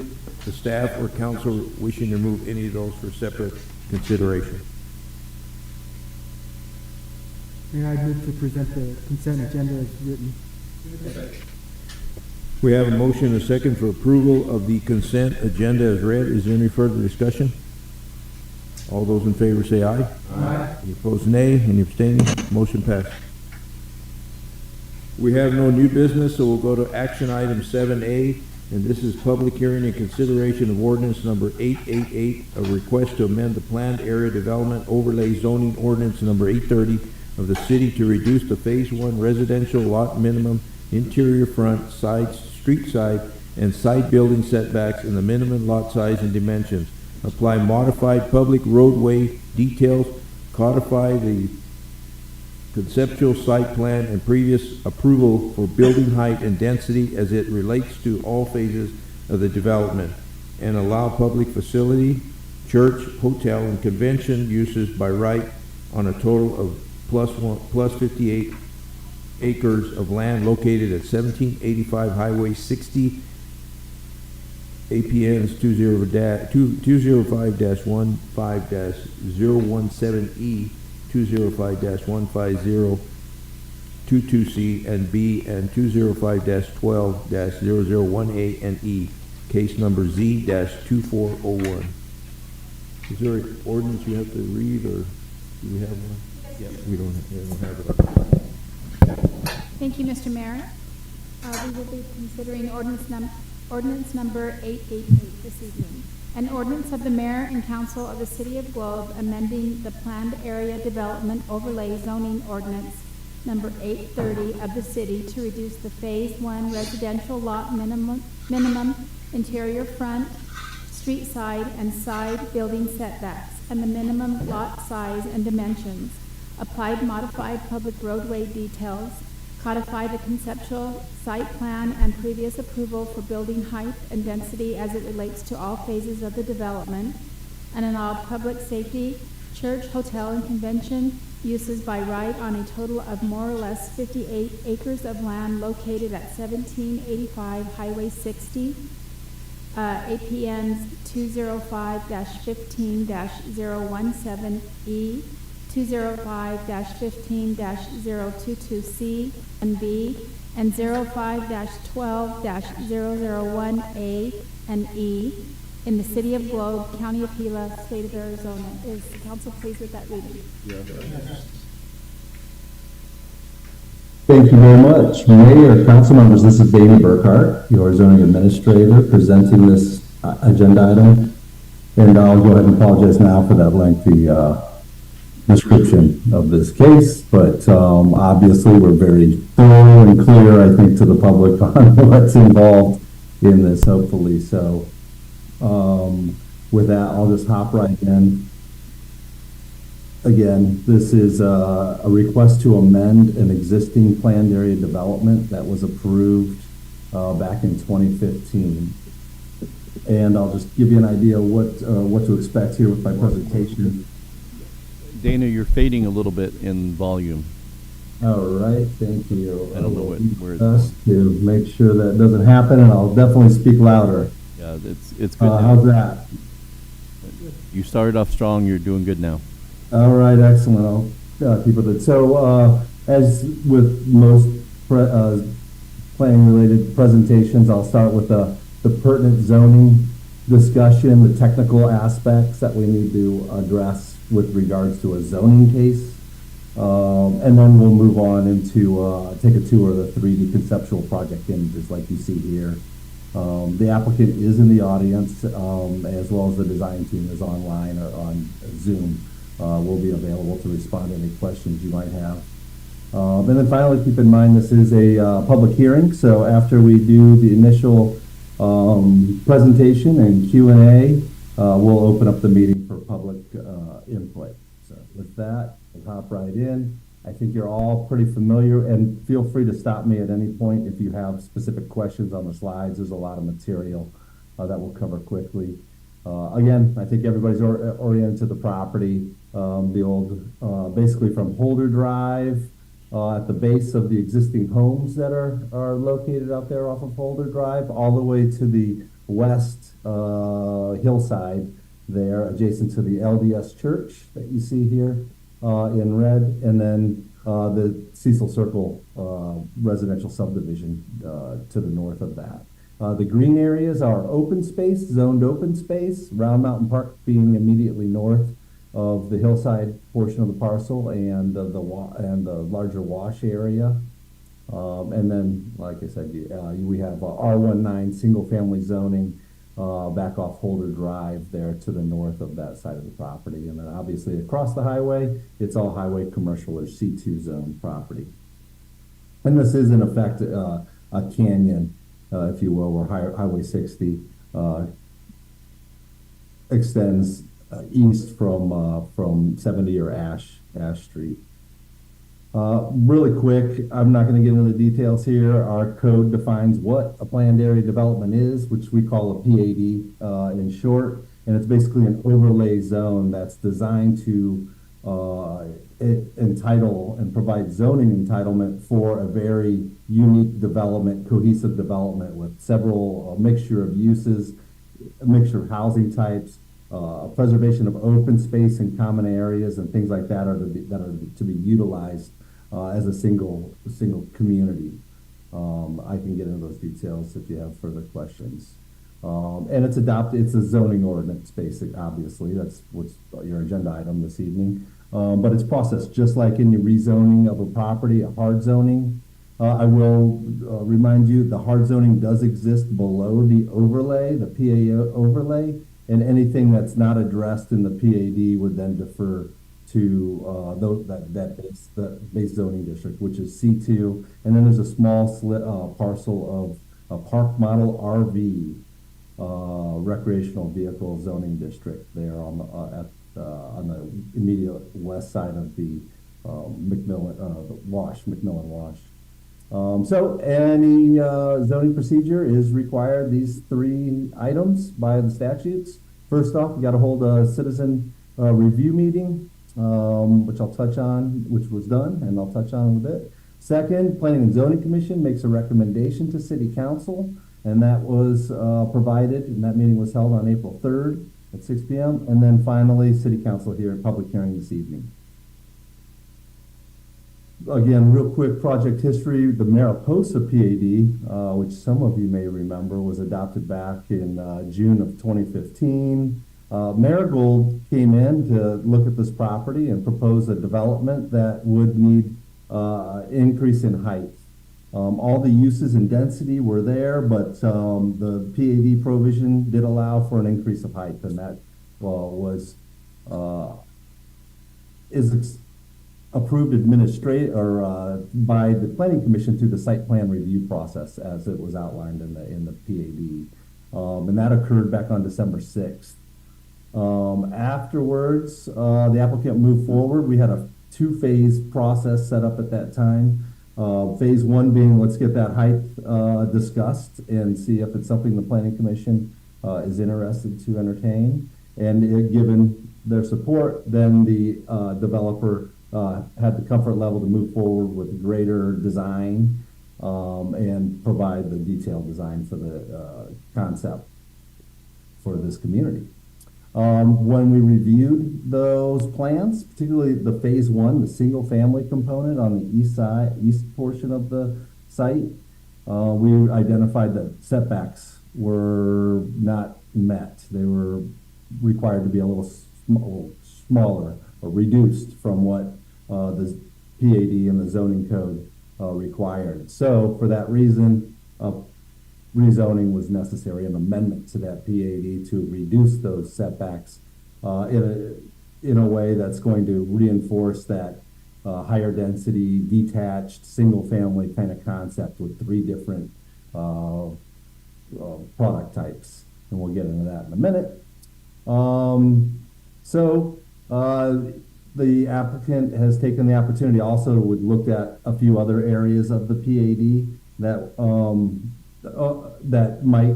the staff, or council wishing to remove any of those for separate consideration? Mayor, I move to present the consent agenda as written. We have a motion and a second for approval of the consent agenda as read. Is there any further discussion? All those in favor say aye. Aye. Any opposed, nay. Any abstaining? Motion passed. We have no new business, so we'll go to action item 7A, and this is public hearing and consideration of ordinance number 888, a request to amend the planned area development overlay zoning ordinance number 830 of the city to reduce the phase 1 residential lot minimum interior front, side, street side, and side building setbacks in the minimum lot size and dimensions, apply modified public roadway details, codify the conceptual site plan and previous approval for building height and density as it relates to all phases of the development, and allow public facility, church, hotel, and convention uses by right on a total of plus 58 acres of land located at 1785 Highway 60, APNs 205-15-017E, 205-15022C and B, and 205-12-001A and E, case number Z-2401. Is there an ordinance you have to read, or do we have one? Yes. We don't have it. Thank you, Mr. Mayor. We will be considering ordinance number 888 this evening. An ordinance of the Mayor and Council of the City of Globe amending the planned area development overlay zoning ordinance number 830 of the city to reduce the Phase 1 residential lot minimum interior front, street side, and side building setbacks, and the minimum lot size and dimensions, applied modified public roadway details, codify the conceptual site plan and previous approval for building height and density as it relates to all phases of the development, and allow public safety, church, hotel, and convention uses by right on a total of more or less 58 acres of land located at 1785 Highway 60, APNs 205-15-017E, 205-15-022C and B, and 05-12-001A and E in the city of Globe, county of Gila, state of Arizona. Is the council pleased with that reading? Thank you very much. Mayor, council members, this is Davey Burkhart, your zoning administrator, presenting this agenda item. And I'll go ahead and apologize now for that lengthy description of this case, but obviously we're very thorough and clear, I think, to the public on what's involved in this, hopefully. So with that, I'll just hop right in. Again, this is a request to amend an existing planned area development that was approved back in 2015. And I'll just give you an idea of what to expect here with my presentation. Dana, you're fading a little bit in volume. All right, thank you. I don't know where it's going. To make sure that doesn't happen, and I'll definitely speak louder. Yeah, it's good. How's that? You started off strong. You're doing good now. All right, excellent. I'll keep it. So, as with most planning-related presentations, I'll start with the pertinent zoning discussion, the technical aspects that we need to address with regards to a zoning case, and then we'll move on into take a tour of the 3D conceptual project images like you see here. The applicant is in the audience, as well as the design team is online or on Zoom. Will be available to respond to any questions you might have. And then finally, keep in mind this is a public hearing, so after we do the initial presentation and Q&A, we'll open up the meeting for public input. So with that, we'll hop right in. I think you're all pretty familiar, and feel free to stop me at any point if you have specific questions on the slides. There's a lot of material that we'll cover quickly. Again, I think everybody's oriented to the property. The old, basically from Holder Drive, at the base of the existing homes that are located out there off of Holder Drive, all the way to the west hillside there, adjacent to the LDS Church that you see here in red, and then the Cecil Circle residential subdivision to the north of that. The green areas are open space, zoned open space, Round Mountain Park being immediately north of the hillside portion of the parcel, and the larger wash area. And then, like I said, we have R19 single family zoning back off Holder Drive there to the north of that side of the property. And then obviously across the highway, it's all highway commercial or C2 zone property. And this is in effect a canyon, if you will, where Highway 60 extends east from 70 or Ash Street. Really quick, I'm not going to get into the details here. Our code defines what a planned area development is, which we call a PAD in short, and it's basically an overlay zone that's designed to entitle and provide zoning entitlement for a very unique development, cohesive development with several mixture of uses, a mixture of housing types, preservation of open space and common areas and things like that are to be utilized as a single community. I can get into those details if you have further questions. And it's a zoning ordinance, obviously. That's what's your agenda item this evening. But it's processed just like in your rezoning of a property, a hard zoning. I will remind you the hard zoning does exist below the overlay, the PA overlay, and anything that's not addressed in the PAD would then defer to that base zoning district, which is C2. And then there's a small parcel of a park model RV recreational vehicle zoning district there on the immediate west side of the McMillan Wash. So any zoning procedure is required, these 3 items by the statutes. First off, you got to hold a citizen review meeting, which I'll touch on, which was done, and I'll touch on in a bit. Second, Planning and Zoning Commission makes a recommendation to City Council, and that was provided, and that meeting was held on April 3rd at 6 p.m. And then finally, City Council here, public hearing this evening. Again, real quick project history, the Mariposa PAD, which some of you may remember, was adopted back in June of 2015. Marigold came in to look at this property and propose a development that would need increase in height. All the uses and density were there, but the PAD provision did allow for an increase of height, and that is approved by the Planning Commission through the site plan review process as it was outlined in the PAD. And that occurred back on December 6th. Afterwards, the applicant moved forward. We had a 2-phase process set up at that time. Phase 1 being, let's get that height discussed and see if it's something the Planning Commission is interested to entertain. And given their support, then the developer had the comfort level to move forward with greater design and provide the detailed design for the concept for this community. When we reviewed those plans, particularly the phase 1, the single family component on the east portion of the site, we identified that setbacks were not met. They were required to be a little smaller or reduced from what the PAD and the zoning code required. So for that reason, rezoning was necessary, an amendment to that PAD to reduce those setbacks in a way that's going to reinforce that higher density, detached, single family kind of concept with 3 different product types. And we'll get into that in a minute. The applicant has taken the opportunity also would look at a few other areas of the PAD that might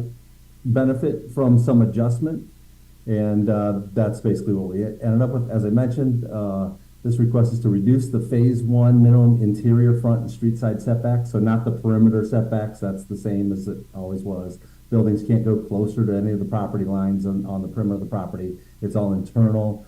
benefit from some adjustment. And that's basically what we ended up with. As I mentioned, this request is to reduce the phase 1 minimum interior front and street side setbacks. So not the perimeter setbacks, that's the same as it always was. Buildings can't go closer to any of the property lines on the perimeter of the property. It's all internal.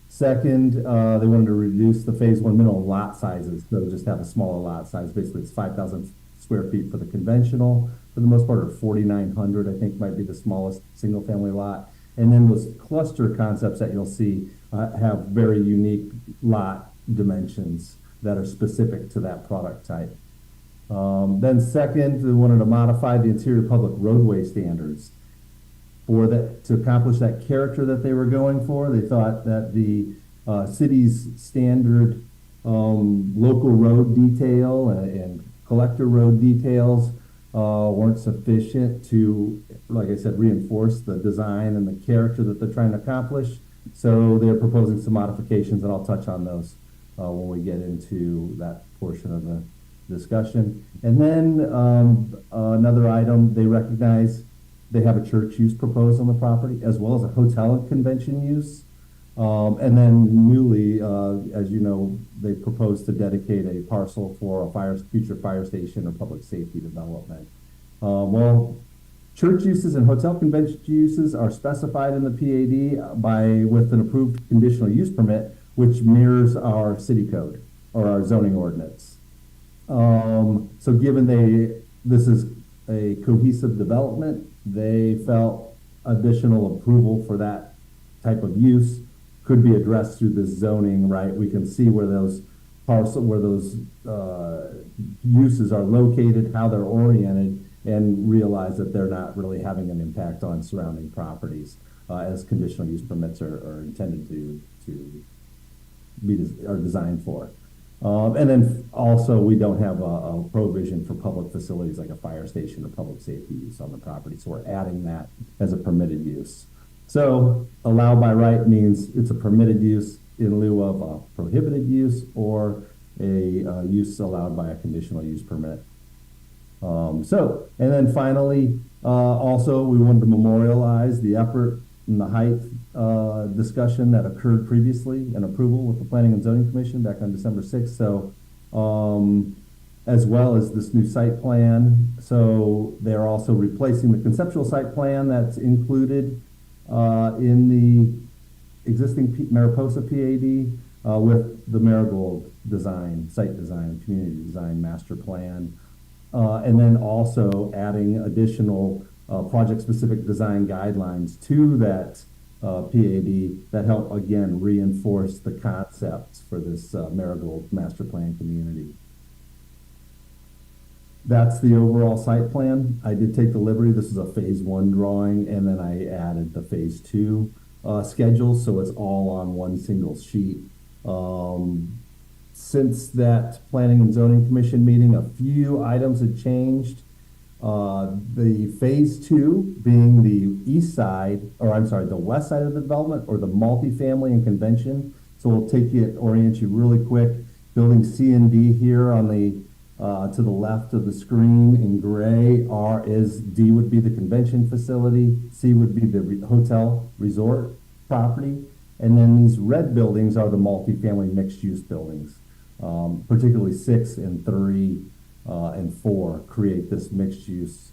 Second, they wanted to reduce the phase 1 minimum lot sizes. So just have a smaller lot size. Basically, it's 5,000 square feet for the conventional. For the most part, or 4,900, I think, might be the smallest single-family lot. And then those cluster concepts that you'll see have very unique lot dimensions that are specific to that product type. Then second, they wanted to modify the interior public roadway standards to accomplish that character that they were going for. They thought that the city's standard local road detail and collector road details weren't sufficient to, like I said, reinforce the design and the character that they're trying to accomplish. So they're proposing some modifications, and I'll touch on those when we get into that portion of the discussion. And then another item, they recognize they have a church use proposed on the property, as well as a hotel and convention use. And then newly, as you know, they proposed to dedicate a parcel for a future fire station or public safety development. Well, church uses and hotel convention uses are specified in the PAD with an approved conditional use permit, which mirrors our city code or our zoning ordinance. So given this is a cohesive development, they felt additional approval for that type of use could be addressed through this zoning, right? We can see where those uses are located, how they're oriented, and realize that they're not really having an impact on surrounding properties as conditional use permits are intended to are designed for. And then also, we don't have a provision for public facilities like a fire station or public safety use on the property, so we're adding that as a permitted use. So allow by right means it's a permitted use in lieu of a prohibited use or a use allowed by a conditional use permit. And then finally, also we wanted to memorialize the effort and the height discussion that occurred previously and approval with the Planning and Zoning Commission back on December 6th. So, as well as this new site plan. So they're also replacing the conceptual site plan that's included in the existing Mariposa PAD with the Marigold design, site design, community design master plan. And then also adding additional project-specific design guidelines to that PAD that help, again, reinforce the concepts for this Marigold master plan community. That's the overall site plan. I did take the liberty, this is a phase 1 drawing, and then I added the phase 2 schedule, so it's all on one single sheet. Since that Planning and Zoning Commission meeting, a few items have changed. The phase 2 being the east side, or I'm sorry, the west side of the development, or the multifamily and convention. So we'll orient you really quick. Building C and D here on the to the left of the screen in gray. D would be the convention facility. C would be the hotel resort property. And then these red buildings are the multifamily mixed-use buildings. Particularly 6 and 3 and 4 create this mixed-use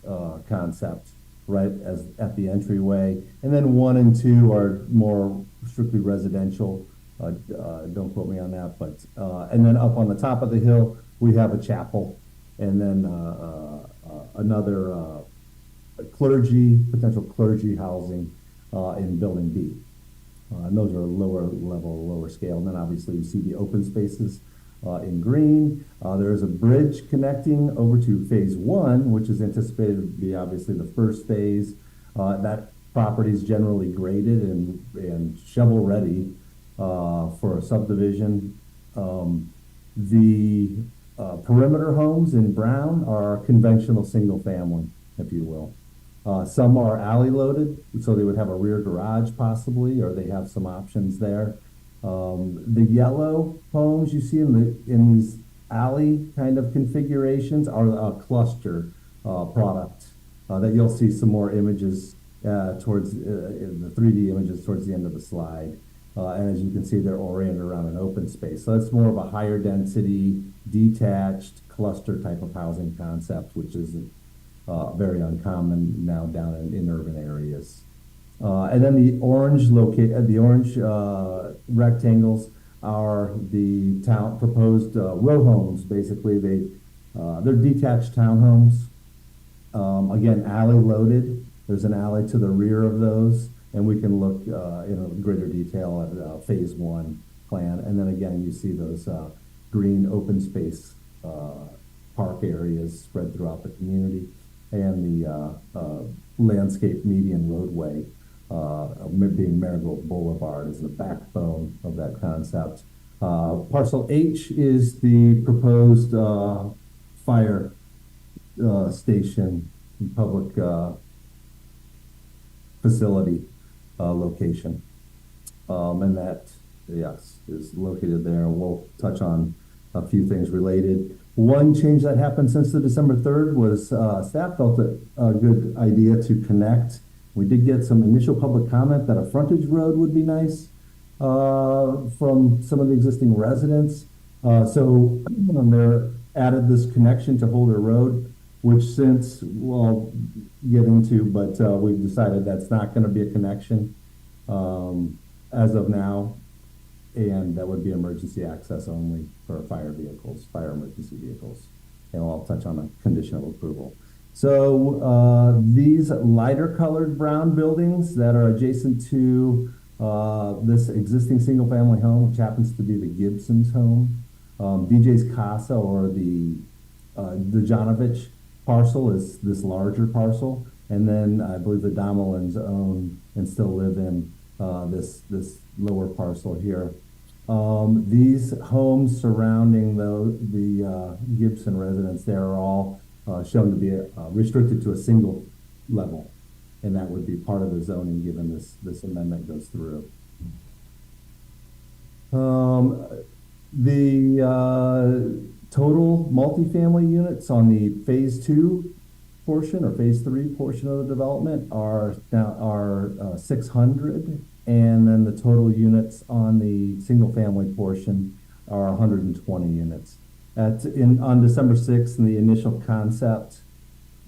concept right at the entryway. And then 1 and 2 are more strictly residential. Don't quote me on that, but and then up on the top of the hill, we have a chapel, and then another potential clergy housing in building B. And those are lower level, lower scale. And then obviously you see the open spaces in green. There is a bridge connecting over to phase 1, which is anticipated to be obviously the first phase. That property is generally graded and shovel ready for a subdivision. The perimeter homes in brown are conventional single family, if you will. Some are alley loaded, so they would have a rear garage possibly, or they have some options there. The yellow homes you see in these alley kind of configurations are a cluster product that you'll see some more images towards the 3D images towards the end of the slide. And as you can see, they're oriented around an open space. So it's more of a higher density, detached cluster type of housing concept, which is very uncommon now down in urban areas. And then the orange rectangles are the proposed row homes. Basically, they're detached townhomes. Again, alley loaded. There's an alley to the rear of those, and we can look in greater detail at phase 1 plan. And then again, you see those green open space park areas spread throughout the community, and the landscape median roadway being Marigold Boulevard is the backbone of that concept. Parcel H is the proposed fire station, public facility location. And that, yes, is located there. We'll touch on a few things related. One change that happened since the December 3rd was staff felt it a good idea to connect. We did get some initial public comment that a frontage road would be nice from some of the existing residents. So they added this connection to Holder Road, which since we'll get into, but we've decided that's not going to be a connection as of now, and that would be emergency access only for fire emergency vehicles. And I'll touch on a condition of approval. So these lighter colored brown buildings that are adjacent to this existing single family home, which happens to be the Gibson's home, DJ's Casa, or the Jonovich parcel is this larger parcel, and then I believe the Domelins own and still live in this lower parcel here. These homes surrounding the Gibson residence there are all shown to be restricted to a single level, and that would be part of the zoning given this amendment goes through. The total multifamily units on the phase 2 portion or phase 3 portion of the development are 600, and then the total units on the single family portion are 120 units. On December 6th, in the initial concept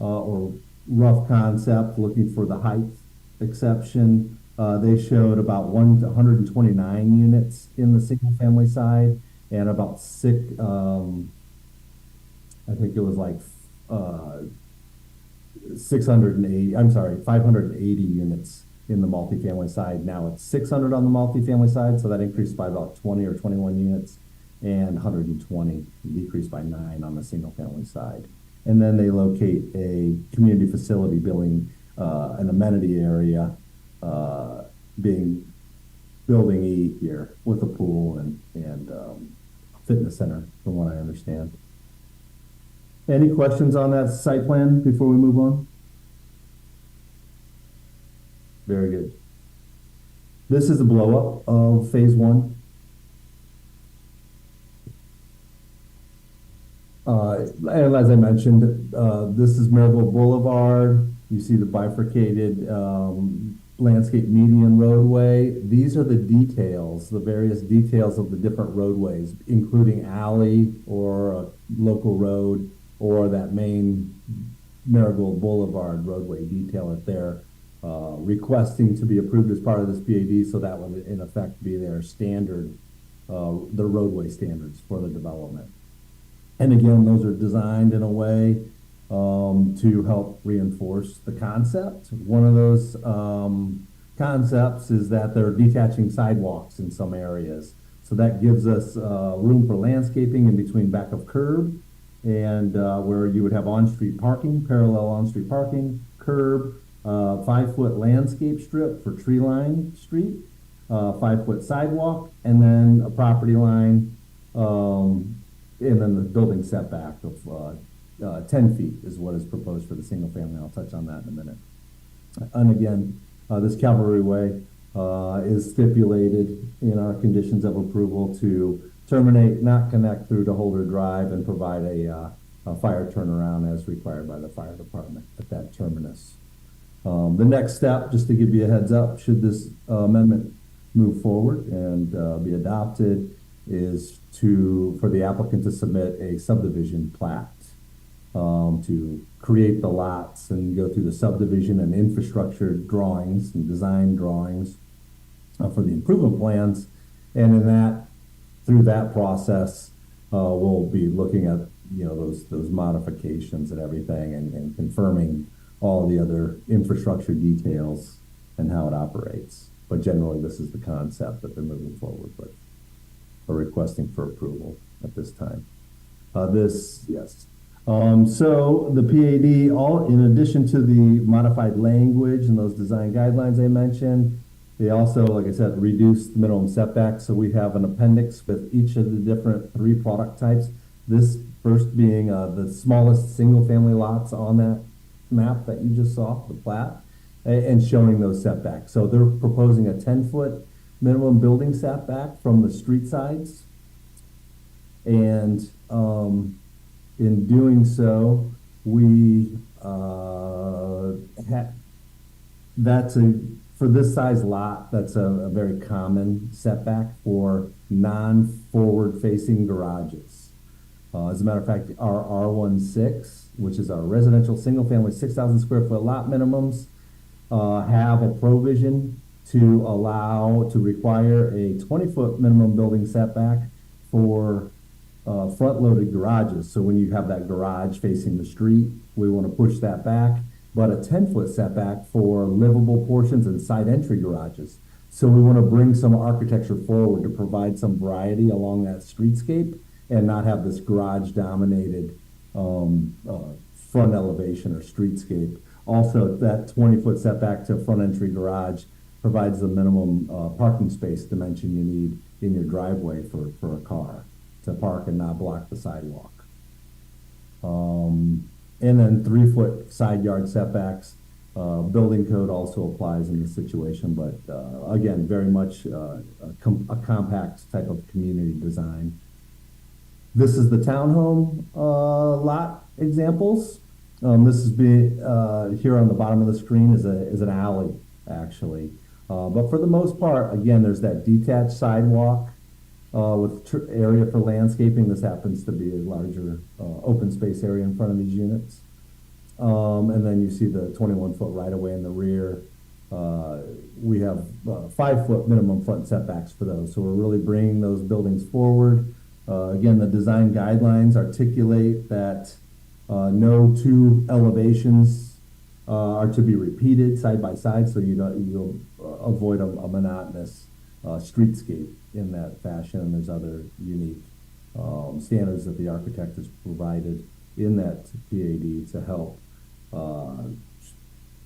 or rough concept, looking for the height exception, they showed about 129 units in the single family side and about 580 units in the multifamily side. Now it's 600 on the multifamily side, so that increased by about 20 or 21 units, and 120 decreased by 9 on the single family side. And then they locate a community facility building, an amenity area, being Building E here with a pool and fitness center, from what I understand. Any questions on that site plan before we move on? Very good. This is a blow up of phase 1. And as I mentioned, this is Marigold Boulevard. You see the bifurcated landscape median roadway. These are the details, the various details of the different roadways, including alley or a local road or that main Marigold Boulevard roadway detail that they're requesting to be approved as part of this PAD, so that would in effect be their standard, the roadway standards for the development. And again, those are designed in a way to help reinforce the concept. One of those concepts is that they're detaching sidewalks in some areas. So that gives us room for landscaping in between back of curb and where you would have on-street parking, parallel on-street parking, curb, 5-foot landscape strip for tree-lined street, 5-foot sidewalk, and then a property line, and then the building setback of 10 feet is what is proposed for the single family. I'll touch on that in a minute. And again, this Cavalry Way is stipulated in our conditions of approval to terminate, not connect through to Holder Drive, and provide a fire turnaround as required by the fire department at that terminus. The next step, just to give you a heads up, should this amendment move forward and be adopted, is for the applicant to submit a subdivision plat to create the lots and go through the subdivision and infrastructure drawings and design drawings for the improvement plans. And through that process, we'll be looking at those modifications and everything, and confirming all the other infrastructure details and how it operates. But generally, this is the concept that they're moving forward with, or requesting for approval at this time. So the PAD, in addition to the modified language and those design guidelines I mentioned, they also, like I said, reduce the minimum setbacks. So we have an appendix with each of the different 3 product types. This first being the smallest single-family lots on that map that you just saw, the plat, and showing those setbacks. So they're proposing a 10-foot minimum building setback from the street sides, and in doing so, for this size lot, that's a very common setback for non-forward facing garages. As a matter of fact, our R16, which is our residential single family 6,000 square foot lot minimums, have a provision to require a 20-foot minimum building setback for front-loaded garages. So when you have that garage facing the street, we want to push that back, but a 10-foot setback for livable portions and side entry garages. So we want to bring some architecture forward to provide some variety along that streetscape and not have this garage-dominated front elevation or streetscape. Also, that 20-foot setback to front entry garage provides the minimum parking space dimension you need in your driveway for a car to park and not block the sidewalk. And then 3-foot side yard setbacks. Building code also applies in this situation, but again, very much a compact type of community design. This is the townhome lot examples. This is here on the bottom of the screen is an alley, actually. But for the most part, again, there's that detached sidewalk with area for landscaping. This happens to be a larger open space area in front of these units. And then you see the 21-foot right-of-way in the rear. We have 5-foot minimum front setbacks for those. So we're really bringing those buildings forward. Again, the design guidelines articulate that no two elevations are to be repeated side by side, so you'll avoid a monotonous streetscape in that fashion. And there's other unique standards that the architect has provided in that PAD to help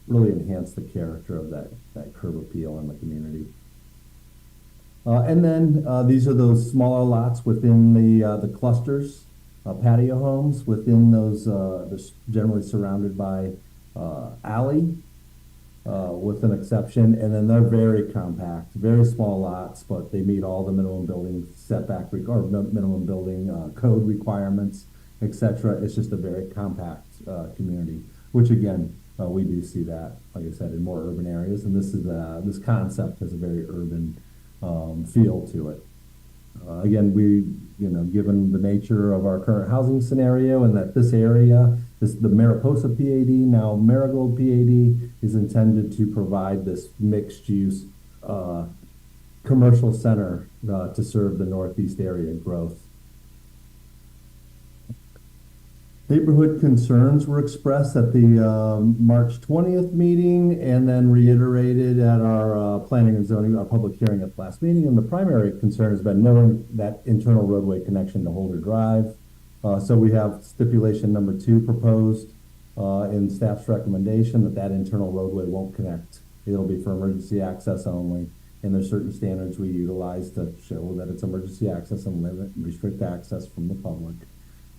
really enhance the character of that curb appeal in the community. And then these are those smaller lots within the clusters, patio homes within those, they're generally surrounded by alley with an exception. And then they're very compact, very small lots, but they meet all the minimum building setback or minimum building code requirements, etc. It's just a very compact community, which again, we do see that, like I said, in more urban areas. And this is this concept has a very urban feel to it. Again, given the nature of our current housing scenario and that this area, the Mariposa PAD, now Marigold PAD, is intended to provide this mixed use commercial center to serve the Northeast area growth. Neighborhood concerns were expressed at the March 20th meeting and then reiterated at our planning and zoning, our public hearing at the last meeting. And the primary concern has been knowing that internal roadway connection to Holder Drive. So we have stipulation number 2 proposed in staff's recommendation that internal roadway won't connect. It'll be for emergency access only. And there's certain standards we utilize to show that it's emergency access and limit and restrict access from the public.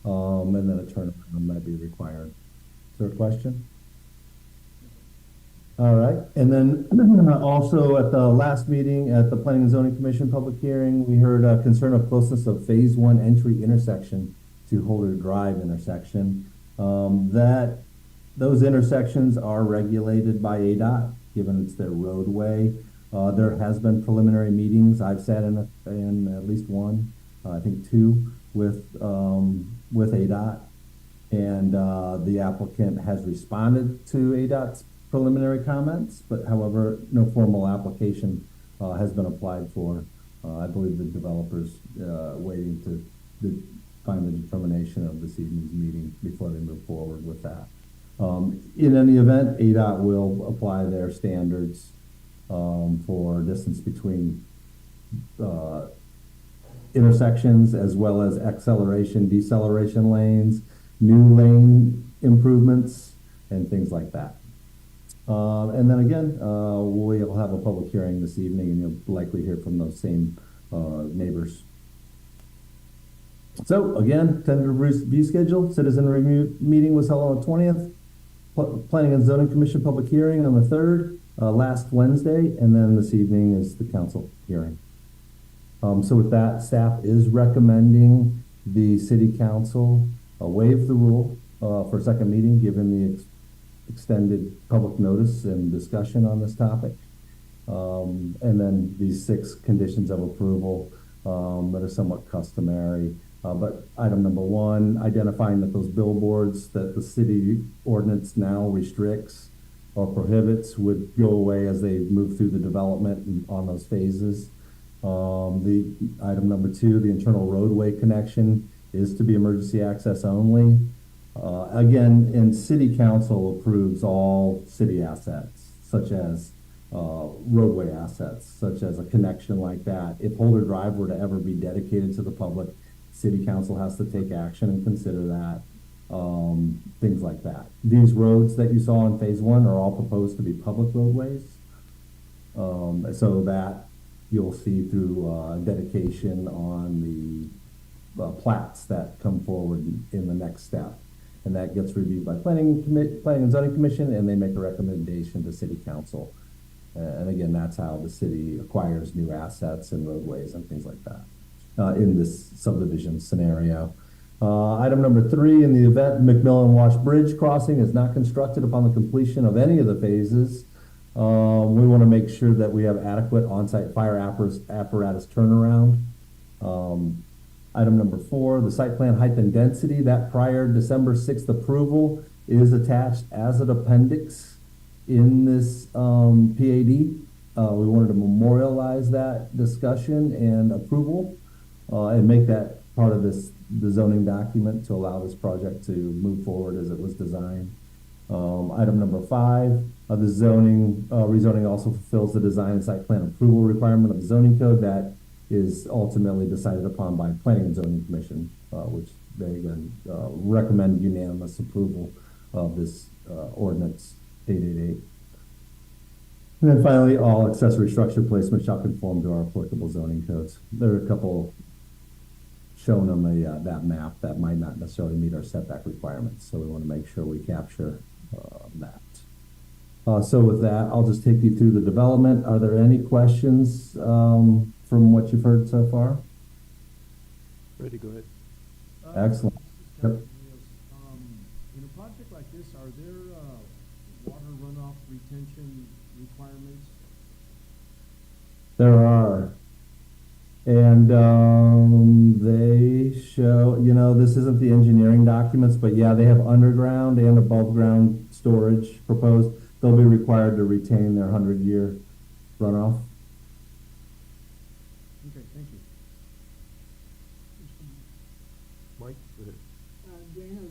And then a turnaround might be required. Is there a question? All right. And then also at the last meeting at the Planning and Zoning Commission public hearing, we heard a concern of closeness of phase 1 entry intersection to Holder Drive intersection. Those intersections are regulated by ADOT, given it's their roadway. There has been preliminary meetings. I've sat in at least one, I think 2, with ADOT, and the applicant has responded to ADOT's preliminary comments, but however, no formal application has been applied for. I believe the developer's waiting to find the determination of this evening's meeting before they move forward with that. In any event, ADOT will apply their standards for distance between intersections, as well as acceleration, deceleration lanes, new lane improvements, and things like that. And then again, we'll have a public hearing this evening, and you'll likely hear from those same neighbors. So again, tentative review schedule. Citizen review meeting was held on the 20th. Planning and Zoning Commission public hearing on the 3rd, last Wednesday, and then this evening is the council hearing. So with that, staff is recommending the city council waive the rule for second meeting, given the extended public notice and discussion on this topic. And then these 6 conditions of approval that are somewhat customary. But item number 1, identifying that those billboards that the city ordinance now restricts or prohibits would go away as they move through the development and on those phases. The item number 2, the internal roadway connection is to be emergency access only. Again, and city council approves all city assets, such as roadway assets, such as a connection like that. If Holder Drive were to ever be dedicated to the public, city council has to take action and consider that, things like that. These roads that you saw in phase 1 are all proposed to be public roadways. So that you'll see through dedication on the plats that come forward in the next step. And that gets reviewed by Planning and Zoning Commission, and they make a recommendation to City Council. And again, that's how the city acquires new assets and roadways and things like that in this subdivision scenario. Item number 3, in the event McMillan Wash Bridge crossing is not constructed upon the completion of any of the phases, we want to make sure that we have adequate on-site fire apparatus turnaround. Item number 4, the site plan height and density, that prior December 6th approval is attached as an appendix in this PAD. We wanted to memorialize that discussion and approval and make that part of the zoning document to allow this project to move forward as it was designed. Item number 5, the rezoning also fulfills the design and site plan approval requirement of the zoning code that is ultimately decided upon by Planning and Zoning Commission, which they again recommend unanimous approval of this ordinance 888. And then finally, all accessory structure placement shall conform to our applicable zoning codes. There are a couple shown on that map that might not necessarily meet our setback requirements, so we want to make sure we capture that. So with that, I'll just take you through the development. Are there any questions from what you've heard so far? Ready, go ahead. Excellent. Yep. In a project like this, are there water runoff retention requirements? There are. And they show, this isn't the engineering documents, but yeah, they have underground and above ground storage proposed. They'll be required to retain their 100-year runoff. Okay, thank you. Mike, go ahead. Dana,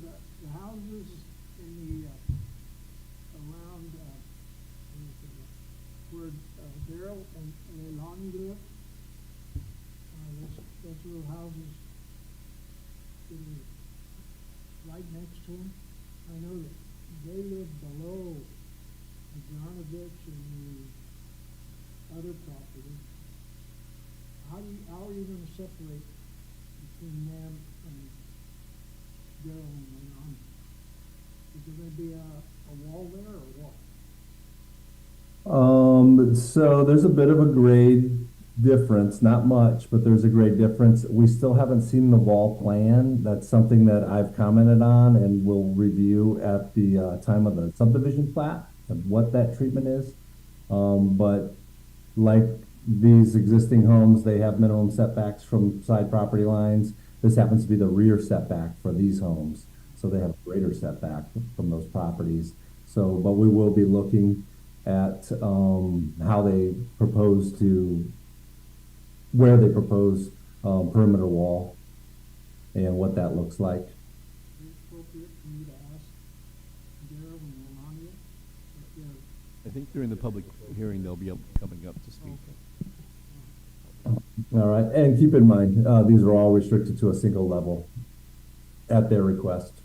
the houses in the, around, where Darrell and Leilani live, those little houses right next to them, I know that they live below the Jarnovich and the other property. How are you going to separate between them and Darrell and Leilani? Is there going to be a wall there or what? So there's a bit of a grade difference, not much, but there's a grade difference. We still haven't seen the wall plan. That's something that I've commented on and will review at the time of the subdivision plat of what that treatment is. But like these existing homes, they have minimum setbacks from side property lines. This happens to be the rear setback for these homes. So they have a greater setback from those properties. So, but we will be looking at how they propose to, where they propose perimeter wall and what that looks like. Is it appropriate for me to ask Darrell and Leilani? I think during the public hearing, they'll be coming up to speak. All right, and keep in mind, these are all restricted to a single level at their request.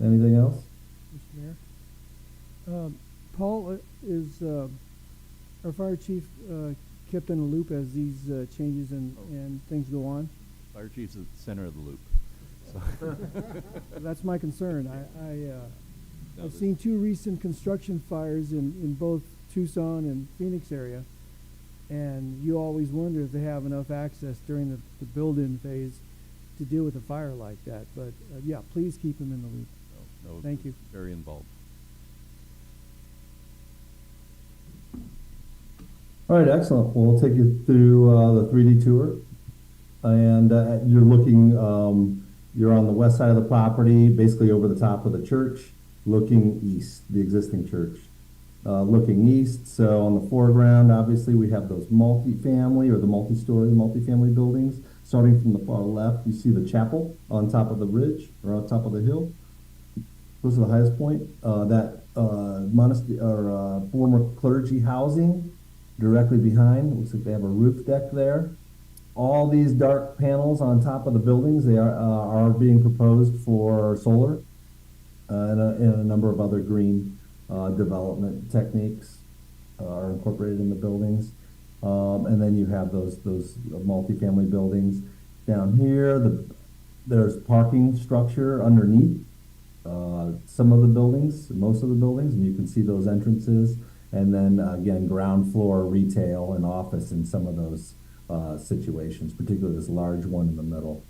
Anything else? Mr. Mayor? Paul, is our fire chief kept in the loop as these changes and things go on? Fire chief's at the center of the loop. So. That's my concern. I've seen 2 recent construction fires in both Tucson and Phoenix area, and you always wonder if they have enough access during the build-in phase to deal with a fire like that. But yeah, please keep them in the loop. No, thank you. Very involved. All right, excellent. Well, we'll take you through the 3D tour. And you're looking, you're on the west side of the property, basically over the top of the church, looking east, the existing church. Looking east, so on the foreground, obviously, we have those multi-family or the multi-story multi-family buildings. Starting from the far left, you see the chapel on top of the ridge or on top of the hill. Those are the highest point. That monastery or former clergy housing directly behind. Looks like they have a roof deck there. All these dark panels on top of the buildings, they are being proposed for solar and a number of other green development techniques. are incorporated in the buildings. And then you have those multifamily buildings. Down here, there's parking structure underneath some of the buildings, most of the buildings, and you can see those entrances. And then again, ground floor retail and office in some of those situations, particularly this large one in the middle.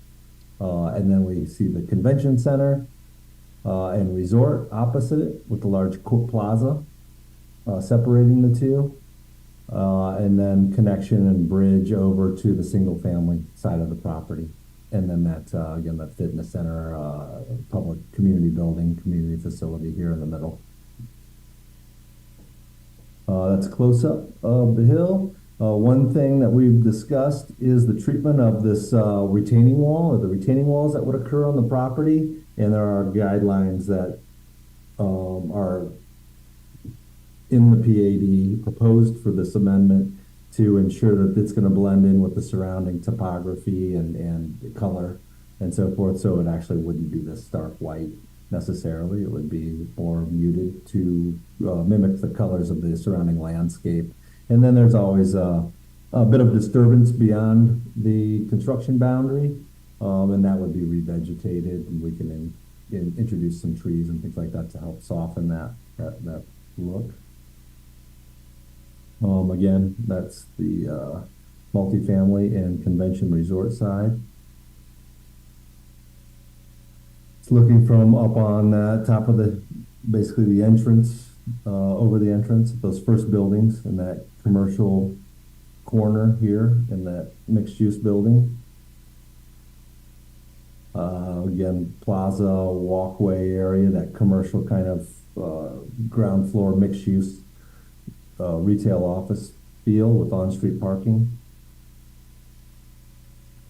And then we see the convention center and resort opposite it with the large plaza separating the two. And then connection and bridge over to the single family side of the property. And then that, again, that fitness center, public community building, community facility here in the middle. That's a close up of the hill. One thing that we've discussed is the treatment of this retaining wall, or the retaining walls that would occur on the property. And there are guidelines that are in the PAD proposed for this amendment to ensure that it's going to blend in with the surrounding topography and color and so forth. So it actually wouldn't be this stark white necessarily. It would be more muted to mimic the colors of the surrounding landscape. And then there's always a bit of disturbance beyond the construction boundary, and that would be revegetated, and we can introduce some trees and things like that to help soften that look. Again, that's the multifamily and convention resort side. It's looking from up on top of basically the entrance, over the entrance, those first buildings in that commercial corner here in that mixed-use building. Again, plaza, walkway area, that commercial kind of ground floor mixed-use retail office feel with on-street parking.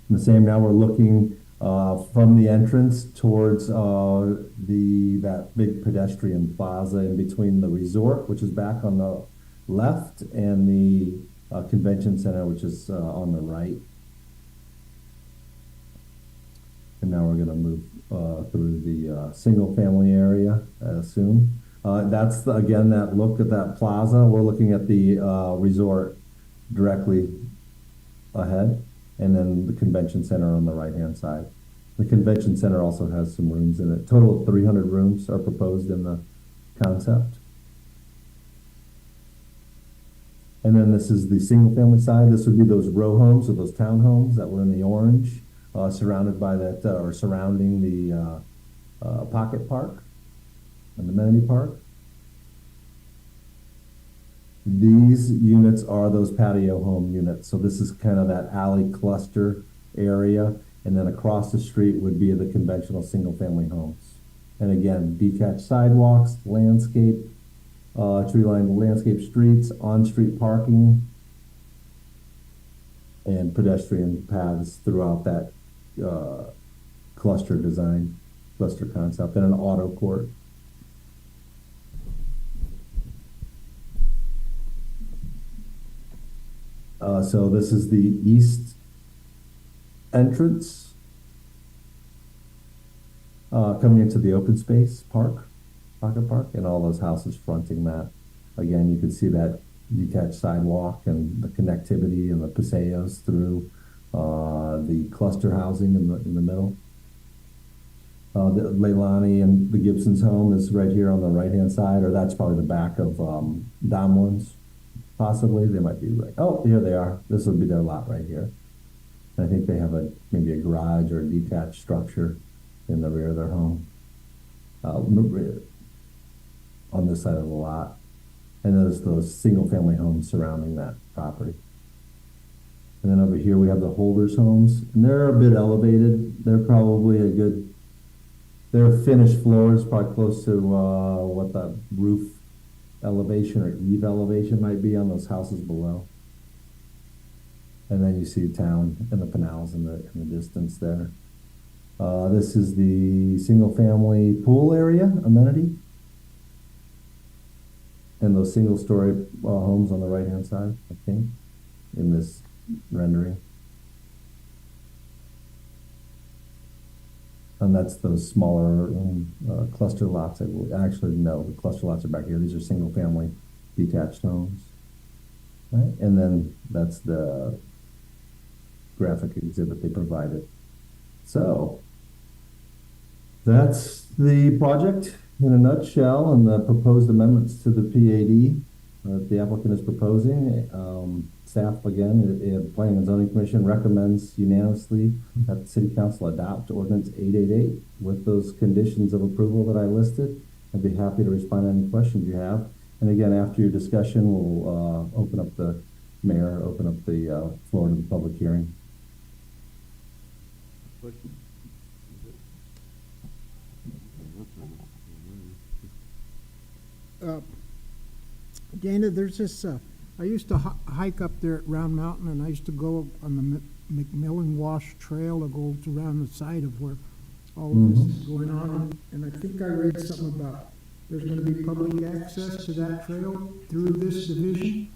And the same, now we're looking from the entrance towards that big pedestrian plaza in between the resort, which is back on the left, and the convention center, which is on the right. And now we're going to move through the single family area, I assume. That's, again, that look at that plaza. We're looking at the resort directly ahead, and then the convention center on the right-hand side. The convention center also has some rooms in it. Total of 300 rooms are proposed in the concept. And then this is the single-family side. This would be those row homes or those townhomes that were in the orange, surrounded by that, or surrounding the Pocket Park and amenity park. These units are those patio home units. So this is kind of that alley cluster area, and then across the street would be the conventional single-family homes. And again, detached sidewalks, landscape, tree-lined landscape streets, on-street parking, and pedestrian paths throughout that cluster design, cluster concept, and an auto court. So this is the east entrance coming into the open space park, Pocket Park, and all those houses fronting that. Again, you can see that detached sidewalk and the connectivity and the paseos through the cluster housing in the middle. The Leilani and the Gibson's home is right here on the right-hand side, or that's probably the back of Domlin's. Possibly, they might be right. Oh, here they are. This would be their lot right here. And I think they have maybe a garage or a detached structure in the rear of their home on this side of the lot. And there's those single-family homes surrounding that property. And then over here we have the Holders homes, and they're a bit elevated. They're probably their finished floors probably close to what the roof elevation or eave elevation might be on those houses below. And then you see town and the canals in the distance there. This is the single-family pool area amenity, and those single-story homes on the right-hand side, I think, in this rendering. And that's those smaller cluster lots. Actually, no, the cluster lots are back here. These are single-family detached homes. right? And then that's the graphic exhibit they provided. So that's the project in a nutshell and the proposed amendments to the PAD that the applicant is proposing. Staff, again, the Planning and Zoning Commission recommends unanimously that the City Council adopt Ordinance 888 with those conditions of approval that I listed. I'd be happy to respond to any questions you have. And again, after your discussion, we'll open up the floor to the public hearing. Dana, there's this, I used to hike up there at Round Mountain, and I used to go on the McMillan Wash Trail that goes around the side of where all of this is going on. And I think I read something about there's going to be public access to that trail through this division.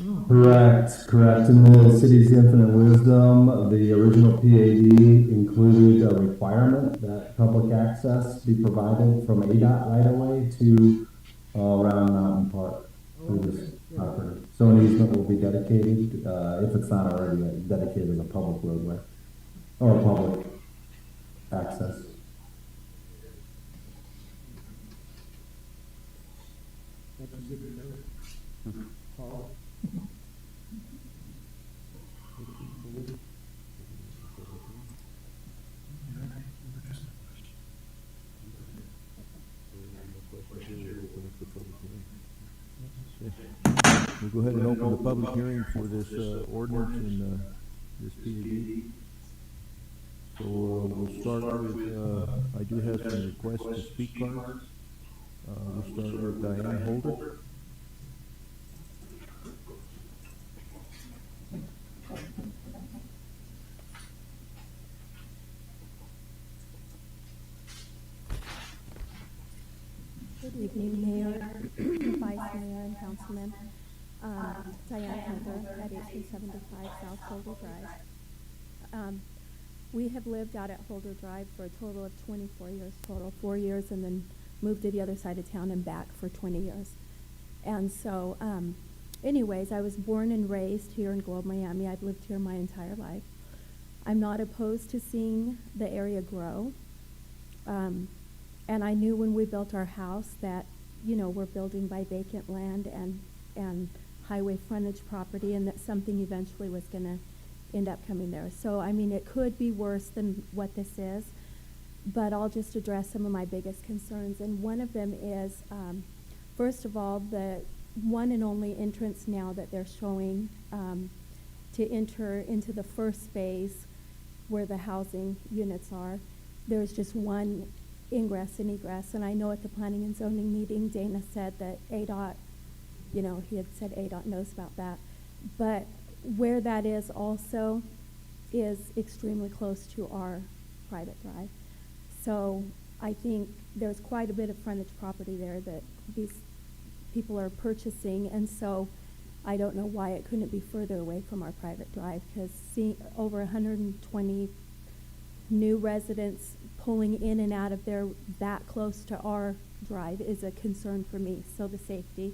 Oh. Correct. In the city's infinite wisdom, the original PAD included a requirement that public access be provided from ADOT right away to Round Mountain Park through this property. So an easement will be dedicated, if it's not already dedicated as a public roadway or public access. We'll go ahead and open the public hearing for this ordinance and this PAD. So we'll start with, I do have some requests to speak cards. We'll start with Diane Holder. Good evening, Mayor, Vice Mayor, and Councilman. Diane Hunter at 1875 South Holder Drive. We have lived out at Holder Drive for a total of 24 years total, 4 years, and then moved to the other side of town and back for 20 years. And so, anyways, I was born and raised here in Globe, Miami. I've lived here my entire life. I'm not opposed to seeing the area grow. And I knew when we built our house that, you know, we're building by vacant land and highway frontage property, and that something eventually was going to end up coming there. So, I mean, it could be worse than what this is, but I'll just address some of my biggest concerns. And one of them is, first of all, the one and only entrance now that they're showing to enter into the first phase where the housing units are. There's just one ingress and egress, and I know at the Planning and Zoning meeting, Dana said that ADOT, you know, he had said ADOT knows about that, but where that is also is extremely close to our private drive. So I think there's quite a bit of frontage property there that these people are purchasing, and so I don't know why it couldn't be further away from our private drive, because seeing over 120 new residents pulling in and out of there that close to our drive is a concern for me, so the safety.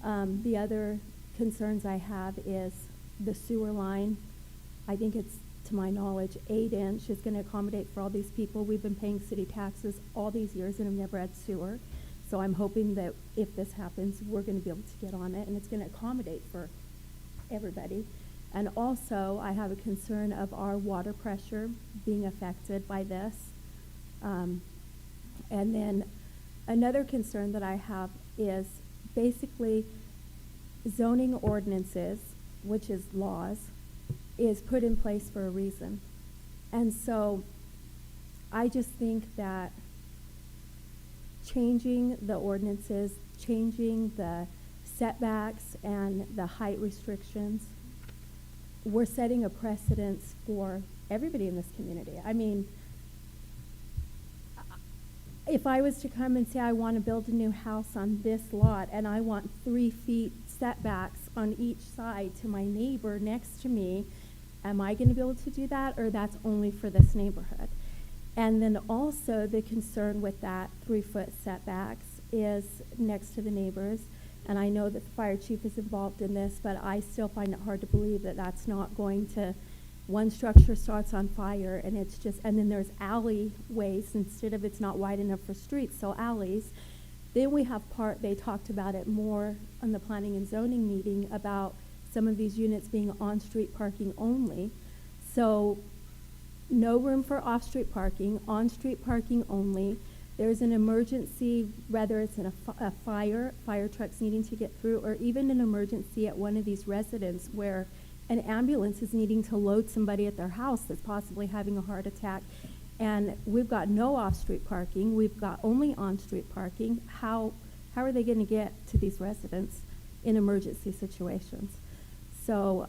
The other concerns I have is the sewer line. I think it's, to my knowledge, 8-inch is going to accommodate for all these people. We've been paying city taxes all these years and have never had sewer. So I'm hoping that if this happens, we're going to be able to get on it, and it's going to accommodate for everybody. And also, I have a concern of our water pressure being affected by this. And then another concern that I have is basically zoning ordinances, which is laws, is put in place for a reason. And so I just think that changing the ordinances, changing the setbacks and the height restrictions, we're setting a precedence for everybody in this community. I mean, if I was to come and say I want to build a new house on this lot and I want 3 feet setbacks on each side to my neighbor next to me, am I going to be able to do that, or that's only for this neighborhood? And then also the concern with that 3-foot setbacks is next to the neighbors And I know that the fire chief is involved in this, but I still find it hard to believe that that's not going to, one structure starts on fire and it's just, and then there's alleyways instead of, it's not wide enough for streets, so alleys. Then we have they talked about it more on the planning and zoning meeting about some of these units being on-street parking only. So no room for off-street parking, on-street parking only. There's an emergency, whether it's in a fire trucks needing to get through, or even an emergency at one of these residences where an ambulance is needing to load somebody at their house that's possibly having a heart attack. And we've got no off-street parking. We've got only on-street parking. How are they going to get to these residents in emergency situations? So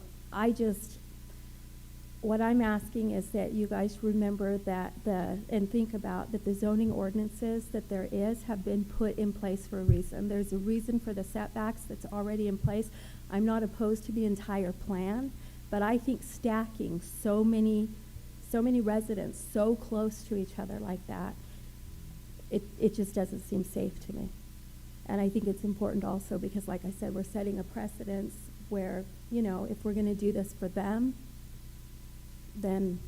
what I'm asking is that you guys remember that and think about that the zoning ordinances that there have been put in place for a reason. There's a reason for the setbacks that's already in place. I'm not opposed to the entire plan, but I think stacking so many residents so close to each other like that, it just doesn't seem safe to me. And I think it's important also because, like I said, we're setting a precedence where, if we're going to do this for them, then,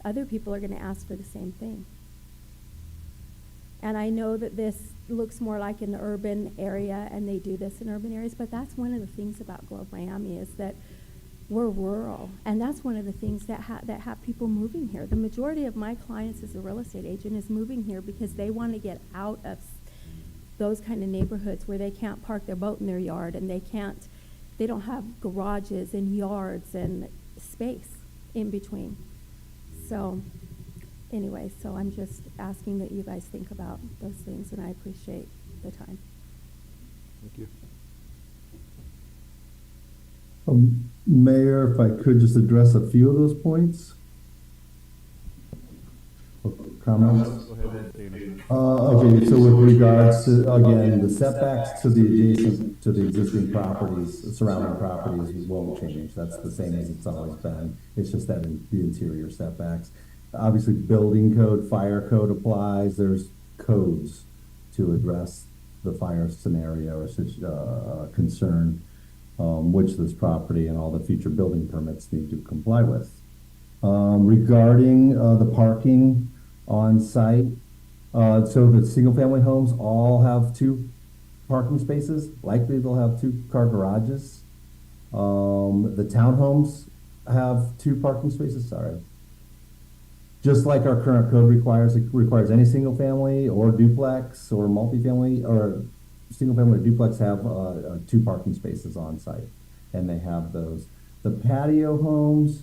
other people are going to ask for the same thing. And I know that this looks more like an urban area, and they do this in urban areas, but that's one of the things about Globe Miami is that we're rural, and that's one of the things that have people moving here. The majority of my clients as a real estate agent is moving here because they want to get out of those kind of neighborhoods where they can't park their boat in their yard, and they don't have garages and yards and space in between. So anyway, so I'm just asking that you guys think about those things, and I appreciate the time. Thank you. Mayor, if I could just address a few of those points. Comments? Go ahead, Dana. Okay, so with regards to, again, the setbacks to the existing properties, surrounding properties won't change. That's the same as it's always been. It's just that the interior setbacks. Obviously, building code, fire code applies. There's codes to address the fire scenario or concern, which this property and all the future building permits need to comply with. Regarding the parking on site, so the single-family homes all have 2 parking spaces. Likely they'll have 2-car garages. The townhomes have 2 parking spaces. Sorry. Just like our current code requires, it requires any single-family or duplex or multifamily or single-family or duplex have 2 parking spaces on site, and they have those. The patio homes.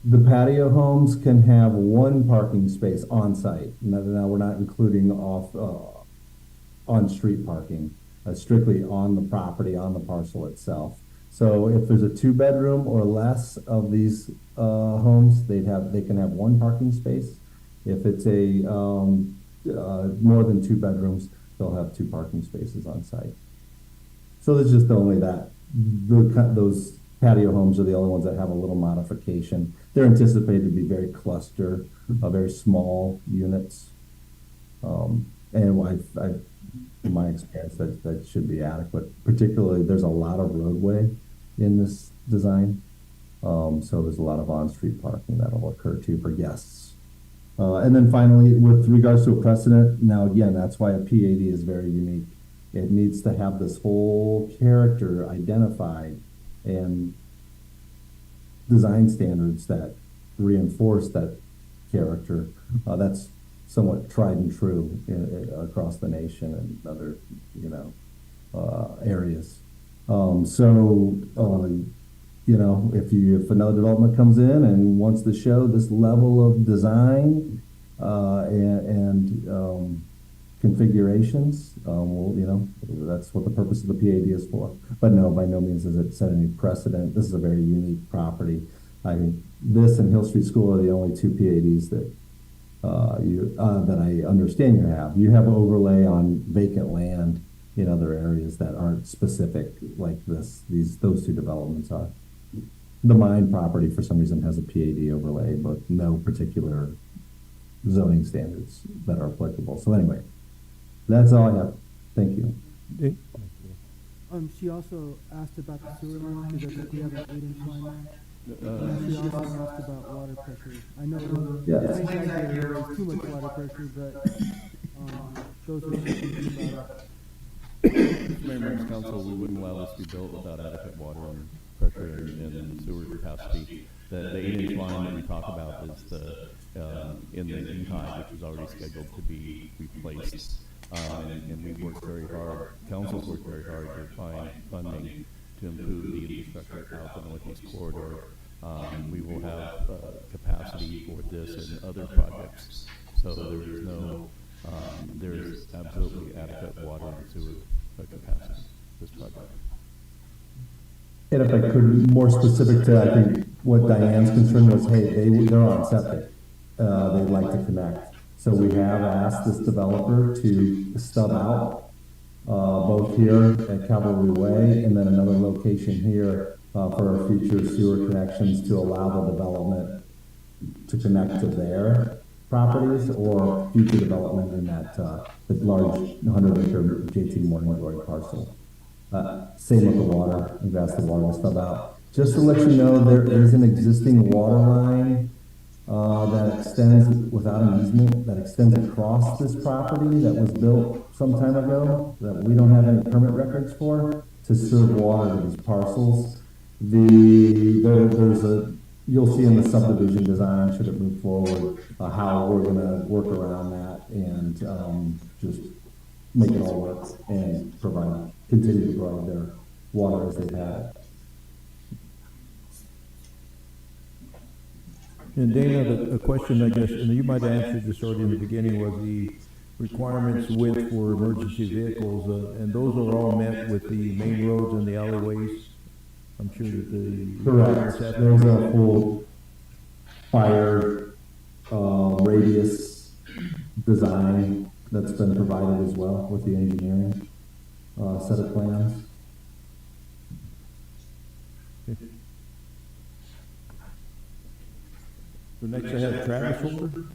The patio homes can have 1 parking space on site. Now we're not including on-street parking, strictly on the property, on the parcel itself. So if there's a 2-bedroom or less of these homes, they can have 1 parking space. If it's a more than 2 bedrooms, they'll have 2 parking spaces on site. So there's just only that. Those patio homes are the only ones that have a little modification. They're anticipated to be very very small units. And in my experience, that should be adequate. Particularly, there's a lot of roadway in this design. So there's a lot of on-street parking that'll occur too for guests. And then finally, with regards to a precedent, now again, that's why a PAD is very unique. It needs to have this whole character identified and design standards that reinforce that character. That's somewhat tried and true across the nation and other, areas. If another development comes in and wants to show this level of design and configurations, that's what the purpose of the PAD is for. But no, by no means does it set any precedent. This is a very unique property. I mean, this and Hill Street School are the only 2 PADs that that I understand you have. You have overlay on vacant land in other areas that aren't specific like those 2 developments are. The mine property, for some reason, has a PAD overlay, but no particular zoning standards that are applicable. So anyway, that's all I have. Thank you. She also asked about the sewer line, because I think we have an 8-inch line there. And she also asked about water pressure. I know Yes. I think I gave her too much water pressure, but those are the things about it. Mayor, members of council, we wouldn't allow this to be built without adequate water and pressure and sewer capacity. The 8-inch line that we talk about is the, in the Utah, which is already scheduled to be replaced. And we've worked very hard, council's worked very hard to find funding to improve the infrastructure out the Northeast Corridor. We will have capacity for this and other projects. So there is no, there's absolutely adequate water and sewer capacity for this project. And if I could, more specific to, I think, what Diane's concern was, hey, they're on septic. They'd like to connect. So we have asked this developer to stub out, both here at Cavalry Way and then another location here for our future sewer connections to allow the development to connect to their properties or future development in that the large 100-acre JT Morning Glory parcel. Same with the water. We've asked the water to stub out. Just to let you know, there is an existing water line that extends without an easement, that extends across this property that was built some time ago that we don't have any permit records for to serve water to these parcels. There's a, you'll see in the subdivision design, should it move forward, how we're gonna work around that and just make it all work and continue to provide their water as they've had. And Dana, a question, I guess, and you might have answered this already in the beginning, was the requirements width for emergency vehicles, and those are all met with the main roads and the alleyways. I'm sure that the Correct. There's a full fire radius design that's been provided as well with the engineering set of plans. So next I have Travis Holder.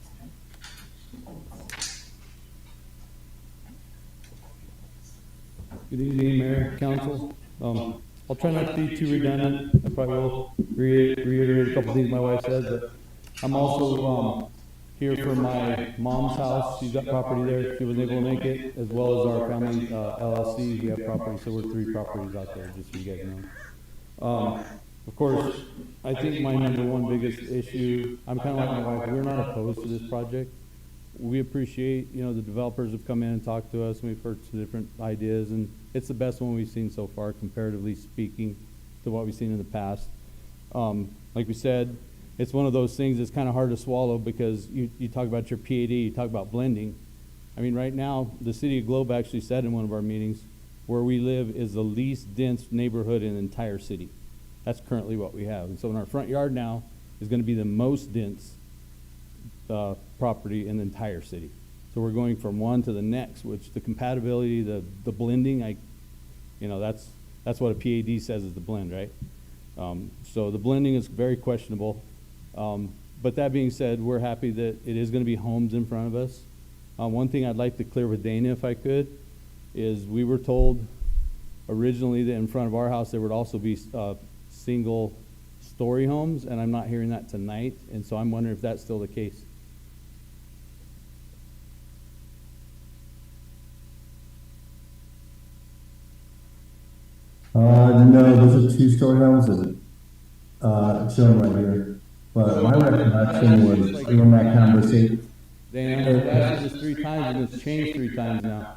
Good evening, Mayor, Council. I'll try not to be too redundant. I probably will reiterate a couple things my wife said, but I'm also here for my mom's house. She's got property there. She wasn't able to make it, as well as our family LLC. We have property, so we're 3 properties out there, just so you guys know. Of course, I think my number one biggest issue, I'm kind of like my wife, we're not opposed to this project. We appreciate, you know, the developers have come in and talked to us, and we've heard some different ideas, and it's the best one we've seen so far, comparatively speaking, to what we've seen in the past. Like we said, it's one of those things that's kind of hard to swallow because you talk about your PAD, you talk about blending. I mean, right now, the City of Globe actually said in one of our meetings, where we live is the least dense neighborhood in the entire city. That's currently what we have. And so in our front yard now is going to be the most dense property in the entire city. So we're going from one to the next, which the compatibility, the blending, that's what a PAD says is the blend, right? So the blending is very questionable. But that being said, we're happy that it is going to be homes in front of us. One thing I'd like to clear with Dana, if I could, is we were told originally that in front of our house there would also be single story homes, and I'm not hearing that tonight, and so I'm wondering if that's still the case. No, those are 2-story homes, and it's shown right here. But my recollection was in that conversation. Dana, I've asked you this 3 times, and it's changed 3 times now.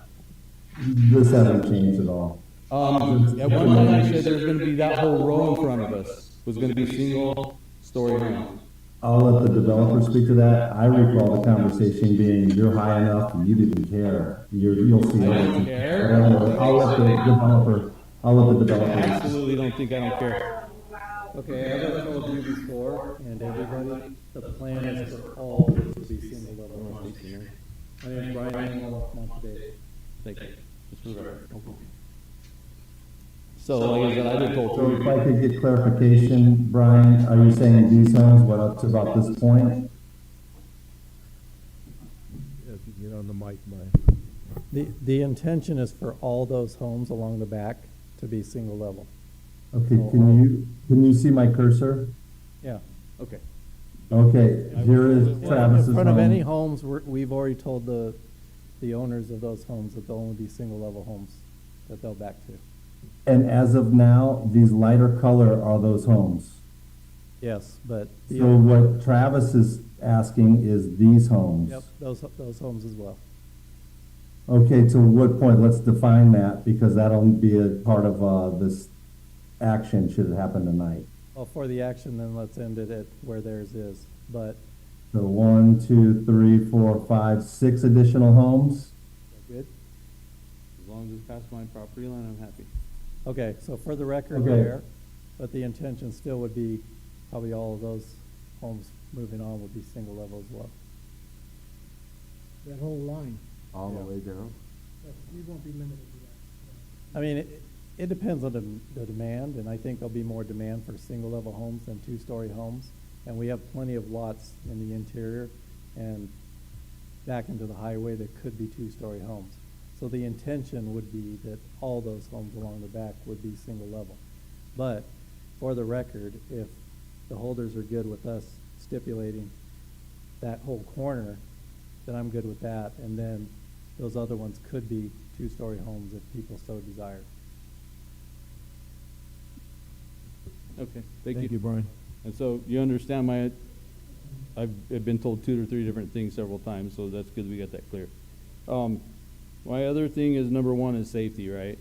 This hasn't changed at all. At one time, you said there was going to be that whole row in front of us was going to be single-story homes. I'll let the developer speak to that. I recall the conversation being, you're high enough and you didn't care. You'll see. I don't care. I'll let the developer. I absolutely don't think I don't care. Okay, as I've told you before, and everybody, the plan is for all of it to be single level homes. My name is Brian Monteday. Thank you. Just move over. Okay. So, like I said, I've been told. So if I could get clarification, Brian, are you saying these homes went up to about this point? Get on the mic, Brian. The intention is for all those homes along the back to be single level. Okay, So can you see my cursor? Yeah. Okay. Okay, here is Travis's In front of any home. homes, we've already told the owners of those homes that they'll only be single level homes that they'll back to. And as of now, these lighter color are those homes. Yes, but. So what Travis is asking is these homes. Yep, those homes as well. Okay, to what point? Let's define that, because that'll be a part of this action should it happen tonight. Well, for the action, then let's end it at where theirs is, but. So 1, 2, 3, 4, 5, 6 additional homes? Good. As long as it's past my property line, I'm happy. Okay, so for the record Okay. there, but the intention still would be, probably all of those homes moving on would be single level as well. That whole line. All the way down? We won't be limited to that. I mean, it depends on the demand, and I think there'll be more demand for single-level homes than two-story homes. And we have plenty of lots in the interior and back into the highway that could be two-story homes. So the intention would be that all those homes along the back would be single-level. But for the record, if the holders are good with us stipulating that whole corner, then I'm good with that. And then those other ones could be two-story homes if people so desire. Okay, thank you. Thank you, Brian. And so you understand I've been told 2 or 3 different things several times, so that's good we got that clear. My other thing is, number one is safety, right?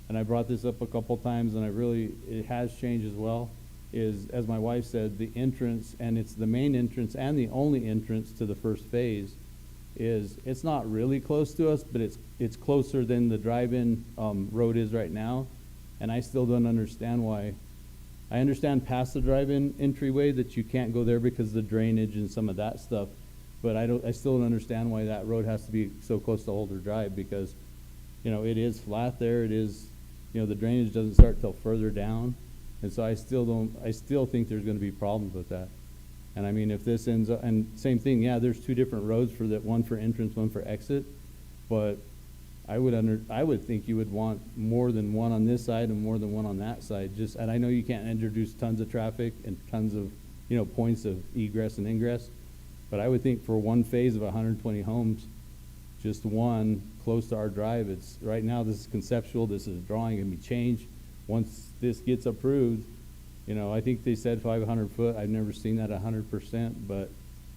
And I brought this up a couple times, and it has changed as well, is, as my wife said, the entrance, and it's the main entrance and the only entrance to the first phase, it's not really close to us, but it's closer than the drive-in road is right now, and I still don't understand why. I understand past the drive-in entryway that you can't go there because of the drainage and some of that stuff, but I still don't understand why that road has to be so close to Holder Drive, because, it is flat there, it is, the drainage doesn't start till further down, and so I still think there's gonna be problems with that. And I mean, if this ends up, and same thing, yeah, there's 2 different roads for that, one for entrance, one for exit, but I would think you would want more than one on this side and more than one on that side. And I know you can't introduce tons of traffic and tons of, points of egress and ingress, but I would think for one phase of 120 homes, just one close to our drive, right now this is conceptual, this is a drawing, and be changed. Once this gets approved, I think they said 500 foot. I've never seen that 100%, but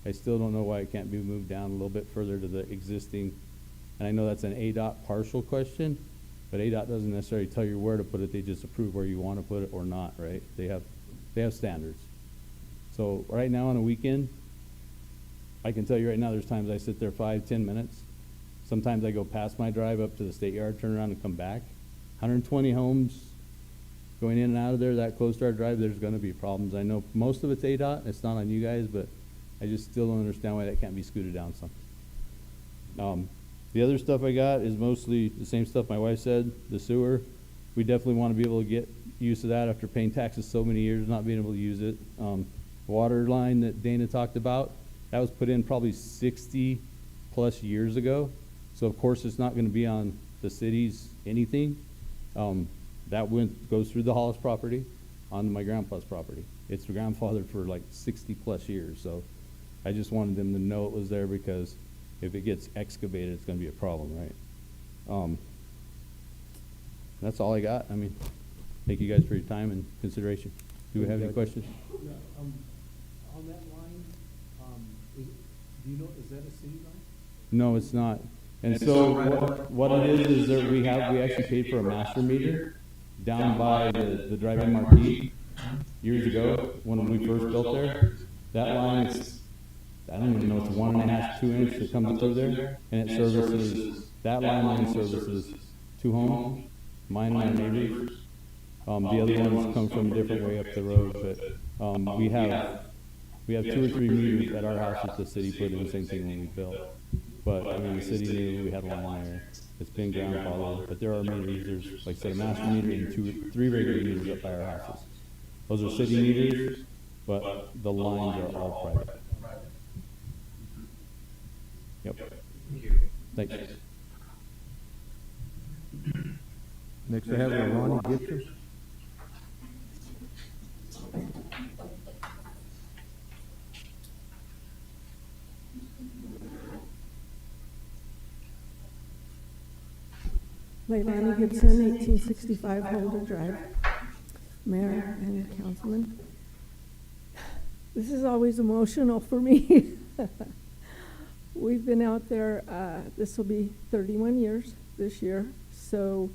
I still don't know why it can't be moved down a little bit further to the existing. And I know that's an ADOT partial question, but ADOT doesn't necessarily tell you where to put it. They just approve where you want to put it or not, right? They have standards. So right now on a weekend, I can tell you right now, there's times I sit there 5-10 minutes. Sometimes I go past my drive up to the state yard, turn around and come back. 120 homes going in and out of there that close to our drive, there's going to be problems. I know most of it's ADOT. It's not on you guys, but I just still don't understand why that can't be scooted down some. The other stuff I got is mostly the same stuff my wife said, the sewer. We definitely want to be able to get use of that after paying taxes so many years, not being able to use it. Water line that Dana talked about, that was put in probably 60 plus years ago. So of course it's not going to be on the city's anything. That goes through the Hollis property onto my grandpa's property. It's grandfathered for like 60 plus years. So I just wanted them to know it was there, because if it gets excavated, it's going to be a problem, right? That's all I got. I mean, thank you guys for your time and consideration. Do we have any questions? Yeah, on that line, do you know, is that a city line? No, it's not. And so what it is that we actually paid for a master meter down by the drive-in marquee years ago when we first built there. That line is, I don't even know, it's 1.5, 2 inch that comes through there, and it services, that line services 2 homes, mine and my neighbors. The other ones come from a different way up the road, but we have 2 or 3 meters at our house that the city put in, the same thing when we built. But I mean, the city knew we had one there. It's been grandfathered, but there are meters. There's, like I said, a master meter and 3 regular meters up by our houses. Those are city meters, but the lines are all private. Yep. Thanks. Next I have Ronnie Gibson. Leilani Gibson, 1865 Holder Drive, Mayor and Councilman. This is always emotional for me. We've been out there, this will be 31 years this year, so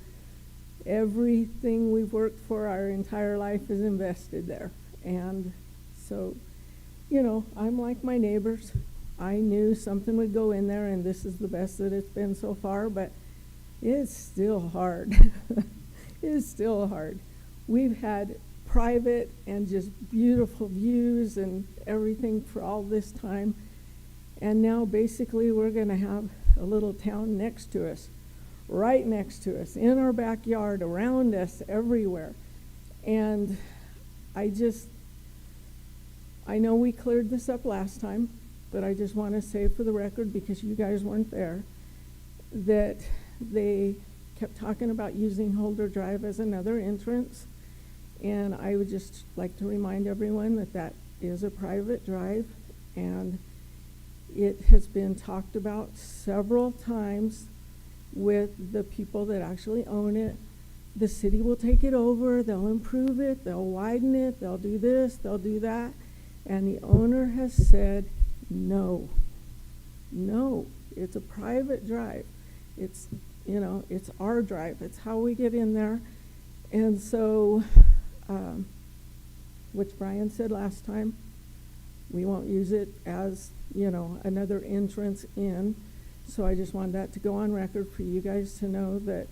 everything we've worked for our entire life is invested there. And so, you know, I'm like my neighbors. I knew something would go in there, and this is the best that it's been so far, but it's still hard. It's still hard. We've had private and just beautiful views and everything for all this time. And now basically we're going to have a little town next to us, right next to us, in our backyard, around us, everywhere. And I know we cleared this up last time, but I just want to say for the record, because you guys weren't there, that they kept talking about using Holder Drive as another entrance. And I would just like to remind everyone that that is a private drive, and it has been talked about several times with the people that actually own it. The city will take it over, they'll improve it, they'll widen it, they'll do this, they'll do that. And the owner has said, no, it's a private drive. It's, you know, it's our drive. It's how we get in there. And so, which Brian said last time, we won't use it as, you know, another entrance in. So I just wanted that to go on record for you guys to know that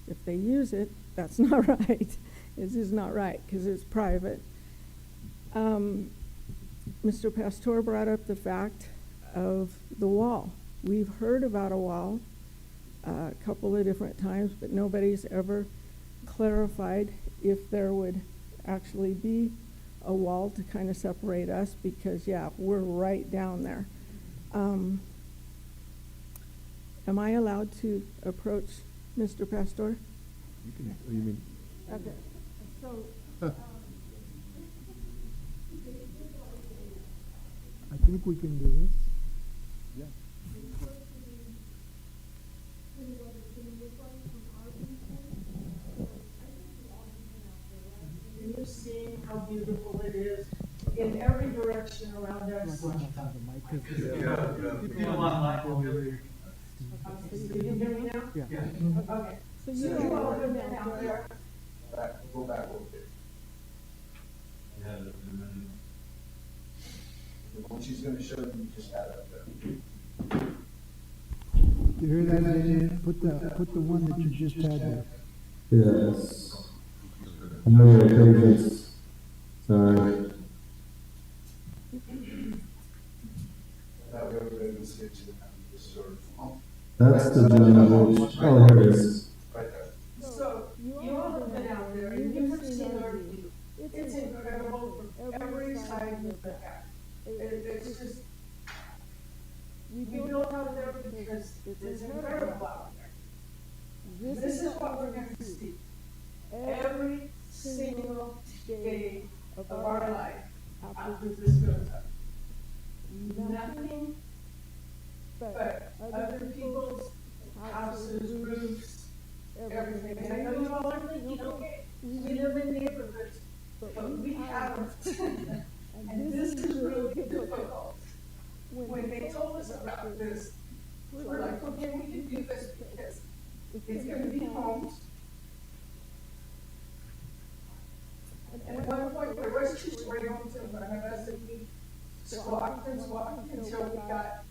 if they use it, that's not right. It's just not right because it's private. Mr. Pastor brought up the fact of the wall. We've heard about a wall a couple of different times, but nobody's ever clarified if there would actually be a wall to kind of separate us, because yeah, we're right down there. Am I allowed to approach Mr. Pastor? You can, you mean? Okay, so. I think we can do this. Yeah. And you're seeing how beautiful it is in every direction around us. Like, we'll have a mic, 'cause this- You don't want mic over here. Okay, so you can hear me now? Yeah. Okay. So So you you all all have have been been out out there. there. Go back a little bit. The one she's gonna show you just had up there. You hear that, Vivian? Put the one that you just had there. Yes. No, pages. Sorry. That way everybody can see it too. Just sort of. That's the language. Oh, here it is. Right there. So you all have been out there and you've seen our view. It's incredible from every side of the back. It's just, we built out there because it's incredible out there. This is what we're going to see every single day of our life after this goes up. Nothing but other people's houses, roofs, everything. And I know you all are thinking, okay, we live in neighborhoods, but we haven't. And this is really difficult. When they told us about this, we're like, okay, we can do this because it's going to be homes. And at one point, there was 2-story homes in front of us, and we squawked until we got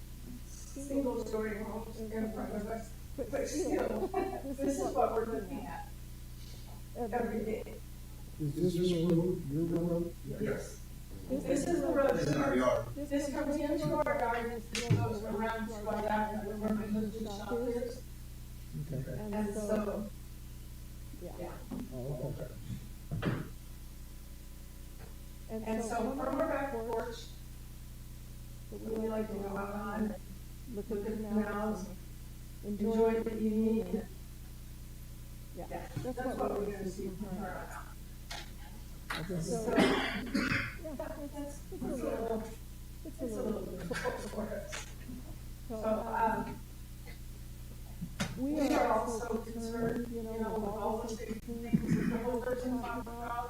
single-story homes in front of us. But still, this is what we're looking at every day. Is this your road? Yes. This is the road. This comes into our gardens, this goes around Squad Avenue, where my husband's shop is. Okay. And so, yeah. Oh, okay. And so from our back porch, we like to go out on, look at the canals, enjoy the evening. And, yeah, that's what we're going to see from her. So, yeah, it's a little difficult for us. So, we are also concerned, you know, with all those concerns the whole person talked about.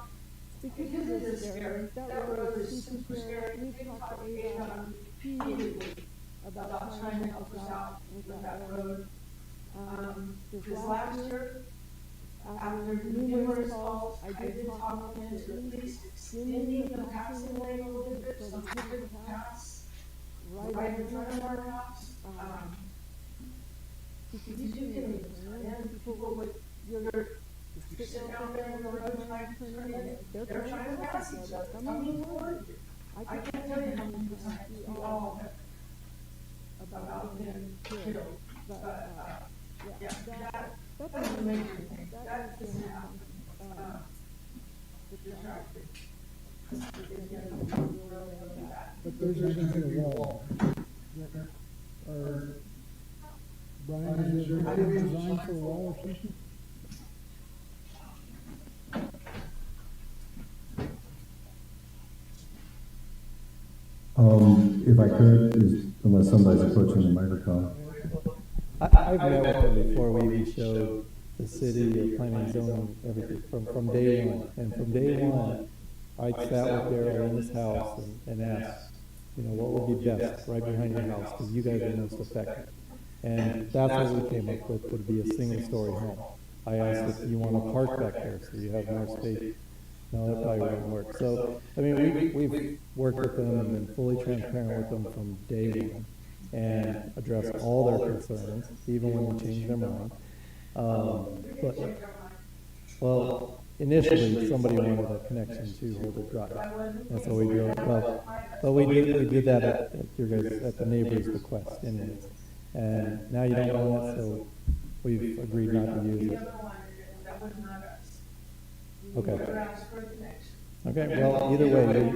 Because it is scary. That road is super scary. We've talked to ADOT repeatedly about trying to help us out with that road. This last year, after numerous calls, I did talk to him to at least extending the passing lane a little bit so we could pass right in front of our house. Because you can imagine people would, you're sitting down there on the road trying to turn in, they're trying to pass each other, coming forward. I can't tell you how many times we all have about being killed, but, yeah, that's an amazing thing. That doesn't happen. The traffic is going to be really bad. But there's even been a wall. Or, Brian, is there a design for a wall or something? If I could, unless somebody's approaching the microphone. I've met with them before we even showed the city, planning and zoning, everything, from day one. And from day one, I sat with Daryl in his house and asked, you know, what would be best right behind your house, because you guys are most affected. And that's what we came up with, would be a single-story home. I asked if you want to park back there so you have more space. No, that probably wouldn't work. So, I mean, we've worked with them and been fully transparent with them from day one and addressed all their concerns, even when they changed their mind. Well, initially, somebody wanted a connection to Holder Drive. That's what we drove. But we did that at the neighbor's request anyways. And now you don't want it, so we've agreed not to use it. Okay. Okay, well, either way,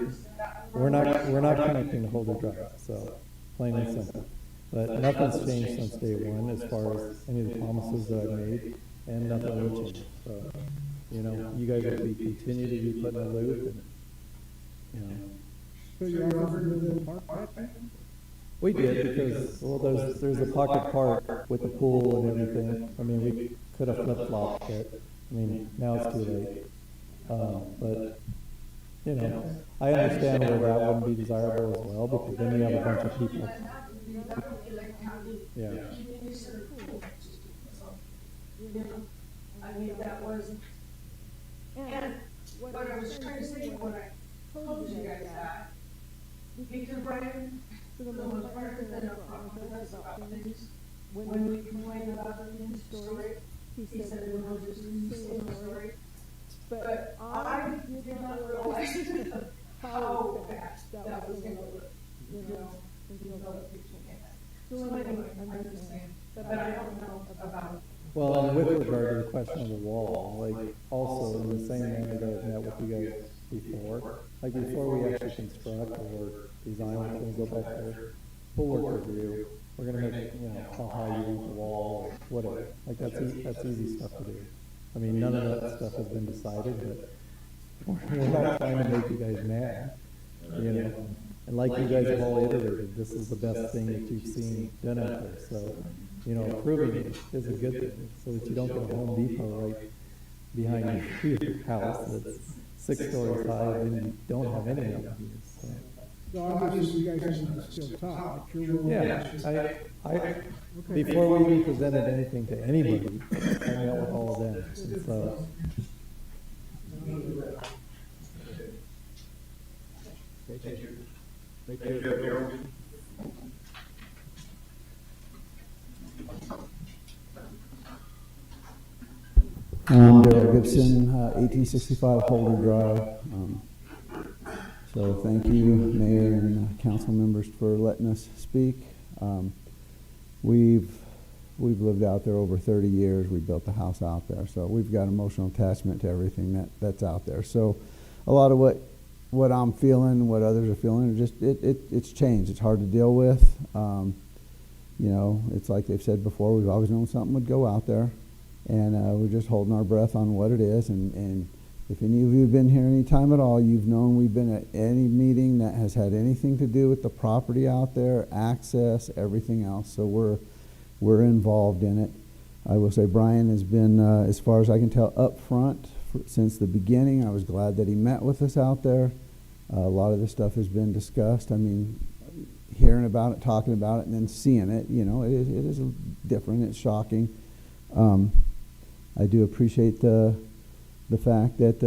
we're not connecting to Holder Drive, so plain and simple. But nothing's changed since day one as far as any of the promises that I made, and nothing will change. So, you know, you guys will continue to be put in the loop, and, you know. So you offered a little park back there? We did, because, well, there's a pocket park with the pool and everything. I mean, we could have flip-flopped it. I mean, now it's too late. But, you know, I understand where that wouldn't be desirable as well, because then you have a bunch of people. Yeah. I mean, that was, and what I was trying to say when I told you guys that, because Brian, for the most part, has been upfront with us about things. When we complained about the story, he said it was just a single story. But I did not realize how fast that was going to look, you know, until other people came. So anyway, I'm just saying, but I don't know about. Well, and with regard to the question of the wall, like, also in the same manner that I've met with you guys before, like before we actually construct or design what's going to go back there, we'll work with you. We're going to make, you know, how high you want the wall or whatever. Like, that's easy stuff to do. I mean, none of that stuff has been decided, but we're not trying to make you guys mad, you know. And like you guys have all iterated, this is the best thing that you've seen done out there. So, you know, approving it is a good thing, so that you don't get a Home Depot right behind your house that's 6 stories high and you don't have any of them. So obviously you guys need to still talk. Yeah, before we even presented anything to anybody, I met with all of them. And so, Thank you. Thank you, Daryl. I'm Daryl Gibson, 1865 Holder Drive. So thank you, Mayor and council members, for letting us speak. We've lived out there over 30 years. We built the house out there, so we've got emotional attachment to everything that's out there. So a lot of what I'm feeling, what others are feeling, it's changed. It's hard to deal with. you know, it's like they've said before, we've always known something would go out there, and we're just holding our breath on what it is. And if any of you have been here any time at all, you've known we've been at any meeting that has had anything to do with the property out there, access, everything else. So we're involved in it. I will say Brian has been, as far as I can tell, up front since the beginning. I was glad that he met with us out there. A lot of this stuff has been discussed. I mean, hearing about it, talking about it, and then seeing it, you know, it is different. It's shocking. I do appreciate the fact that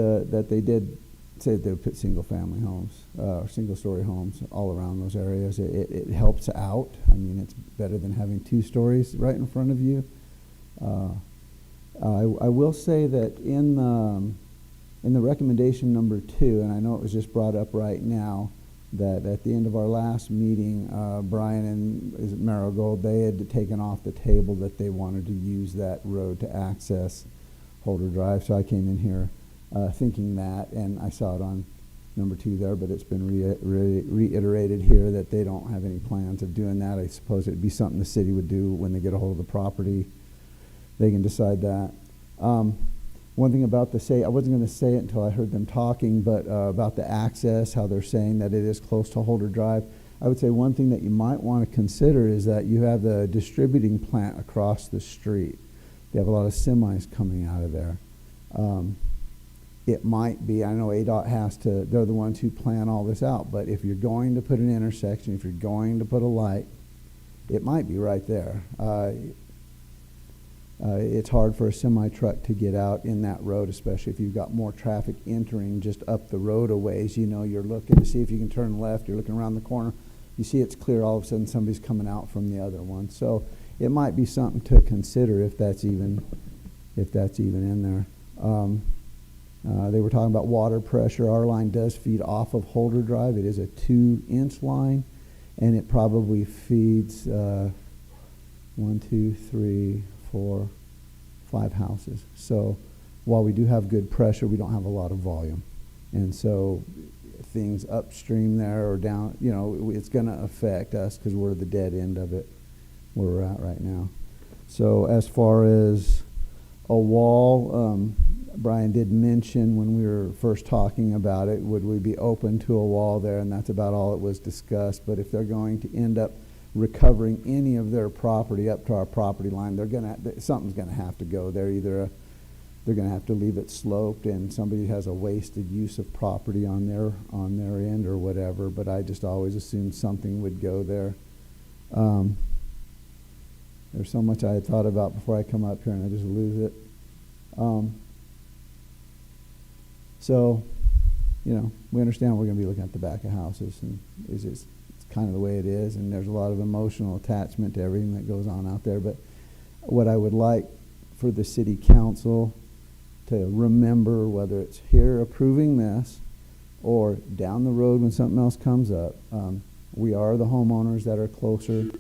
they did say they would put single-family homes or single-story homes all around those areas. It helps out. I mean, it's better than having 2 stories right in front of you. I will say that in the recommendation number 2, and I know it was just brought up right now, that at the end of our last meeting, Brian and Marigold, they had taken off the table that they wanted to use that road to access Holder Drive. So I came in here thinking that, and I saw it on number 2 there, but it's been reiterated here that they don't have any plans of doing that. I suppose it'd be something the city would do when they get a hold of the property. They can decide that. One thing about I wasn't going to say it until I heard them talking, but about the access, how they're saying that it is close to Holder Drive. I would say one thing that you might want to consider is that you have the distributing plant across the street. They have a lot of semis coming out of there. It might be, I know ADOT has to, they're the ones who plan all this out, but if you're going to put an intersection, if you're going to put a light, it might be right there. It's hard for a semi-truck to get out in that road, especially if you've got more traffic entering just up the road a ways. You know, you're looking to see if you can turn left, you're looking around the corner, you see it's clear, all of a sudden somebody's coming out from the other one. So it might be something to consider if that's even in there. They were talking about water pressure. Our line does feed off of Holder Drive. It is a 2-inch line, and it probably feeds 1, 2, 3, 4, 5 houses. So while we do have good pressure, we don't have a lot of volume. And so things upstream there or down, you know, it's going to affect us because we're the dead end of it where we're at right now. So as far as a wall, Brian did mention when we were first talking about it, would we be open to a wall there? And that's about all it was discussed. But if they're going to end up recovering any of their property up to our property line, something's going to have to go there. Either they're going to have to leave it sloped, and somebody has a wasted use of property on their end or whatever. But I just always assumed something would go there. There's so much I had thought about before I come up here, and I just lose it. So, you know, we understand we're going to be looking at the back of houses, and it's kind of the way it is, and there's a lot of emotional attachment to everything that goes on out there. But what I would like for the city council to remember, whether it's here approving this or down the road when something else comes up, we are the homeowners that are closer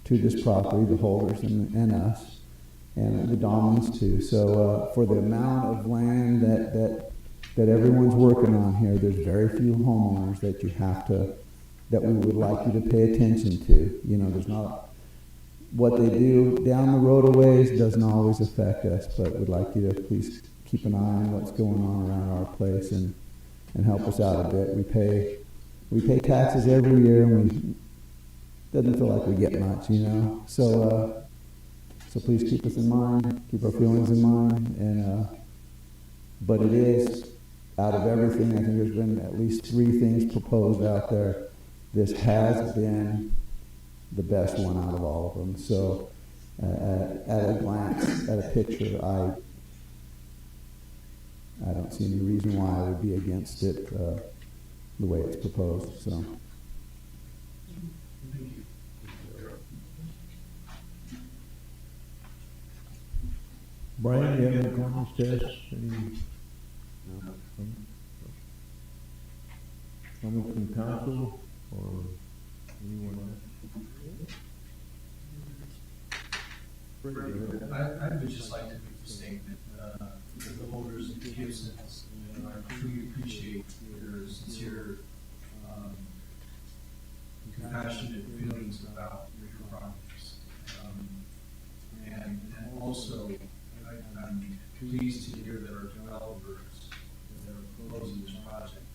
to this property, the holders and us, and the dominants too. So for the amount of land that everyone's working on here, there's very few homeowners that you have to, that we would like you to pay attention to. You know, there's not, what they do down the road a ways doesn't always affect us, but we'd like you to please keep an eye on what's going on around our place and help us out a bit. We pay taxes every year, and we doesn't feel like we get much, you know. So please keep us in mind, keep our feelings in mind, and but it is, out of everything, I think there's been at least 3 things proposed out there. This has been the best one out of all of them. So at a glance, at a picture, I don't see any reason why I would be against it the way it's proposed. So. Brian, do you have any comments, Tess? Any comments from council or anyone else? I would just like to make the statement to the holders of Gibson's. I truly appreciate your sincere, compassionate feelings about your properties. And also, I'm pleased to hear that our developers that are proposing this project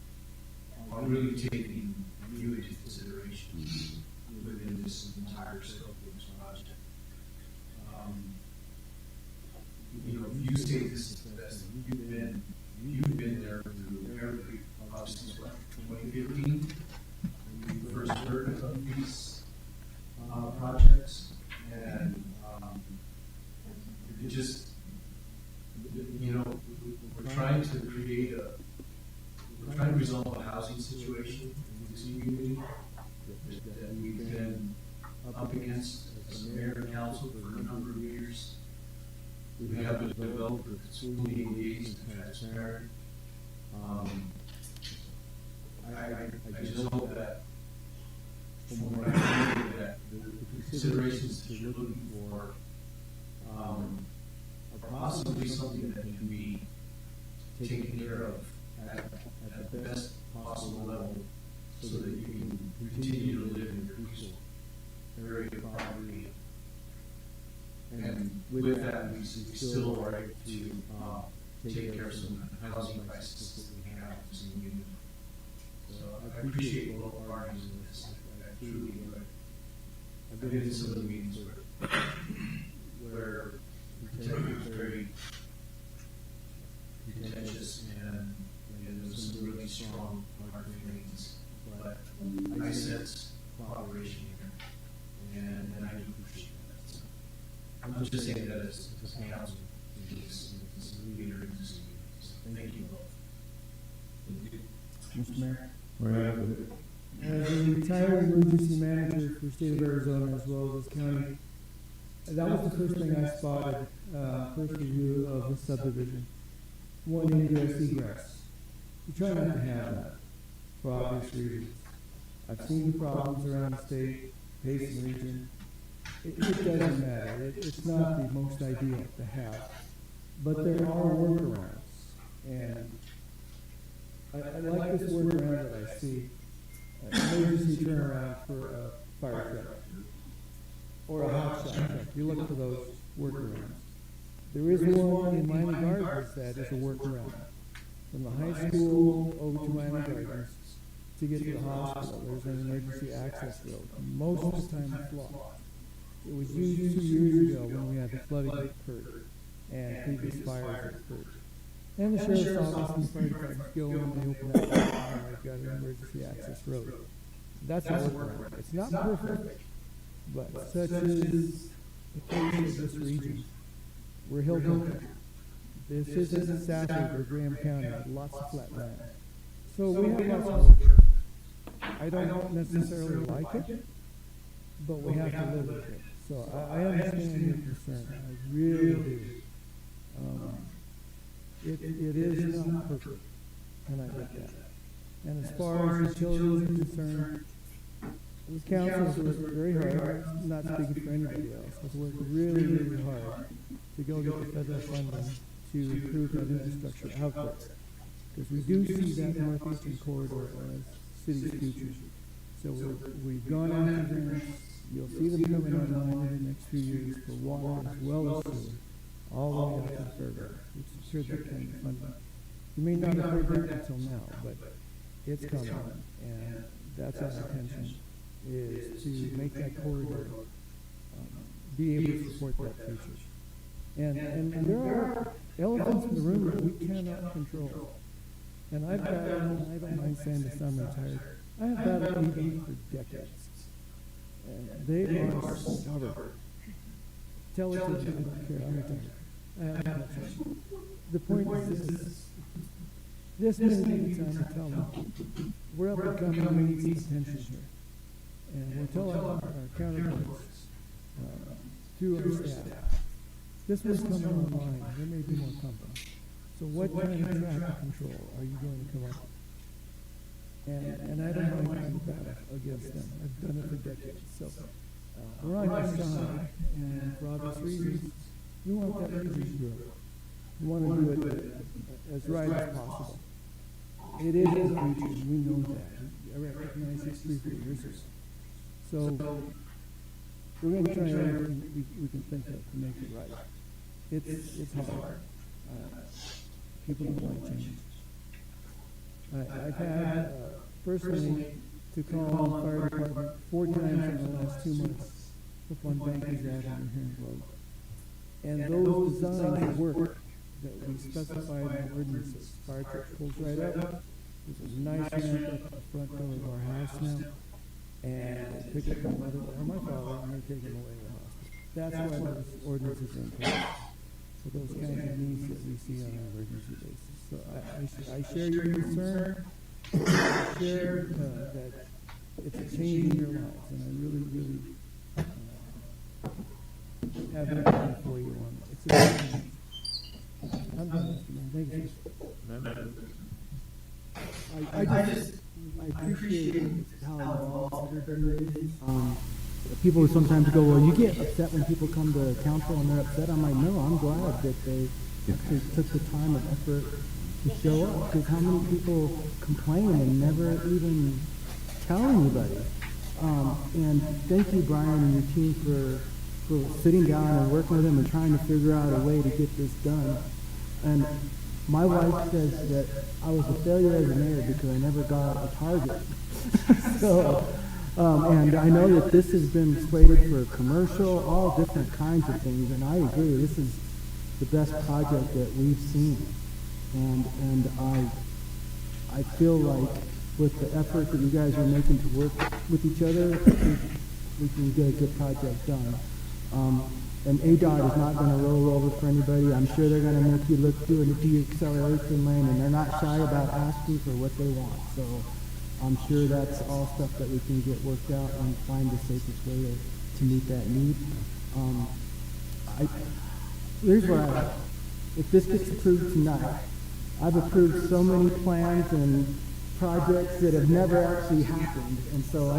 are really taking you into consideration within this entire scope of this project. You know, if you say this is the best, you've been there through every, since what, 2015? When you first heard of these projects, and it just, you know, we're trying to resolve a housing situation in this community that we've been up against as mayor and council for a number of years. We have a developer that's fully engaged and transparent. I just hope that, from what I heard, that the considerations that you're looking for are possibly something that can be taken care of at the best possible level, so that you can continue to live in your peaceful area of property. And with that, we still are able to take care of some housing crisis that we have in this community. So I appreciate both parties in this. I truly do. I've been in some of the meetings where the temper was very contentious, and there was some really strong hard feelings. But I sense cooperation here, and I do appreciate that. So I'm just saying that as a council, as a leader in this community. So thank you both. Mr. Mayor? Right. As a retired emergency manager for the state of Arizona as well as this county, that was the first thing I spotted, first review of the subdivision. One ingress egress. You try not to have that for obvious reasons. I've seen the problems around the state, Basin region. It doesn't matter. It's not the most ideal to have. But there are workarounds. And I like this workaround that I see. Emergency turnaround for a fire truck or a hot shot truck. You look for those workarounds. There is one in Miami Gardens that is a workaround. From the high school over to Miami Gardens to get to the hospital, there's an emergency access road. Most of the time it's locked. It was used 2 years ago when we had the flooding that occurred and previous fires that occurred. And the sheriff's office and the fire department go in and they open that door and they've got an emergency access road. That's a workaround. It's not perfect, but such is the case of this region. We're hill country. This isn't Safford or Graham County, lots of flat land. So we have lots of work. I don't necessarily like it, but we have to live with it. So I understand your concern. I really do. It is not perfect, and I get that. And as far as utilities are concerned, this council has worked very hard, not speaking for anybody else, has worked really, really hard to go get the federal funding to improve that infrastructure out there. Because we do see that northeastern corridor as city's future. So we've gone after grants. You'll see them coming online in the next few years for water as well as sewer, all the way up to the fairground. We've secured that kind of funding. You may not have heard that until now, but it's coming, and that's our intention, is to make that corridor be able to support that future. And there are elephants in the room that we cannot control. And I've battled, I don't mind saying this, I'm retired, I have battled even for decades. And they are stubborn. Tell it to them, I don't care, I'm retired. I have no choice. The point is this may be the time to tell them, we're up and coming, we need some attention here. And we're telling our counterparts, through our staff, this one's coming online, there may be more coming. So what kind of traffic control are you going to come up with? And I don't mind going to battle against them. I've done it for decades. So we're on your side, and for obvious reasons, we want that region to grow. We want to do it as right as possible. It is the future, we know that. I recognize history for years. So we're gonna try everything we can think of to make it right. It's hard. People don't like change. I've had, personally, to call the fire department 4 times in the last 2 months up on Bankers Avenue here in Globe. And those designs work that we specified in the ordinances. Fire truck pulls right up, there's a nice ramp up the front door of our house now, and pick up my mother or my father, and they take them away to the hospital. That's why those ordinances are in place. For those kinds of needs that we see on an emergency basis. So I share your concern. I share that it's a change in your lives, and I really, really have empathy for you on it. It's a good thing. I'm done, Mr. Mayor. Thank you. I appreciate how involved everybody is. People sometimes go, well, you get upset when people come to council and they're upset. I'm like, no, I'm glad that they actually took the time and effort to show up, because how many people complain and never even tell anybody. And thank you, Brian, and your team for sitting down and working with them and trying to figure out a way to get this done. And my wife says that I was a failure as a mayor because I never got a target. So, and I know that this has been slated for commercial, all different kinds of things, and I agree, this is the best project that we've seen. And I feel like with the effort that you guys are making to work with each other, we can get a good project done. And ADOT is not going to roll over for anybody. I'm sure they're going to make you look through a de-acceleration lane, and they're not shy about asking for what they want. So I'm sure that's all stuff that we can get worked out and find the safest way to meet that need. Here's what I, if this gets approved tonight, I've approved so many plans and projects that have never actually happened. And so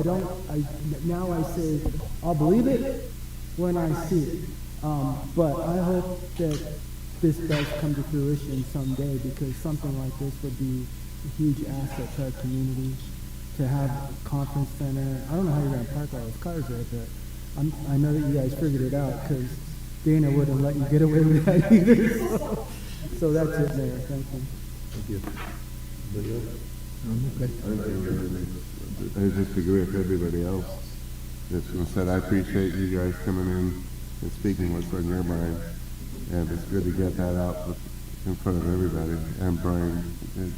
now I say, I'll believe it when I see it. But I hope that this does come to fruition someday, because something like this would be a huge asset to our community, to have a conference center. I don't know how you're going to park all those cars there, but I know that you guys figured it out, because Dana wouldn't let you get away with that either. So that's it, Mayor. Thank you. Thank you. Anybody else? I just agree with everybody else that's been said. I appreciate you guys coming in and speaking what's on your mind, and it's good to get that out in front of everybody. And Brian,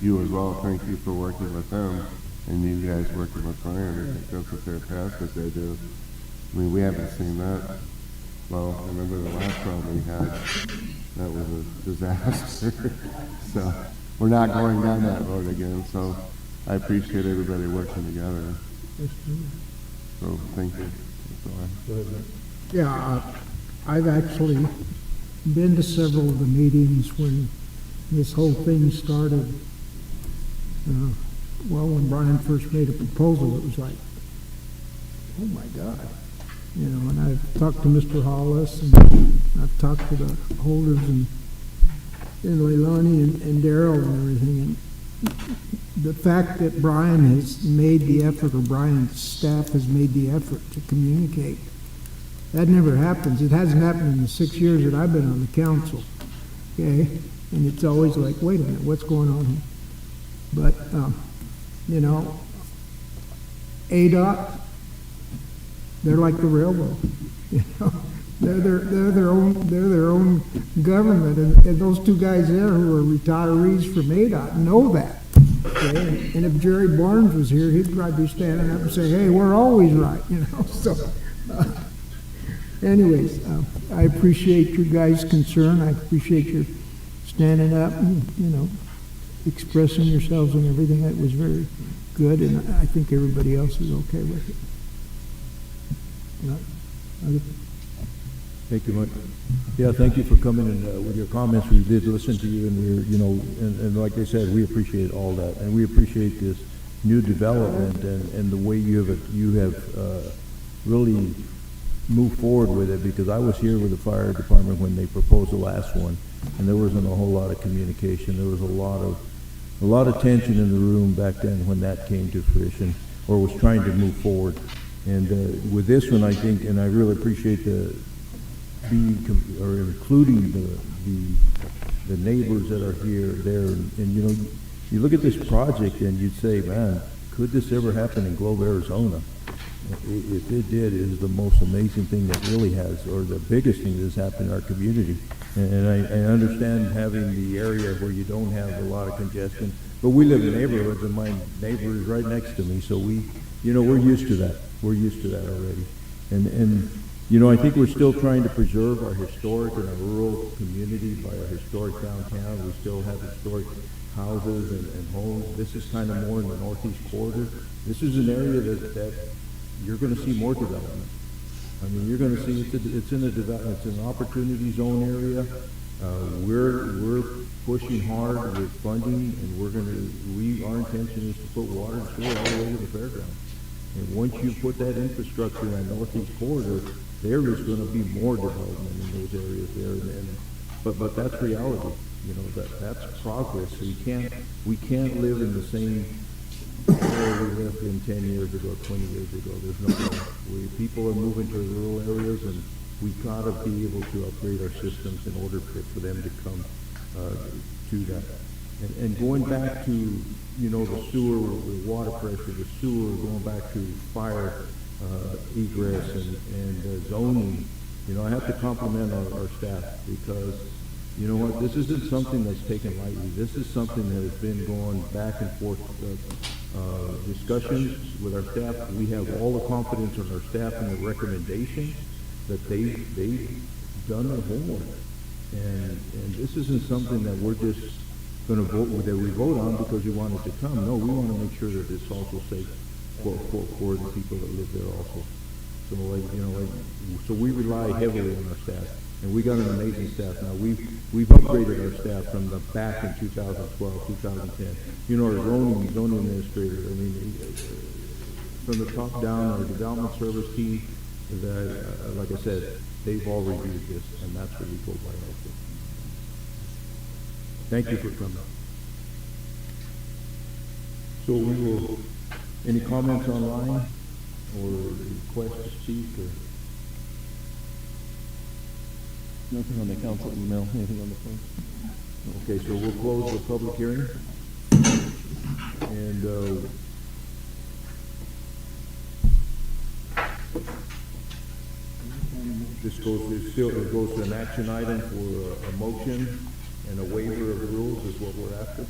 you as well, thank you for working with them, and you guys working with Brian. I think that's what they're fantastic they do. I mean, we haven't seen that. Well, I remember the last one we had, that was a disaster. So we're not going down that road again. So I appreciate everybody working together. So thank you. Go ahead, Matt. Yeah, I've actually been to several of the meetings when this whole thing started. Well, when Brian first made a proposal, it was like, oh my God. You know, and I've talked to Mr. Hollis, and I've talked to the holders and Leilani and Daryl and everything. And the fact that Brian has made the effort, or Brian's staff has made the effort to communicate, that never happens. It hasn't happened in the 6 years that I've been on the council. Okay? And it's always like, wait a minute, what's going on here? But, you know, ADOT, they're like the railroad. You know, they're their own government, and those two guys there who are retirees from ADOT know that. Okay? And if Jerry Barnes was here, he'd probably be standing up and say, "Hey, we're always right." You know. So, anyways, I appreciate your guys' concern. I appreciate your standing up and, you know, expressing yourselves and everything. That was very good, and I think everybody else is okay with it. Thank you, Mike. Yeah, thank you for coming and with your comments. We did listen to you, and we're, you know, and like I said, we appreciate all that, and we appreciate this new development and the way you have really moved forward with it. Because I was here with the fire department when they proposed the last one, and there wasn't a whole lot of communication. There was a lot of tension in the room back then when that came to fruition, or was trying to move forward. And with this one, I think, and I really appreciate including the neighbors that are there, and you know, you look at this project and you'd say, man, could this ever happen in Globe, Arizona? If it did, it is the most amazing thing that really has, or the biggest thing that's happened in our community. And I understand having the area where you don't have a lot of congestion, but we live in neighborhoods, and my neighbor is right next to me, so we're used to that. We're used to that already. And you know, I think we're still trying to preserve our historic and our rural community by our historic downtown. We still have historic houses and homes. This is kind of more in the northeast corridor. This is an area that you're going to see more development. I mean, you're going to see it's an opportunity zone area. We're pushing hard with funding, and our intention is to put water and sewer all the way to the fairground. And once you put that infrastructure in that northeast corridor, there is going to be more development in those areas there. But that's reality. You know, that's progress. So we can't live in the same area we lived in 10 years ago, 20 years ago. There's no way. People are moving to rural areas, and we've got to be able to upgrade our systems in order for them to come to that. And going back to, you know, the sewer, the water pressure, the sewer, going back to fire egress and zoning, you know, I have to compliment our staff, because, you know what, this isn't something that's taken lightly. This is something that has been going back and forth, discussions with our staff. We have all the confidence in our staff and the recommendation that they've done their homework. And this isn't something that we're just going to vote on because we want it to come. No, we want to make sure that it's also safe for the people that live there also. So we rely heavily on our staff, and we got an amazing staff now. We've upgraded our staff from the back in 2012, 2010. You know, our zoning administrator. I mean, from the top down, our development service team. That, like I said, they've all reviewed this, and that's what we go by also. Thank you for coming. So we will. Any comments online or request to speak or? Nothing on the council email, anything on the phone? Okay, so we'll close the public hearing. And it goes to an action item for a motion and a waiver of rules is what we're after.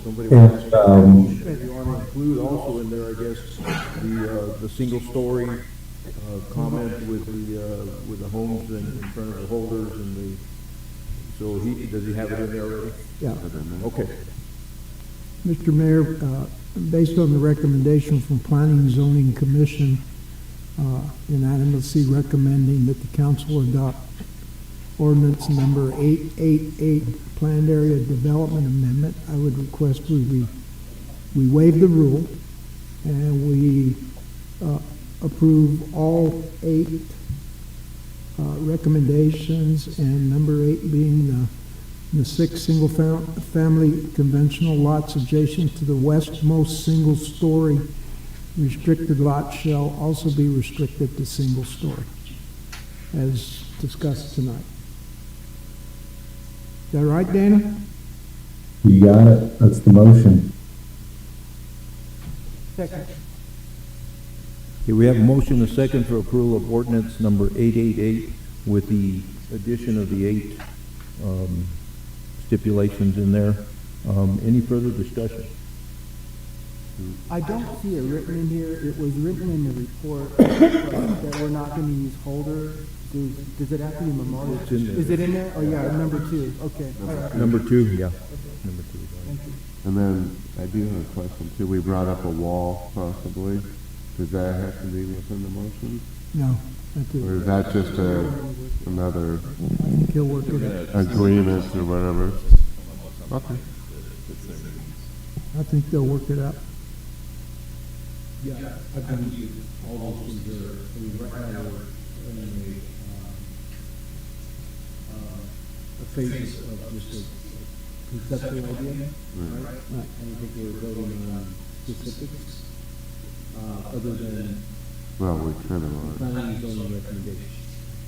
Somebody wants you want to include also in there, I guess, the single story comment with the homes in front of the holders and the. So does he have it in there already? Yeah. Okay. Mr. Mayor, based on the recommendation from Planning and Zoning Commission, unanimously recommending that the council adopt ordinance number 888, Planned Area Development Amendment, I would request we waive the rule and we approve all 8 recommendations, and number 8 being the 6 single-family conventional lots adjacent to the westmost single-story restricted lot shall also be restricted to single-story, as discussed tonight. Is that right, Dana? You got it. That's the motion. Second. Okay, we have a motion and a second for approval of ordinance number 888 with the addition of the 8 stipulations in there. Any further discussion? I don't see it written in here. It was written in the report that we're not going to use holder. Does it have to be memorial? It's in there. Is it in there? Oh, yeah, number 2. Okay. Number 2, yeah. Number 2. Thank you. And then I do have a question too. We brought up a wall possibly. Does that have to be within the motion? No. That's it. Or is that just another I think he'll work it out. agreement or whatever? Okay. I think they'll work it out. Yeah, I believe all those things are, right now we're in a phase of just a conceptual idea, right? I don't think we're voting on specifics, other than Well, we kind of are. planning and zoning recommendations.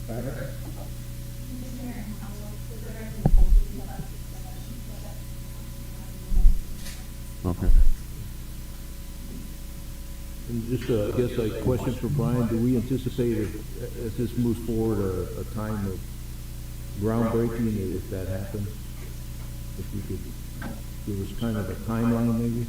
Right? Okay. And just, I guess, a question for Brian, do we anticipate, as this moves forward, a time of groundbreaking, if that happens? If we could give us kind of a timeline, maybe?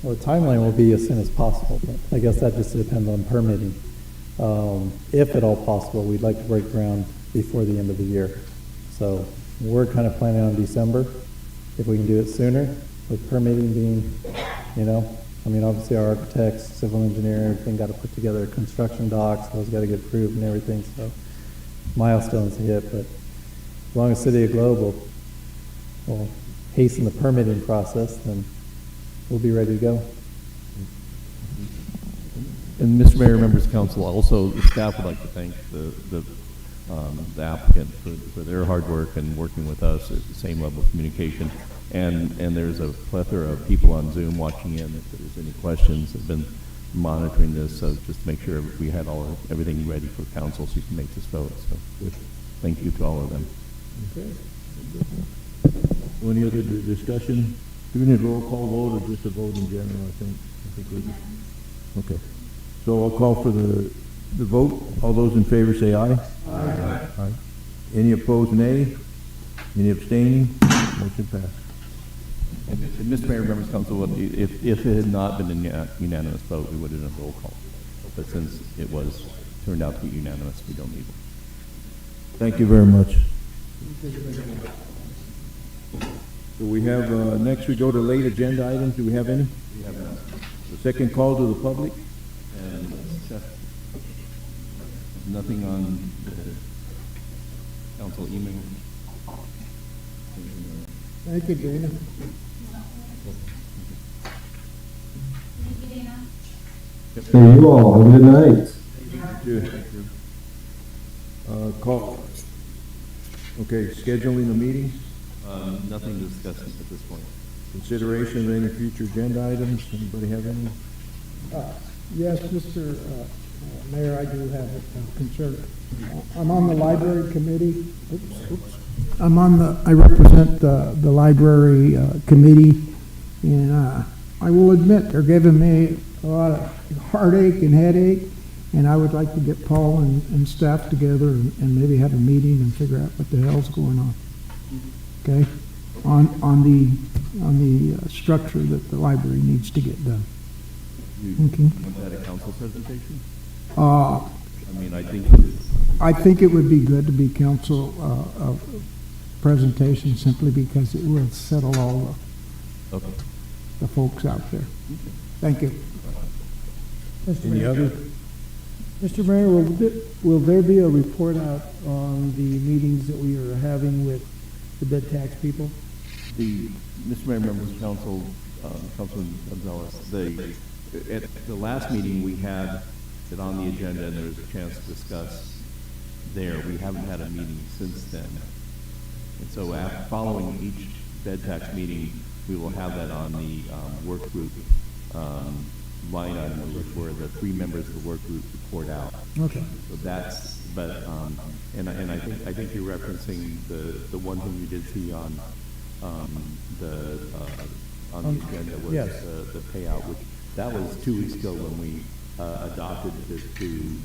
Well, the timeline will be as soon as possible, but I guess that just depends on permitting. If at all possible, we'd like to break ground before the end of the year. So we're kind of planning on December, if we can do it sooner, with permitting being, you know, I mean, obviously our architects, civil engineer, everything got to put together construction docs, those got to get approved and everything, so milestones to hit, but as long as City of Globe will hasten the permitting process, then we'll be ready to go. And Mr. Mayor, members of council, also the staff would like to thank the applicant for their hard work and working with us at the same level of communication. And there's a plethora of people on Zoom watching in. If there's any questions, have been monitoring this, so just to make sure we had everything ready for council so you can make this vote. So thank you to all of them. Okay. Any other discussion? Do we need a roll call vote or just a vote in general, I think we do. Okay. So I'll call for the vote. All those in favor say aye. Aye. Aye. Any opposed, nay? Any abstaining? Motion passed. And Mr. Mayor, members of council, if it had not been a unanimous vote, we would have done a roll call. But since it turned out to be unanimous, we don't need one. Thank you very much. So we have, next we go to late agenda items. Do we have any? We have none. The second call to the public? And nothing on the council email. Thank you, Dana. Hey, you all, have a good night. Call. Okay, scheduling the meetings? Nothing to discuss at this point. Consideration of any future agenda items? Anybody have any? Yes, Mr. Mayor, I do have a concern. I'm on the library committee. I represent the library committee, and I will admit they're giving me a lot of heartache and headache, and I would like to get Paul and staff together and maybe have a meeting and figure out what the hell's going on. Okay, on the structure that the library needs to get done. Okay. Want that a council presentation? I mean, I think it would be good to be council presentation simply because it will settle all the folks out there. Thank you. Any other? Mr. Mayor, will there be a report out on the meetings that we are having with the bed tax people? Mr. Mayor, members of council, Councilman Gonzalez, at the last meeting we had it on the agenda and there was a chance to discuss there. We haven't had a meeting since then. And so following each bed tax meeting, we will have that on the work group line item where the 3 members of the work group report out. Okay. So that's, but, and I think you're referencing the one thing we did see on the agenda was yes. the payout, which that was 2 weeks ago when we adopted to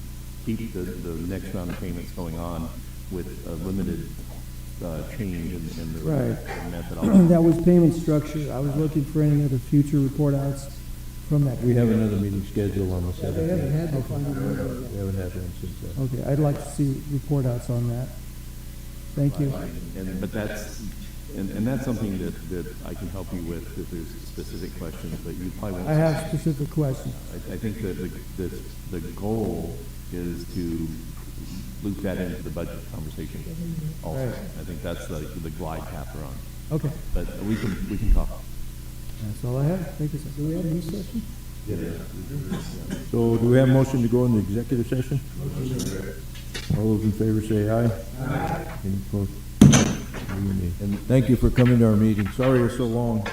keep the next round of payments going on with a limited change in the Right. methodology. That was payment structure. I was looking for any other future report outs from that. We have another meeting scheduled on the 17th. They haven't had the final report. We haven't had one since then. Okay, I'd like to see report outs on that. Thank you. But that's something that I can help you with if there's specific questions, but you probably won't. I have specific questions. I think that the goal is to loop that into the budget conversation also. Right. I think that's the glide path we're on. Okay. But we can talk. That's all I have. Thank you, sir. Do we have a new session? So do we have a motion to go into executive session? All those in favor say aye. Any opposed? And thank you for coming to our meeting. Sorry it's so long.